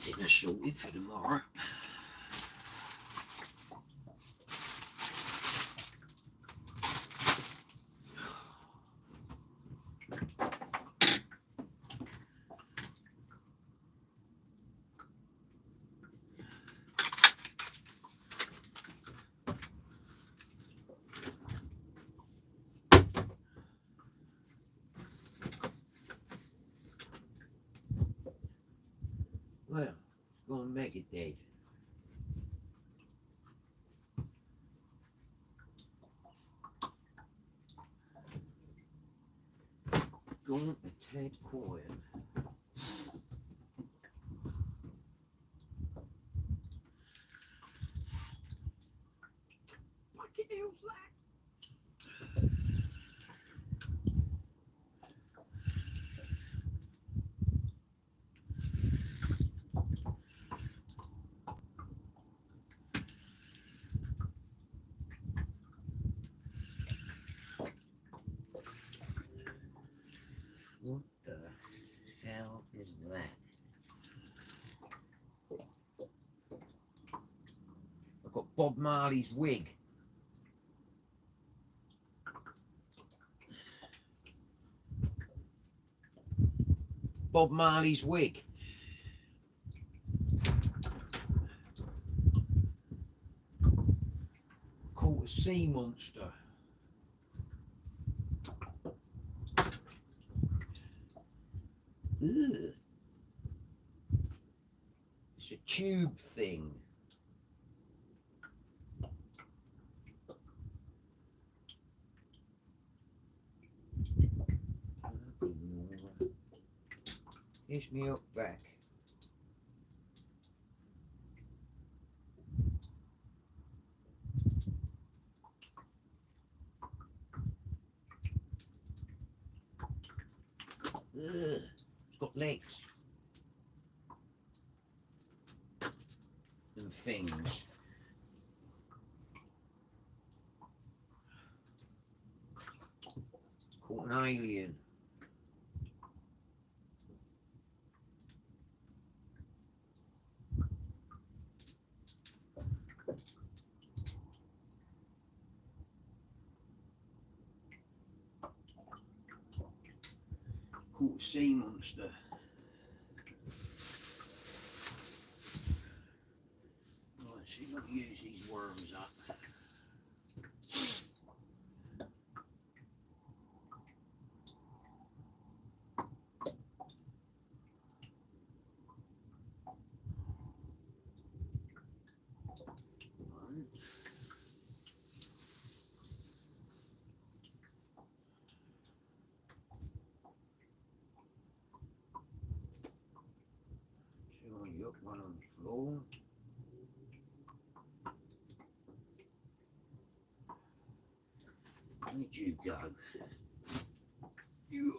Dinner sorted for tomorrow. Well, go and make it, Dave. Go on to Ted quiet. Fucking hell's that? What the hell is that? I've got Bob Marley's wig. Bob Marley's wig. Caught a sea monster. Ugh. It's a tube thing. Here's me up back. Ugh. It's got legs and things. Caught an alien. Caught a sea monster. Right, see if I can use these worms up. Yup, one on the floor. Where'd you go? You.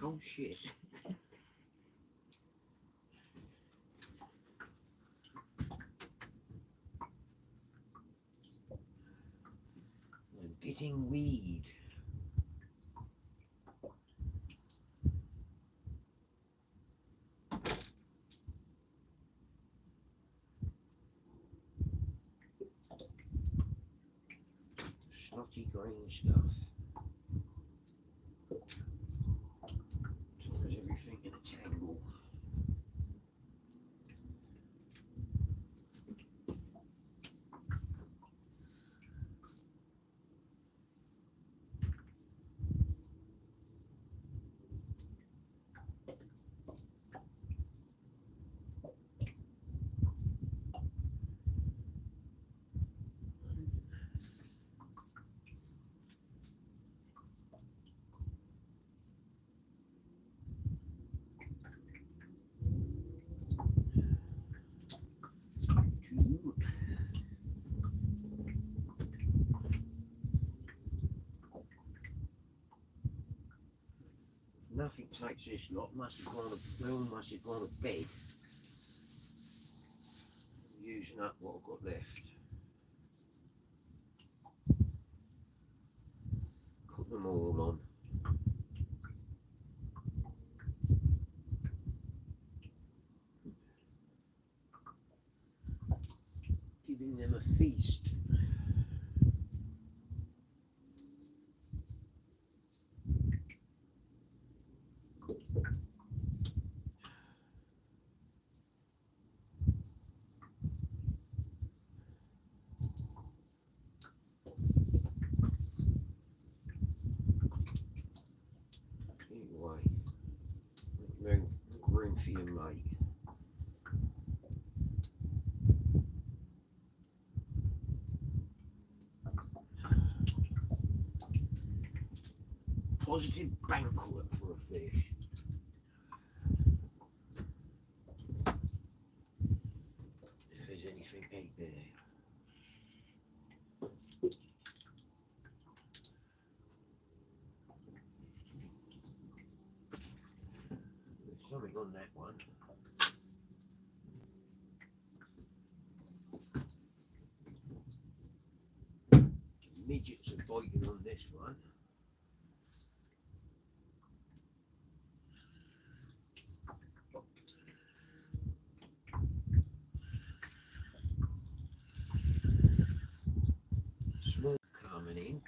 Oh shit. I'm getting weed. Snotty green stuff. Throws everything in a tangle. Nothing takes this lot. They all must have gone to bed. I'm using up what I've got left. Put them all on. Giving them a feast. Anyway, room for your mate. Positive banquet for a fish. If there's anything out there. There's something on that one. Midgets are biting on this one. Small coming in.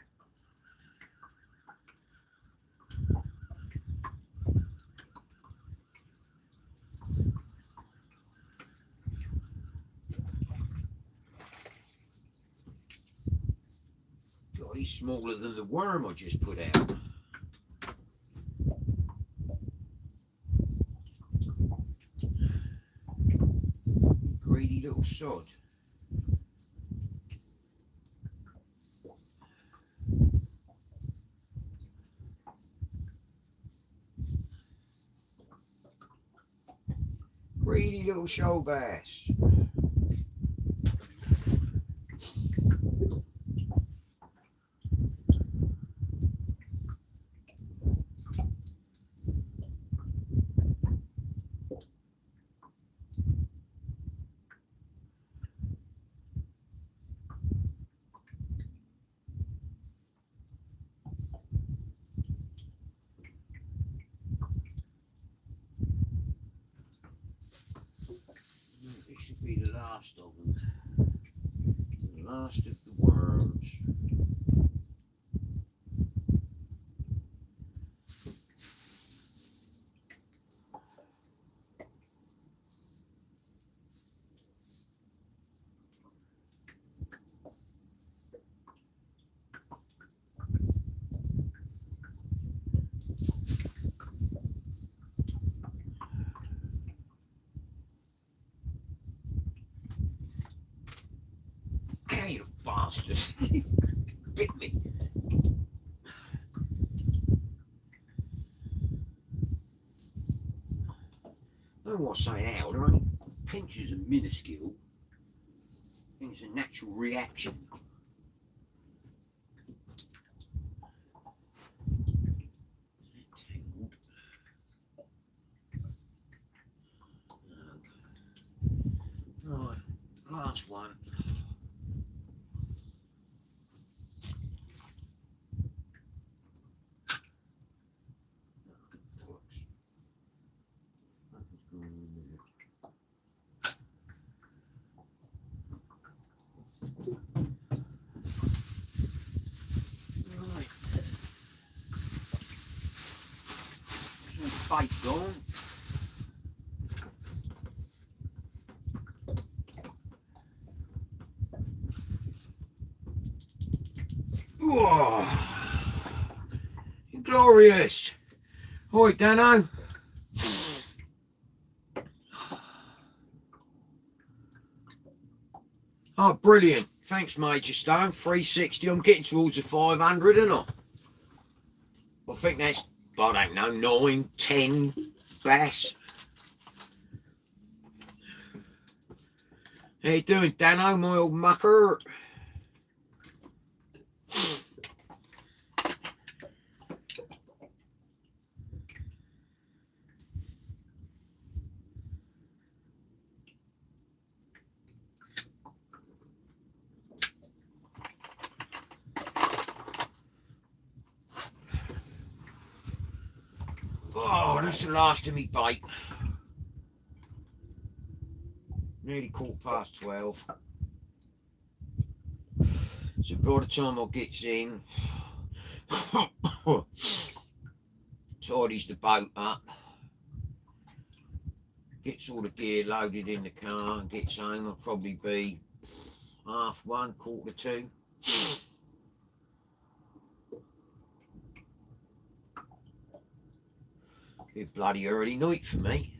God, he's smaller than the worm I just put out. Greedy little sod. Greedy little shoal bass. This should be the last of them. The last of the worms. Ow, you bastard! You bit me. I don't want to say ow, they're only pinches are minuscule. I think it's a natural reaction. Tangled. last one. Right. Some bait gone. Whoa. Glorious. All right, Dano. Oh, brilliant. Thanks, Major Stone. 360. I'm getting towards the 500, aren't I? I think that's, I don't know, 9, 10 bass. How you doing, Dano, my old mucker? Oh, that's the last of me bait. Nearly 12:15. So by the time I gets in, tidies the boat up, gets all the gear loaded in the car and gets home, I'll probably be 1:30, 1:45. Be a bloody early night for me.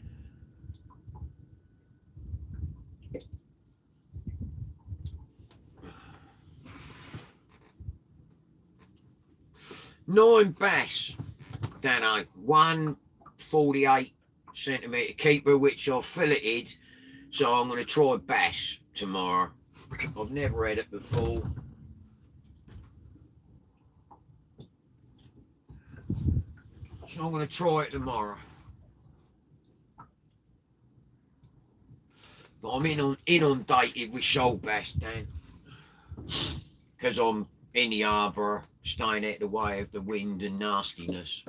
Nine bass, Dano, 148cm keeper, which I've filleted, so I'm going to try bass tomorrow. I've never had it before. So I'm going to try it tomorrow. But I'm inundated with shoal bass, Dan, because I'm in the harbour, staying out of the way of the wind and nastiness.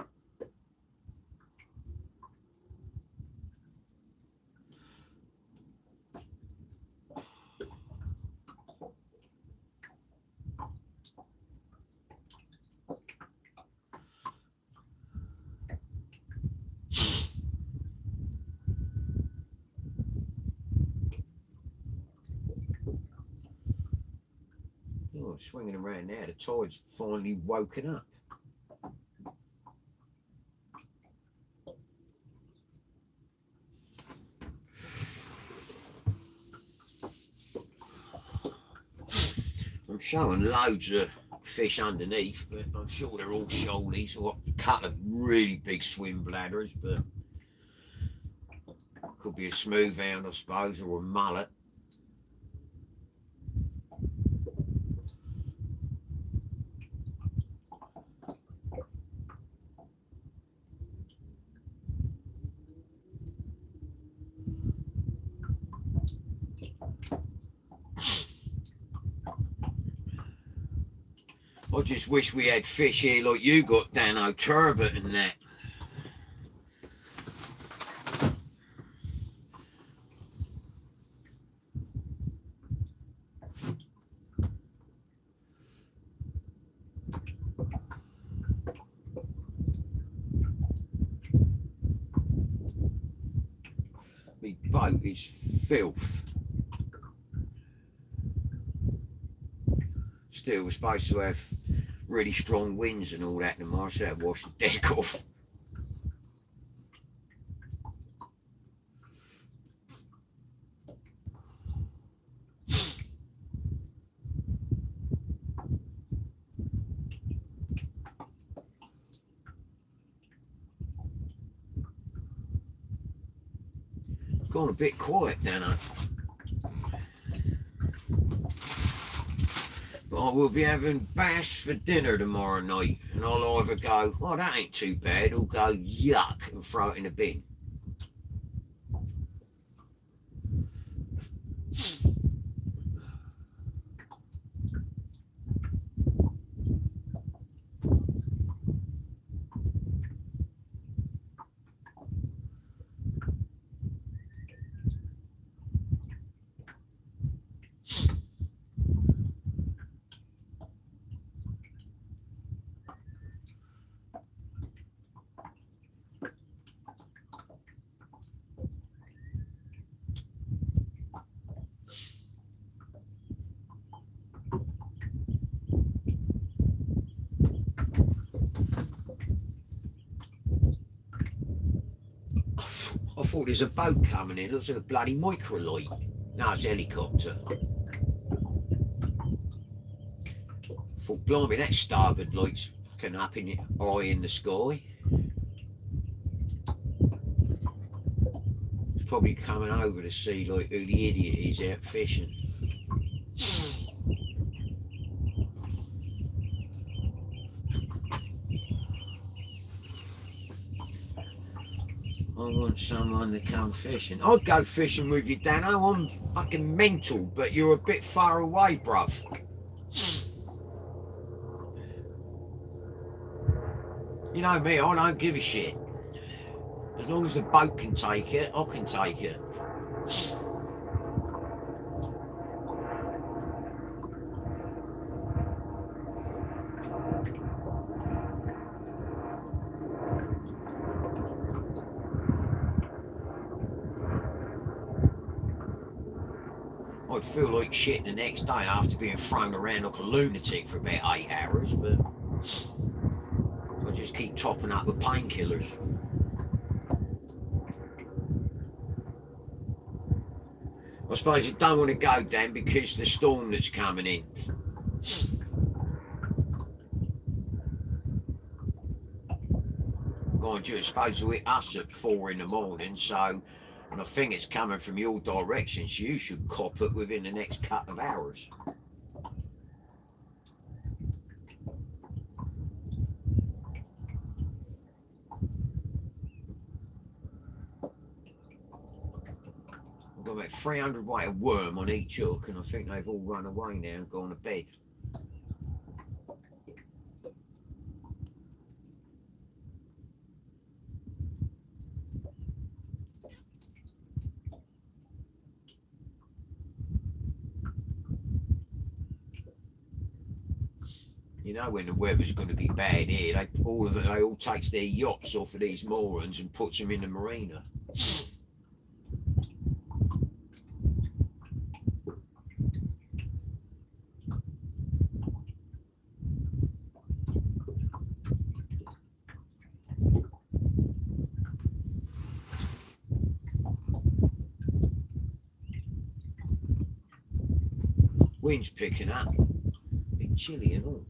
Oh, swinging around now, the tide's finally woken up. I'm showing loads of fish underneath, but I'm sure they're all shoalies. I've got a couple of really big swim bladders, but could be a smooth hound, I suppose, or a mullet. I just wish we had fish here like you got, Dano, turbot and that. My boat is filth. Still, we're supposed to have really strong winds and all that tomorrow, so that'll wash the deck off. It's gone a bit quiet, Dano. I will be having bass for dinner tomorrow night, and I'll either go, oh, that ain't too bad, or go, yuck, and throw it in a bin. thought there's a boat coming in. It looks like a bloody microlight. No, it's a helicopter. I thought, blimey, that starboard light's fucking up in high in the sky. It's probably coming over to see like who the idiot is out fishing. I want someone to come fishing. I'd go fishing with you, Dano. I'm fucking mental, but you're a bit far away, bruv. You know me, I don't give a shit. As long as the boat can take it, I can take it. I'd feel like shit the next day after being thrown around like a lunatic for about 8 hours, but I just keep topping up with painkillers. I suppose I don't want to go, Dan, because the storm that's coming in. Mind you, it's supposed to hit us at 4 in the morning, so, and I think it's coming from your direction, so you should cop it within the next couple of hours. I've got about 300 weight of worm on each hook, and I think they've all run away now and gone to bed. You know when the weather's going to be bad here, they all takes their yachts off of these moorings and puts them in the marina. Wind's picking up, a bit chilly and all.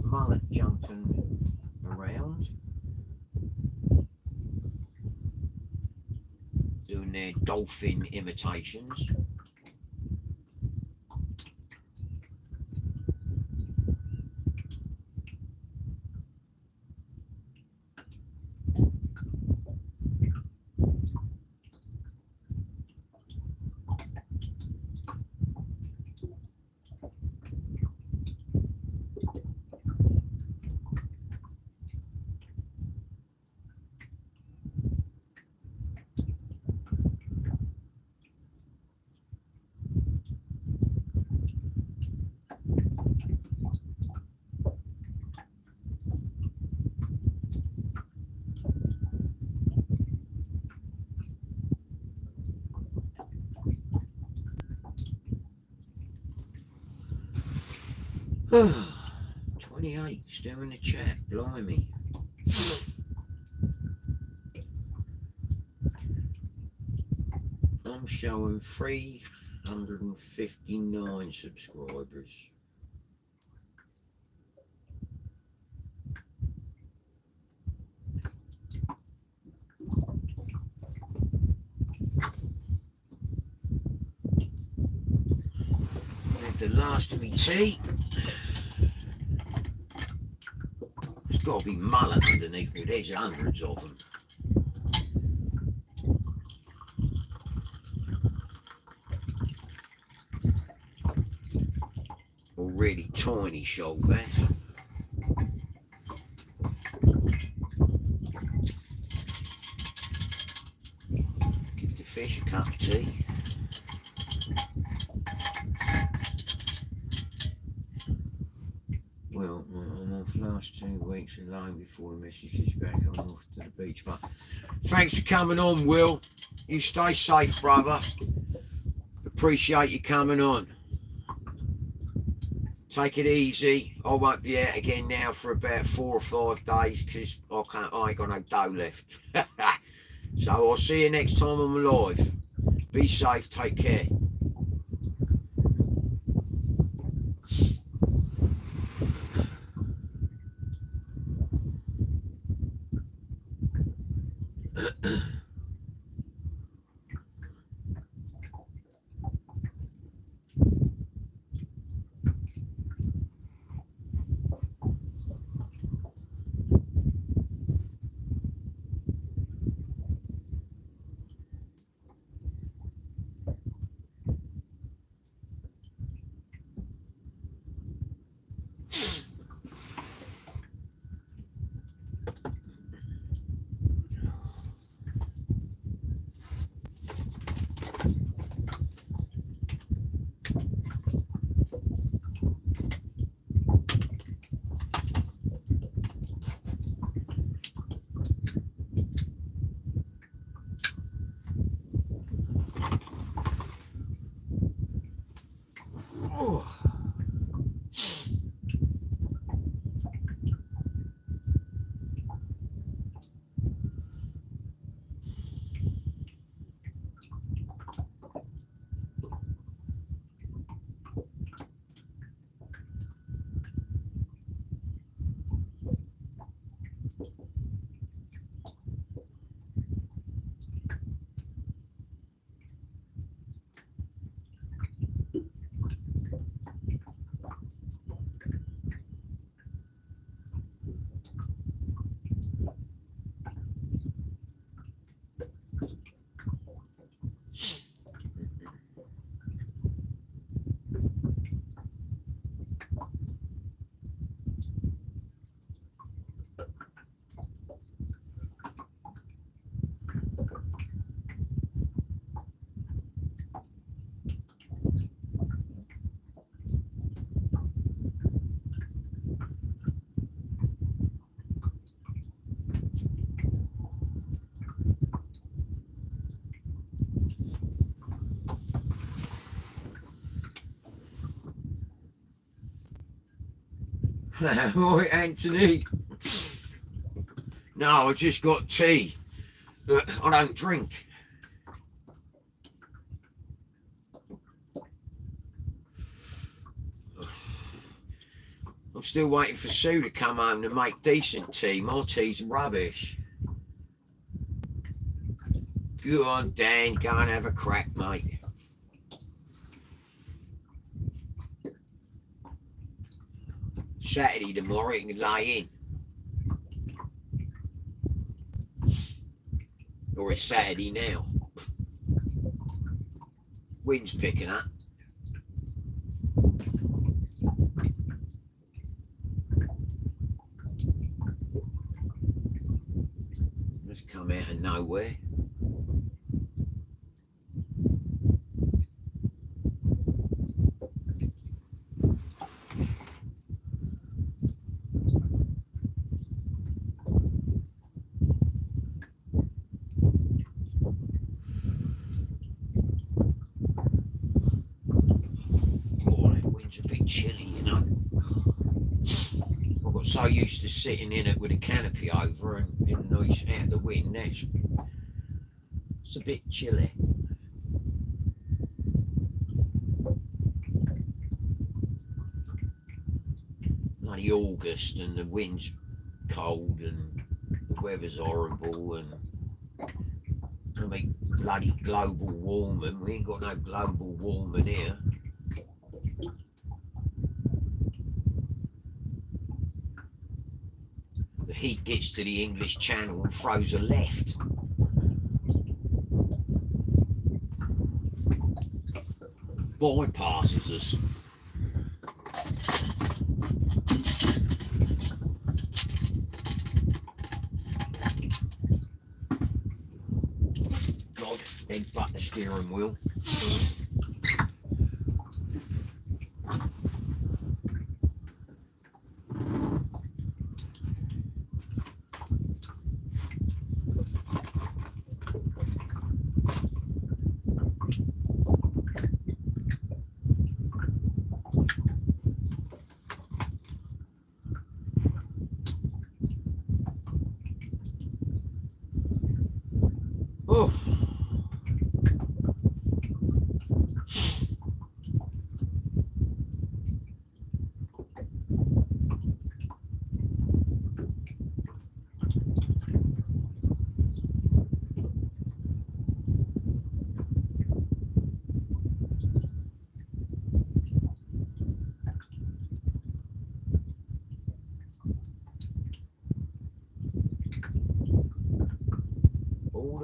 Mullet jumping around, doing their dolphin imitations. Oh, 28 still in the chat, blimey. I'm showing 359 subscribers. Had the last of me tea. There's got to be mullet underneath me. There's hundreds of them. Or really tiny shoal bass. Give the fish a cup of tea. Well, I'm off last 2 weeks alone before the missus gets back. I'm off to the beach. But thanks for coming on, Will. You stay safe, brother. Appreciate you coming on. Take it easy. I won't be out again now for about 4 or 5 days because I ain't got no dough left. So I'll see you next time I'm live. Be safe. Take care. Right, Anthony. No, I just got tea. I don't drink. I'm still waiting for Sue to come home to make decent tea. My tea's rubbish. Go on, Dan. Go and have a crack, mate. Saturday tomorrow, you can lay in. Or it's Saturday now. Wind's picking up. Just come out of nowhere. Chilly, you know. I got so used to sitting in it with a canopy over and in nice out the wind. That's it's a bit chilly. Bloody August and the wind's cold and the weather's horrible and I mean bloody global warming. We ain't got no global warming here. The heat gets to the English Channel and throws a left. Bypasses us. God, headbutt the steering wheel.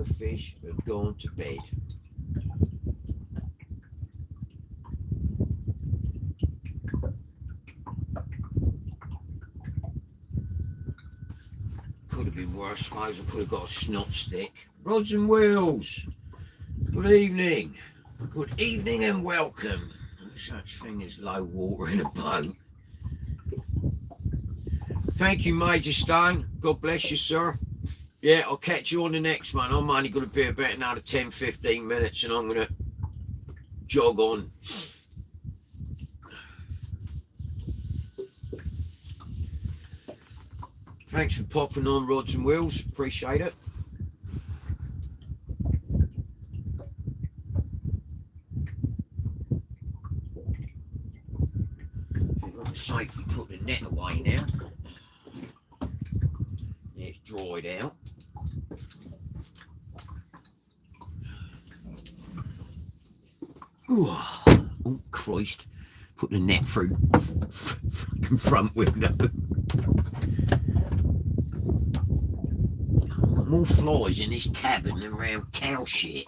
the fish have gone to bed. Could have been worse. I suppose I could have got a snot stick. Rods and wheels. Good evening. Good evening and welcome. No such thing as low water in a boat. Thank you, Major Stone. God bless you, sir. Yeah, I'll catch you on the next one. I'm only going to be about another 10-15 minutes and I'm going to jog on. Thanks for popping on, Rods and Wheels. Appreciate it. I think I'm safely put the net away now. Yeah, it's dried out. Ooh. Oh, Christ. Put the net through fucking front window. More flies in this cabin than around cow shit.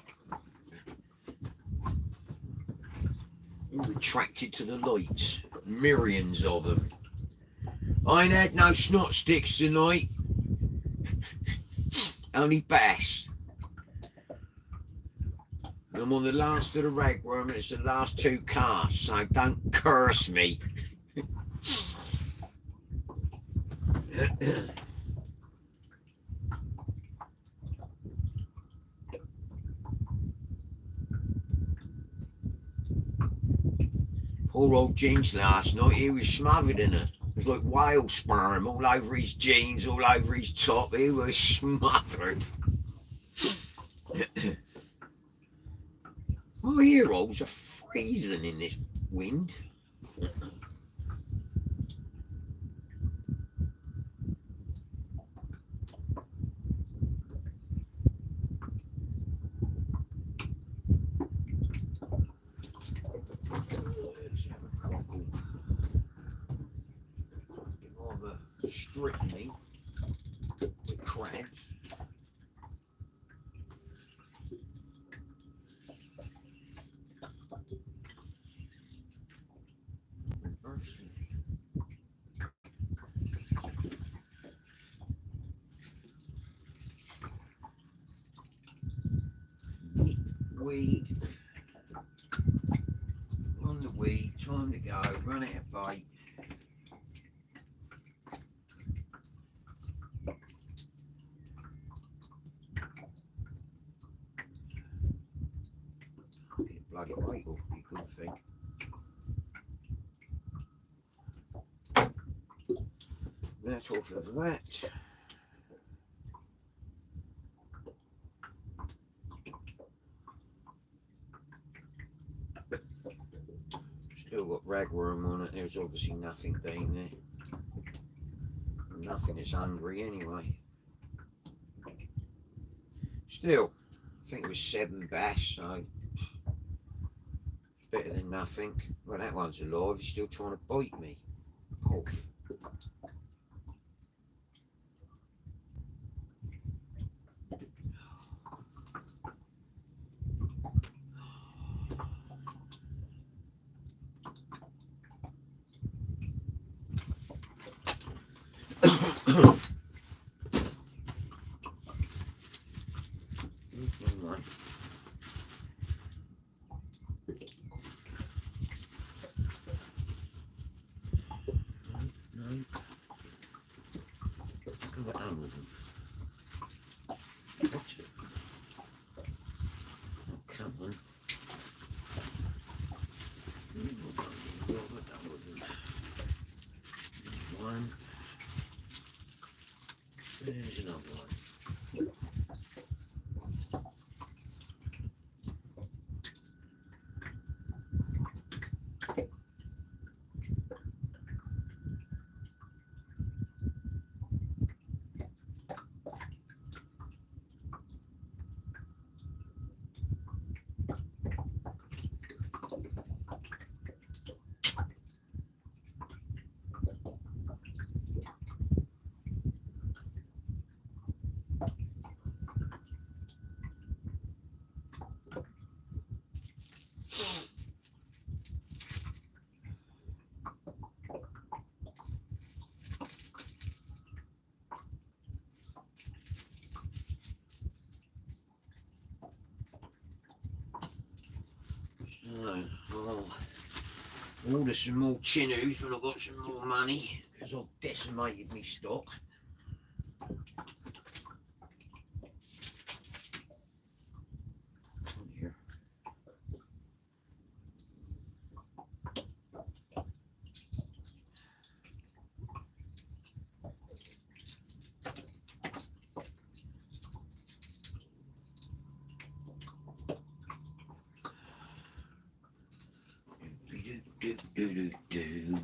All attracted to the lights. Millions of them. I ain't had no snot sticks tonight. Only bass. I'm on the last of the ragworm and it's the last 2 casts, so don't curse me. Poor old James last night, he was smothered in it. It was like whale sperm all over his jeans, all over his top. He was smothered. My heroes are freezing in this wind. Strictly with crabs. Weed. On the weed, time to go, run out of bait. Bloody weight off me, good thing. That's off of that. Still got ragworm on it. There's obviously nothing down there. Nothing is hungry anyway. Still, I think it was 7 bass, so it's better than nothing. Well, that one's alive. He's still trying to bite me. Off. Order some more chinnoos when I've got some more money, because I've decimated my stock. Do.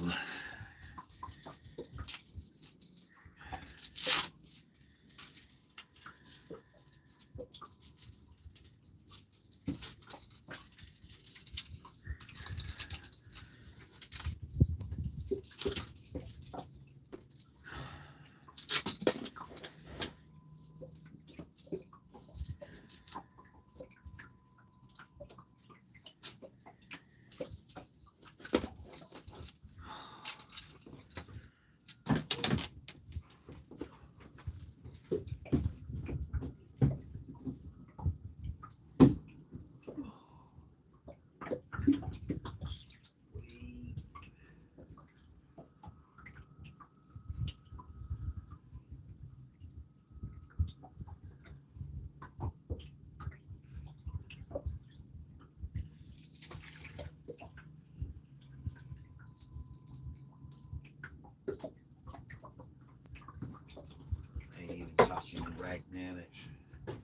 Ain't even touching the rag now, that's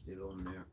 still on there.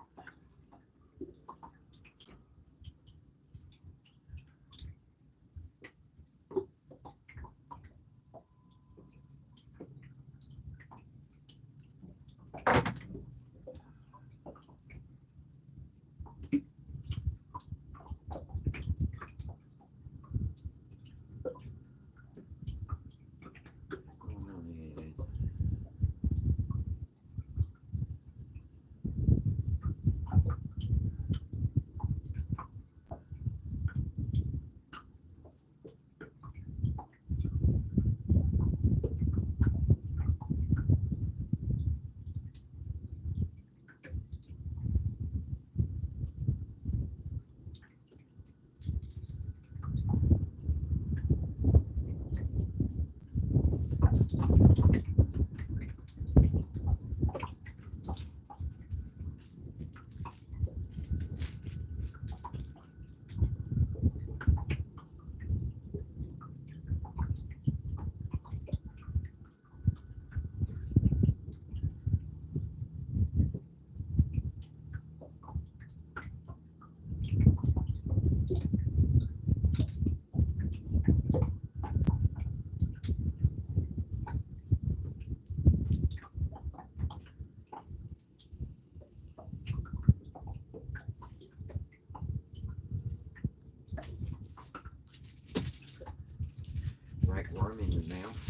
Ragworm in the mouth.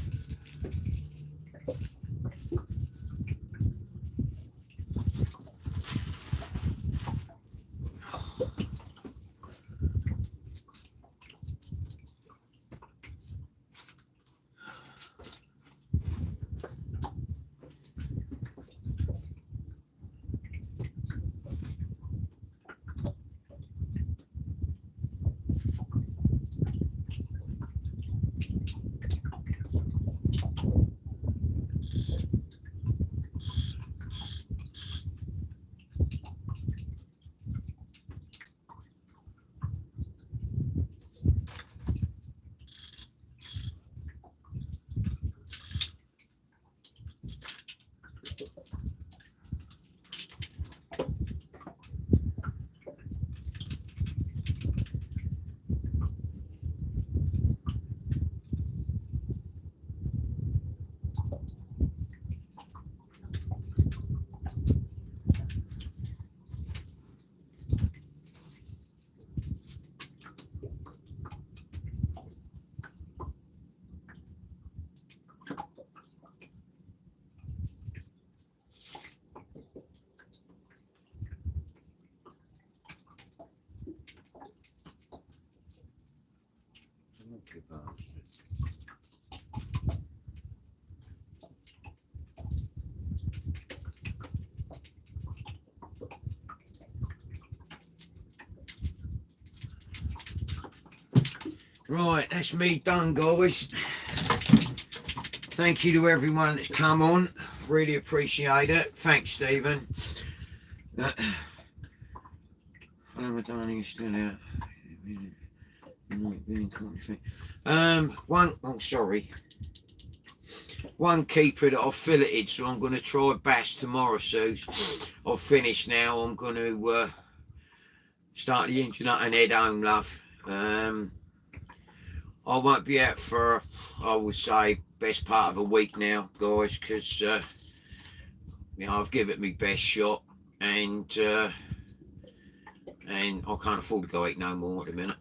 Good bastard. Right, that's me done, guys. Thank you to everyone that's come on. Really appreciate it. Thanks, Stephen. Hello, darling, still out. One keeper that I've filleted, so I'm going to try bass tomorrow, so I've finished now. I'm going to start the engine up and head home, love. I won't be out for, I would say, best part of a week now, guys, because you know, I've given it my best shot, and I can't afford to go eat no more at the minute.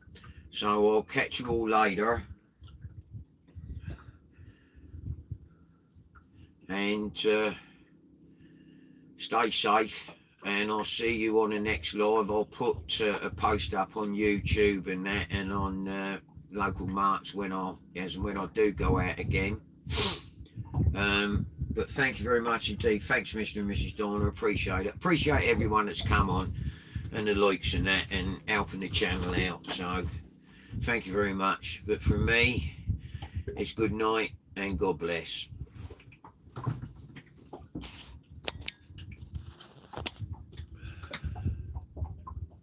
So I'll catch you all later, and stay safe, and I'll see you on the next live. I'll put a post up on YouTube and that, and on local marks when I do go out again. But thank you very much indeed. Thanks, Mr. and Mrs. Donna. Appreciate it. Appreciate everyone that's come on and the likes and that and helping the channel out. So thank you very much. But for me, it's good night and God bless.